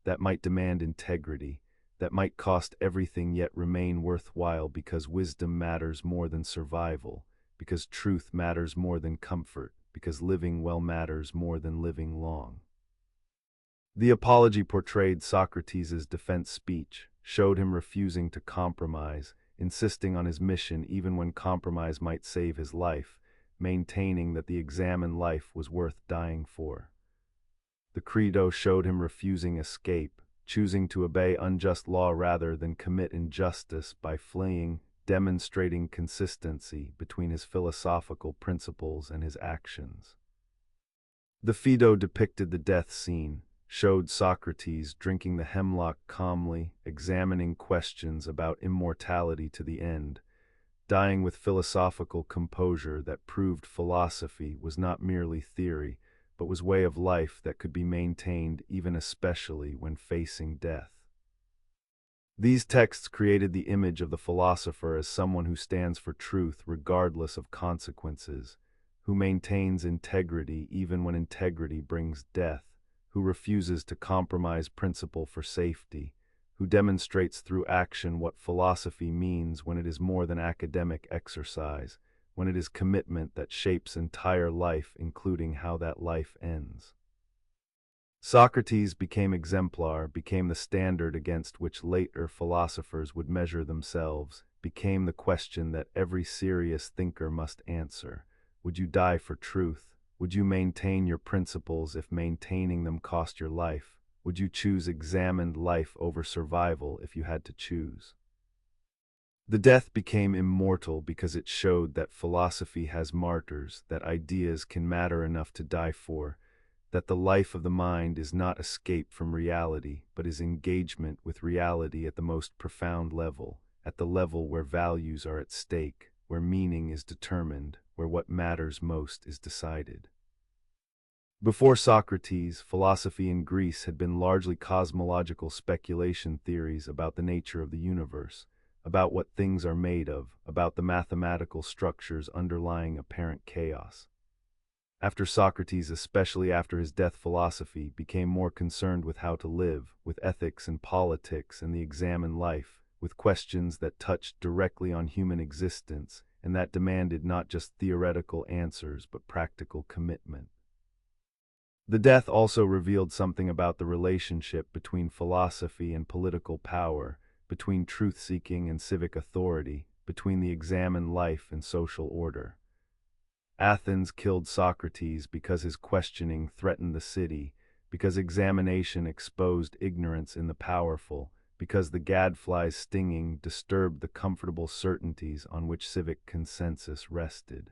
that might demand integrity, that might cost everything yet remain worthwhile, because wisdom matters more than survival, because truth matters more than comfort, because living well matters more than living long. The apology portrayed Socrates' defense speech, showed him refusing to compromise, insisting on his mission even when compromise might save his life, maintaining that the examined life was worth dying for. The Credo showed him refusing escape, choosing to obey unjust law rather than commit injustice by fleeing, demonstrating consistency between his philosophical principles and his actions. The Phaedo depicted the death scene, showed Socrates drinking the hemlock calmly, examining questions about immortality to the end, dying with philosophical composure that proved philosophy was not merely theory, but was way of life that could be maintained even especially when facing death. These texts created the image of the philosopher as someone who stands for truth regardless of consequences, who maintains integrity even when integrity brings death, who refuses to compromise principle for safety, who demonstrates through action what philosophy means when it is more than academic exercise, when it is commitment that shapes entire life, including how that life ends. Socrates became exemplar, became the standard against which later philosophers would measure themselves, became the question that every serious thinker must answer. Would you die for truth? Would you maintain your principles if maintaining them cost your life? Would you choose examined life over survival if you had to choose? The death became immortal because it showed that philosophy has martyrs, that ideas can matter enough to die for, that the life of the mind is not escape from reality, but is engagement with reality at the most profound level, at the level where values are at stake, where meaning is determined, where what matters most is decided. Before Socrates, philosophy in Greece had been largely cosmological speculation theories about the nature of the universe, about what things are made of, about the mathematical structures underlying apparent chaos. After Socrates, especially after his death, philosophy became more concerned with how to live, with ethics and politics and the examined life, with questions that touched directly on human existence and that demanded not just theoretical answers but practical commitment. The death also revealed something about the relationship between philosophy and political power, between truth-seeking and civic authority, between the examined life and social order. Athens killed Socrates because his questioning threatened the city, because examination exposed ignorance in the powerful, because the gadfly's stinging disturbed the comfortable certainties on which civic consensus rested.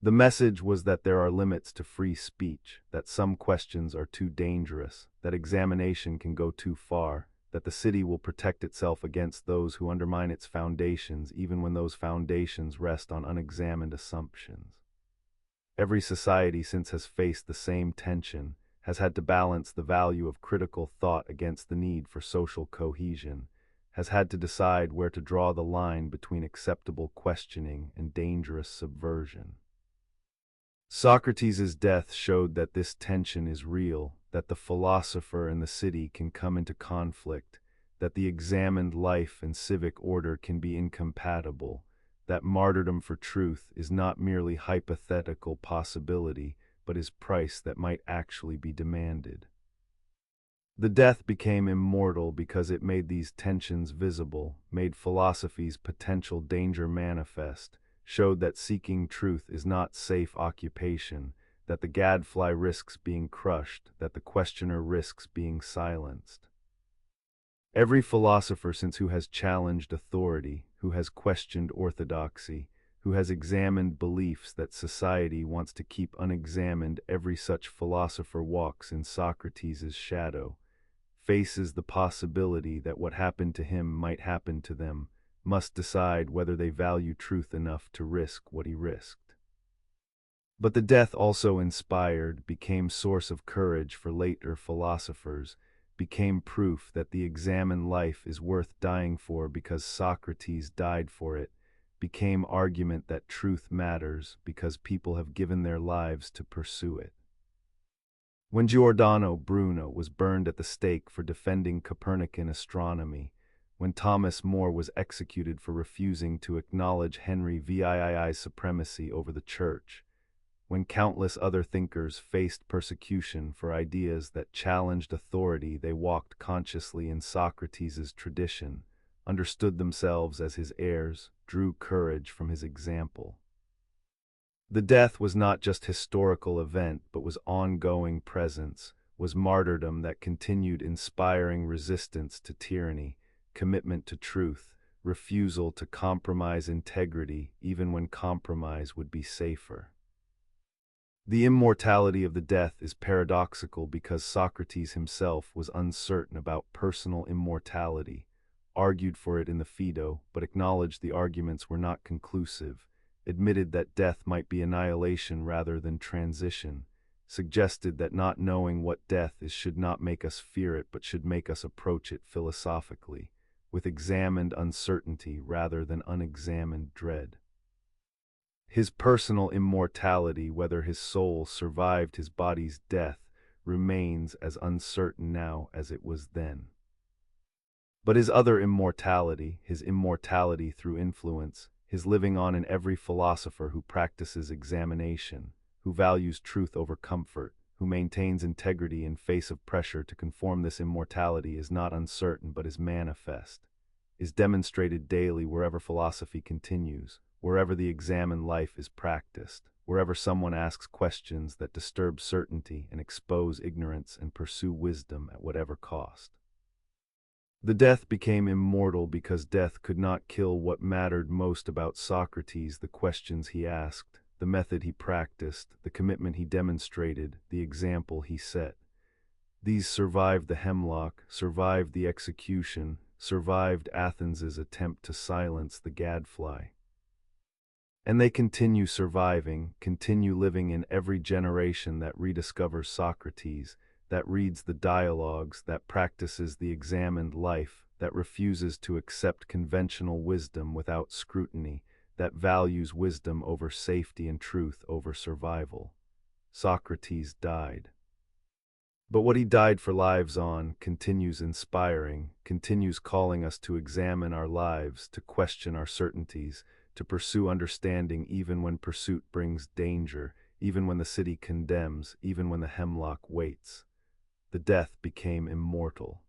The message was that there are limits to free speech, that some questions are too dangerous, that examination can go too far, that the city will protect itself against those who undermine its foundations even when those foundations rest on unexamined assumptions. Every society since has faced the same tension, has had to balance the value of critical thought against the need for social cohesion, has had to decide where to draw the line between acceptable questioning and dangerous subversion. Socrates' death showed that this tension is real, that the philosopher and the city can come into conflict, that the examined life and civic order can be incompatible, that martyrdom for truth is not merely hypothetical possibility, but is price that might actually be demanded. The death became immortal because it made these tensions visible, made philosophy's potential danger manifest, showed that seeking truth is not safe occupation, that the gadfly risks being crushed, that the questioner risks being silenced. Every philosopher since who has challenged authority, who has questioned orthodoxy, who has examined beliefs that society wants to keep unexamined, every such philosopher walks in Socrates' shadow, faces the possibility that what happened to him might happen to them, must decide whether they value truth enough to risk what he risked. But the death also inspired, became source of courage for later philosophers, became proof that the examined life is worth dying for because Socrates died for it, became argument that truth matters because people have given their lives to pursue it. When Giordano Bruno was burned at the stake for defending Copernican astronomy, when Thomas More was executed for refusing to acknowledge Henry VII's supremacy over the Church, when countless other thinkers faced persecution for ideas that challenged authority, they walked consciously in Socrates' tradition, understood themselves as his heirs, drew courage from his example. The death was not just historical event, but was ongoing presence, was martyrdom that continued inspiring resistance to tyranny, commitment to truth, refusal to compromise integrity even when compromise would be safer. The immortality of the death is paradoxical because Socrates himself was uncertain about personal immortality, argued for it in the Phaedo, but acknowledged the arguments were not conclusive, admitted that death might be annihilation rather than transition, suggested that not knowing what death is should not make us fear it but should make us approach it philosophically, with examined uncertainty rather than unexamined dread. His personal immortality, whether his soul survived his body's death, remains as uncertain now as it was then. But his other immortality, his immortality through influence, his living on in every philosopher who practices examination, who values truth over comfort, who maintains integrity in face of pressure to conform, this immortality is not uncertain but is manifest, is demonstrated daily wherever philosophy continues, wherever the examined life is practiced, wherever someone asks questions that disturb certainty and expose ignorance and pursue wisdom at whatever cost. The death became immortal because death could not kill what mattered most about Socrates, the questions he asked, the method he practiced, the commitment he demonstrated, the example he set. These survived the hemlock, survived the execution, survived Athens's attempt to silence the gadfly. And they continue surviving, continue living in every generation that rediscovers Socrates, that reads the dialogues, that practices the examined life, that refuses to accept conventional wisdom without scrutiny, that values wisdom over safety and truth over survival. Socrates died. But what he died for lives on continues inspiring, continues calling us to examine our lives, to question our certainties, to pursue understanding even when pursuit brings danger, even when the city condemns, even when the hemlock waits. The death became immortal.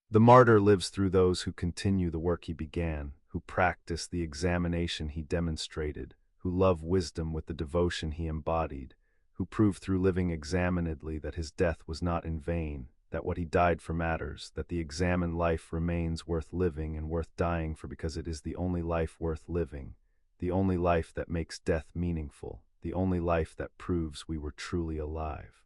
The martyr lives through those who continue the work he began, who practice the examination he demonstrated, who love wisdom with the devotion he embodied, who prove through living examinedly that his death was not in vain, that what he died for matters, that the examined life remains worth living and worth dying for because it is the only life worth living, the only life that makes death meaningful, the only life that proves we were truly alive.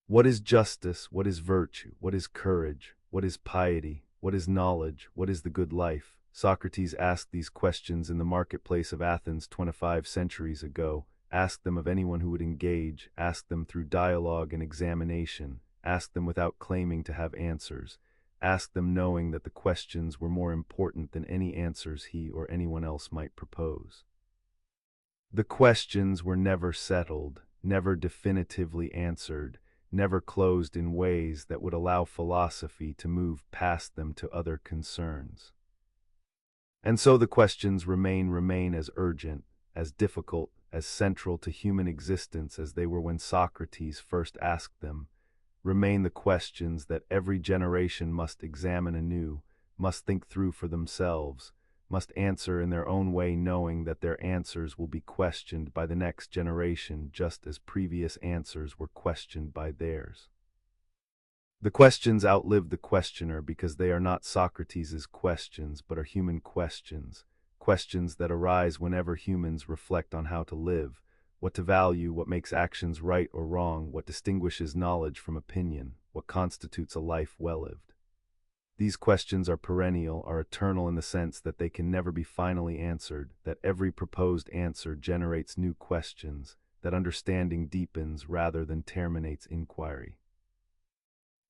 What is justice? What is virtue? What is courage? What is piety? What is knowledge? What is the good life? Socrates asked these questions in the marketplace of Athens 25 centuries ago. Ask them of anyone who would engage, ask them through dialogue and examination, ask them without claiming to have answers, ask them knowing that the questions were more important than any answers he or anyone else might propose. The questions were never settled, never definitively answered, never closed in ways that would allow philosophy to move past them to other concerns. And so the questions remain as urgent, as difficult, as central to human existence as they were when Socrates first asked them, remain the questions that every generation must examine anew, must think through for themselves, must answer in their own way knowing that their answers will be questioned by the next generation just as previous answers were questioned by theirs. The questions outlive the questioner because they are not Socrates' questions but are human questions, questions that arise whenever humans reflect on how to live, what to value, what makes actions right or wrong, what distinguishes knowledge from opinion, what constitutes a life well lived. These questions are perennial, are eternal in the sense that they can never be finally answered, that every proposed answer generates new questions, that understanding deepens rather than terminates inquiry.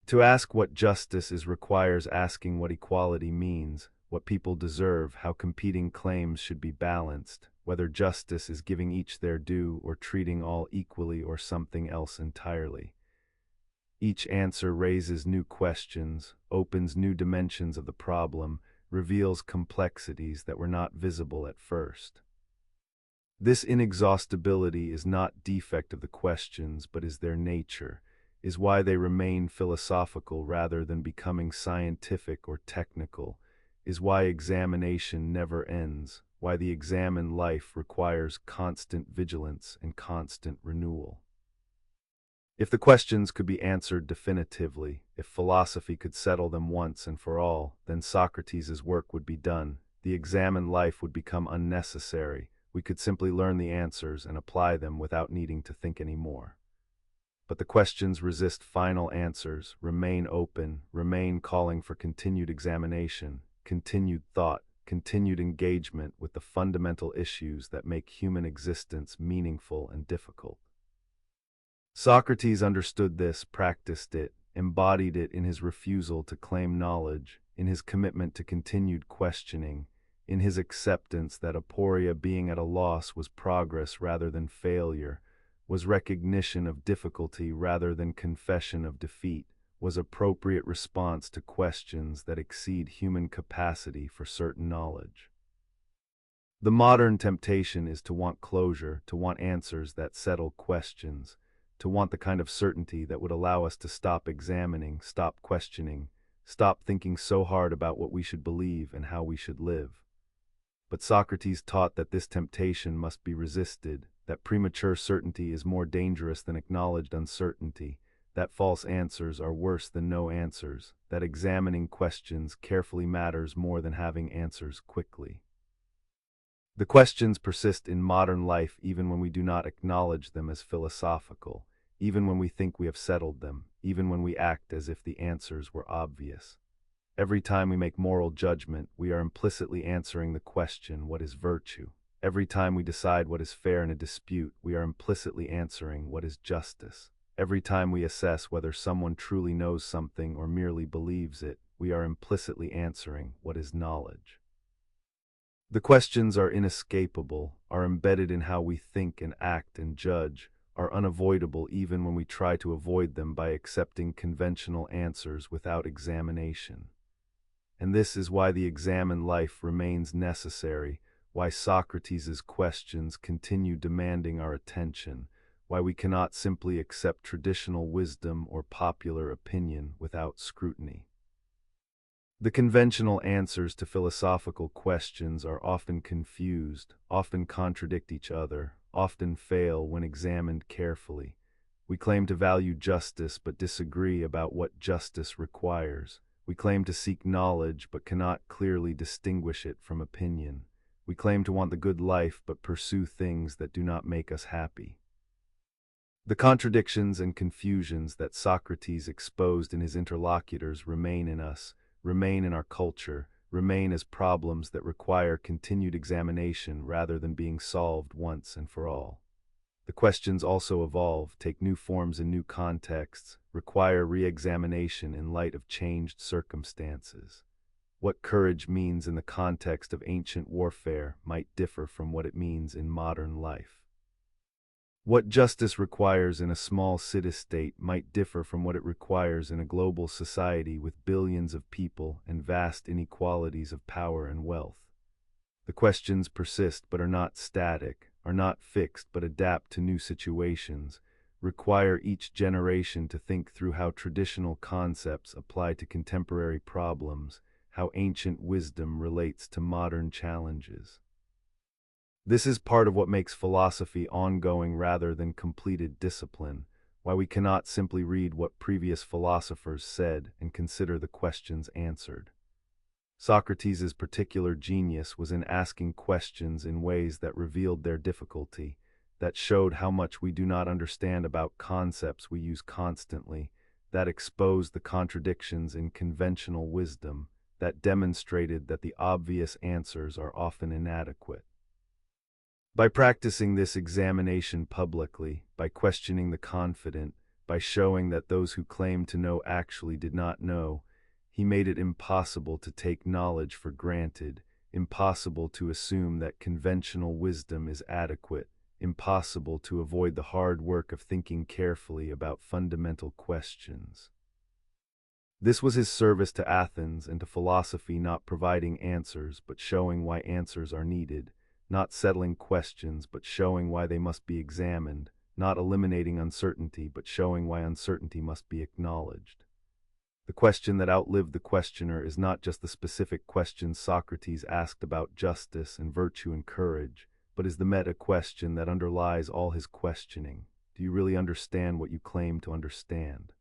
To ask what justice is requires asking what equality means, what people deserve, how competing claims should be balanced, whether justice is giving each their due or treating all equally or something else entirely. Each answer raises new questions, opens new dimensions of the problem, reveals complexities that were not visible at first. This inexhaustibility is not defect of the questions, but is their nature, is why they remain philosophical rather than becoming scientific or technical, is why examination never ends, why the examined life requires constant vigilance and constant renewal. If the questions could be answered definitively, if philosophy could settle them once and for all, then Socrates' work would be done, the examined life would become unnecessary, we could simply learn the answers and apply them without needing to think any more. But the questions resist final answers, remain open, remain calling for continued examination, continued thought, continued engagement with the fundamental issues that make human existence meaningful and difficult. Socrates understood this, practiced it, embodied it in his refusal to claim knowledge, in his commitment to continued questioning, in his acceptance that aporia being at a loss was progress rather than failure, was recognition of difficulty rather than confession of defeat, was appropriate response to questions that exceed human capacity for certain knowledge. The modern temptation is to want closure, to want answers that settle questions, to want the kind of certainty that would allow us to stop examining, stop questioning, stop thinking so hard about what we should believe and how we should live. But Socrates taught that this temptation must be resisted, that premature certainty is more dangerous than acknowledged uncertainty, that false answers are worse than no answers, that examining questions carefully matters more than having answers quickly. The questions persist in modern life even when we do not acknowledge them as philosophical, even when we think we have settled them, even when we act as if the answers were obvious. Every time we make moral judgment, we are implicitly answering the question, what is virtue? Every time we decide what is fair in a dispute, we are implicitly answering what is justice. Every time we assess whether someone truly knows something or merely believes it, we are implicitly answering what is knowledge. The questions are inescapable, are embedded in how we think and act and judge, are unavoidable even when we try to avoid them by accepting conventional answers without examination. And this is why the examined life remains necessary, why Socrates' questions continue demanding our attention, why we cannot simply accept traditional wisdom or popular opinion without scrutiny. The conventional answers to philosophical questions are often confused, often contradict each other, often fail when examined carefully. We claim to value justice but disagree about what justice requires. We claim to seek knowledge but cannot clearly distinguish it from opinion. We claim to want the good life but pursue things that do not make us happy. The contradictions and confusions that Socrates exposed in his interlocutors remain in us, remain in our culture, remain as problems that require continued examination rather than being solved once and for all. The questions also evolve, take new forms in new contexts, require re-examination in light of changed circumstances. What courage means in the context of ancient warfare might differ from what it means in modern life. What justice requires in a small city-state might differ from what it requires in a global society with billions of people and vast inequalities of power and wealth. The questions persist but are not static, are not fixed but adapt to new situations, require each generation to think through how traditional concepts apply to contemporary problems, how ancient wisdom relates to modern challenges. This is part of what makes philosophy ongoing rather than completed discipline, why we cannot simply read what previous philosophers said and consider the questions answered. Socrates' particular genius was in asking questions in ways that revealed their difficulty, that showed how much we do not understand about concepts we use constantly, that exposed the contradictions in conventional wisdom, that demonstrated that the obvious answers are often inadequate. By practicing this examination publicly, by questioning the confident, by showing that those who claimed to know actually did not know, he made it impossible to take knowledge for granted, impossible to assume that conventional wisdom is adequate, impossible to avoid the hard work of thinking carefully about fundamental questions. This was his service to Athens and to philosophy, not providing answers, but showing why answers are needed, not settling questions, but showing why they must be examined, not eliminating uncertainty, but showing why uncertainty must be acknowledged. The question that outlived the questioner is not just the specific questions Socrates asked about justice and virtue and courage, but is the meta-question that underlies all his questioning. Do you really understand what you claim to understand?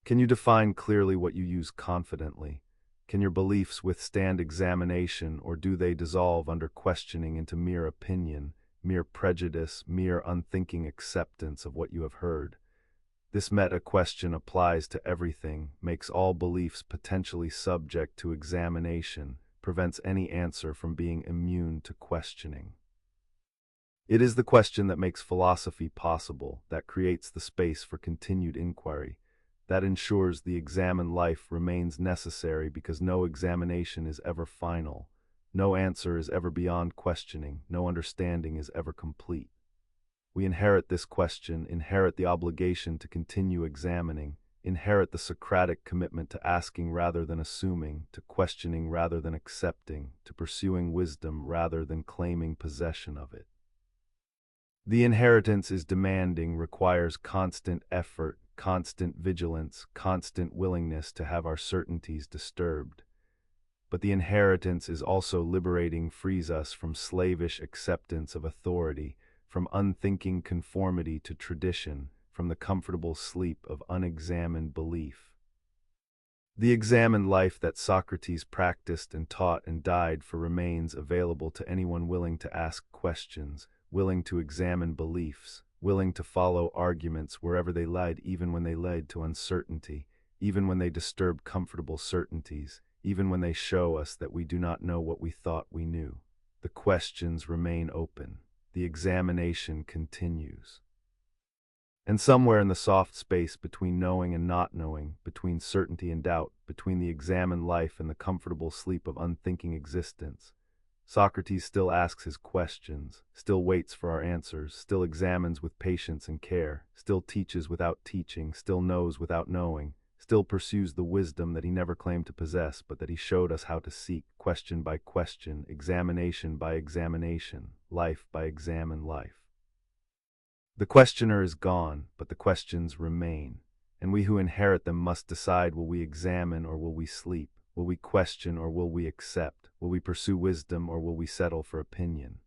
Can you define clearly what you use confidently? Can your beliefs withstand examination, or do they dissolve under questioning into mere opinion, mere prejudice, mere unthinking acceptance of what you have heard? This meta-question applies to everything, makes all beliefs potentially subject to examination, prevents any answer from being immune to questioning. It is the question that makes philosophy possible, that creates the space for continued inquiry, that ensures the examined life remains necessary because no examination is ever final, no answer is ever beyond questioning, no understanding is ever complete. We inherit this question, inherit the obligation to continue examining, inherit the Socratic commitment to asking rather than assuming, to questioning rather than accepting, to pursuing wisdom rather than claiming possession of it. The inheritance is demanding, requires constant effort, constant vigilance, constant willingness to have our certainties disturbed. But the inheritance is also liberating, frees us from slavish acceptance of authority, from unthinking conformity to tradition, from the comfortable sleep of unexamined belief. The examined life that Socrates practiced and taught and died for remains available to anyone willing to ask questions, willing to examine beliefs, willing to follow arguments wherever they led, even when they led to uncertainty, even when they disturb comfortable certainties, even when they show us that we do not know what we thought we knew. The questions remain open. The examination continues. And somewhere in the soft space between knowing and not knowing, between certainty and doubt, between the examined life and the comfortable sleep of unthinking existence, Socrates still asks his questions, still waits for our answers, still examines with patience and care, still teaches without teaching, still knows without knowing, still pursues the wisdom that he never claimed to possess, but that he showed us how to seek, question by question, examination by examination, life by examined life. The questioner is gone, but the questions remain, and we who inherit them must decide: will we examine or will we sleep? Will we question or will we accept? Will we pursue wisdom or will we settle for opinion?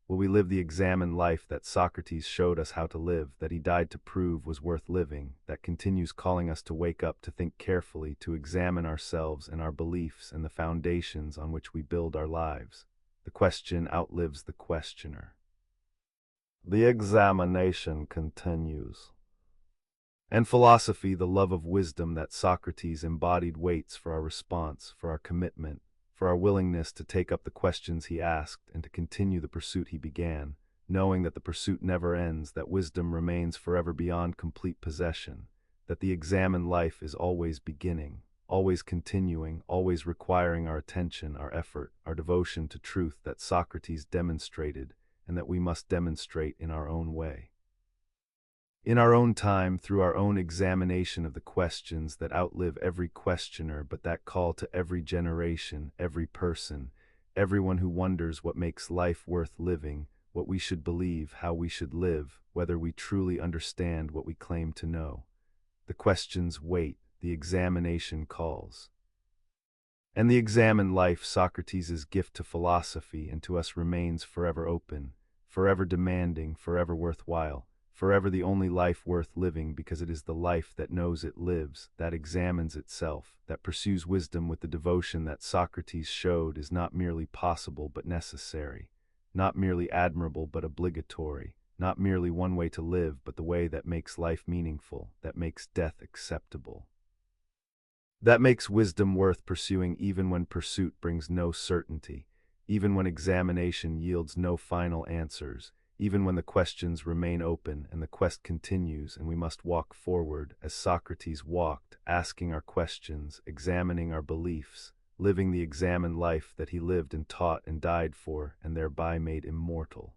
Will we live the examined life that Socrates showed us how to live, that he died to prove was worth living, that continues calling us to wake up, to think carefully, to examine ourselves and our beliefs and the foundations on which we build our lives? The question outlives the questioner. The examination continues. And philosophy, the love of wisdom that Socrates embodied, waits for our response, for our commitment, for our willingness to take up the questions he asked and to continue the pursuit he began, knowing that the pursuit never ends, that wisdom remains forever beyond complete possession, that the examined life is always beginning, always continuing, always requiring our attention, our effort, our devotion to truth that Socrates demonstrated, and that we must demonstrate in our own way. In our own time, through our own examination of the questions that outlive every questioner, but that call to every generation, every person, everyone who wonders what makes life worth living, what we should believe, how we should live, whether we truly understand what we claim to know. The questions wait, the examination calls. And the examined life, Socrates' gift to philosophy and to us, remains forever open, forever demanding, forever worthwhile, forever the only life worth living, because it is the life that knows it lives, that examines itself, that pursues wisdom with the devotion that Socrates showed is not merely possible but necessary, not merely admirable but obligatory, not merely one way to live but the way that makes life meaningful, that makes death acceptable, that makes wisdom worth pursuing even when pursuit brings no certainty, even when examination yields no final answers, even when the questions remain open and the quest continues and we must walk forward as Socrates walked, asking our questions, examining our beliefs, living the examined life that he lived and taught and died for and thereby made immortal.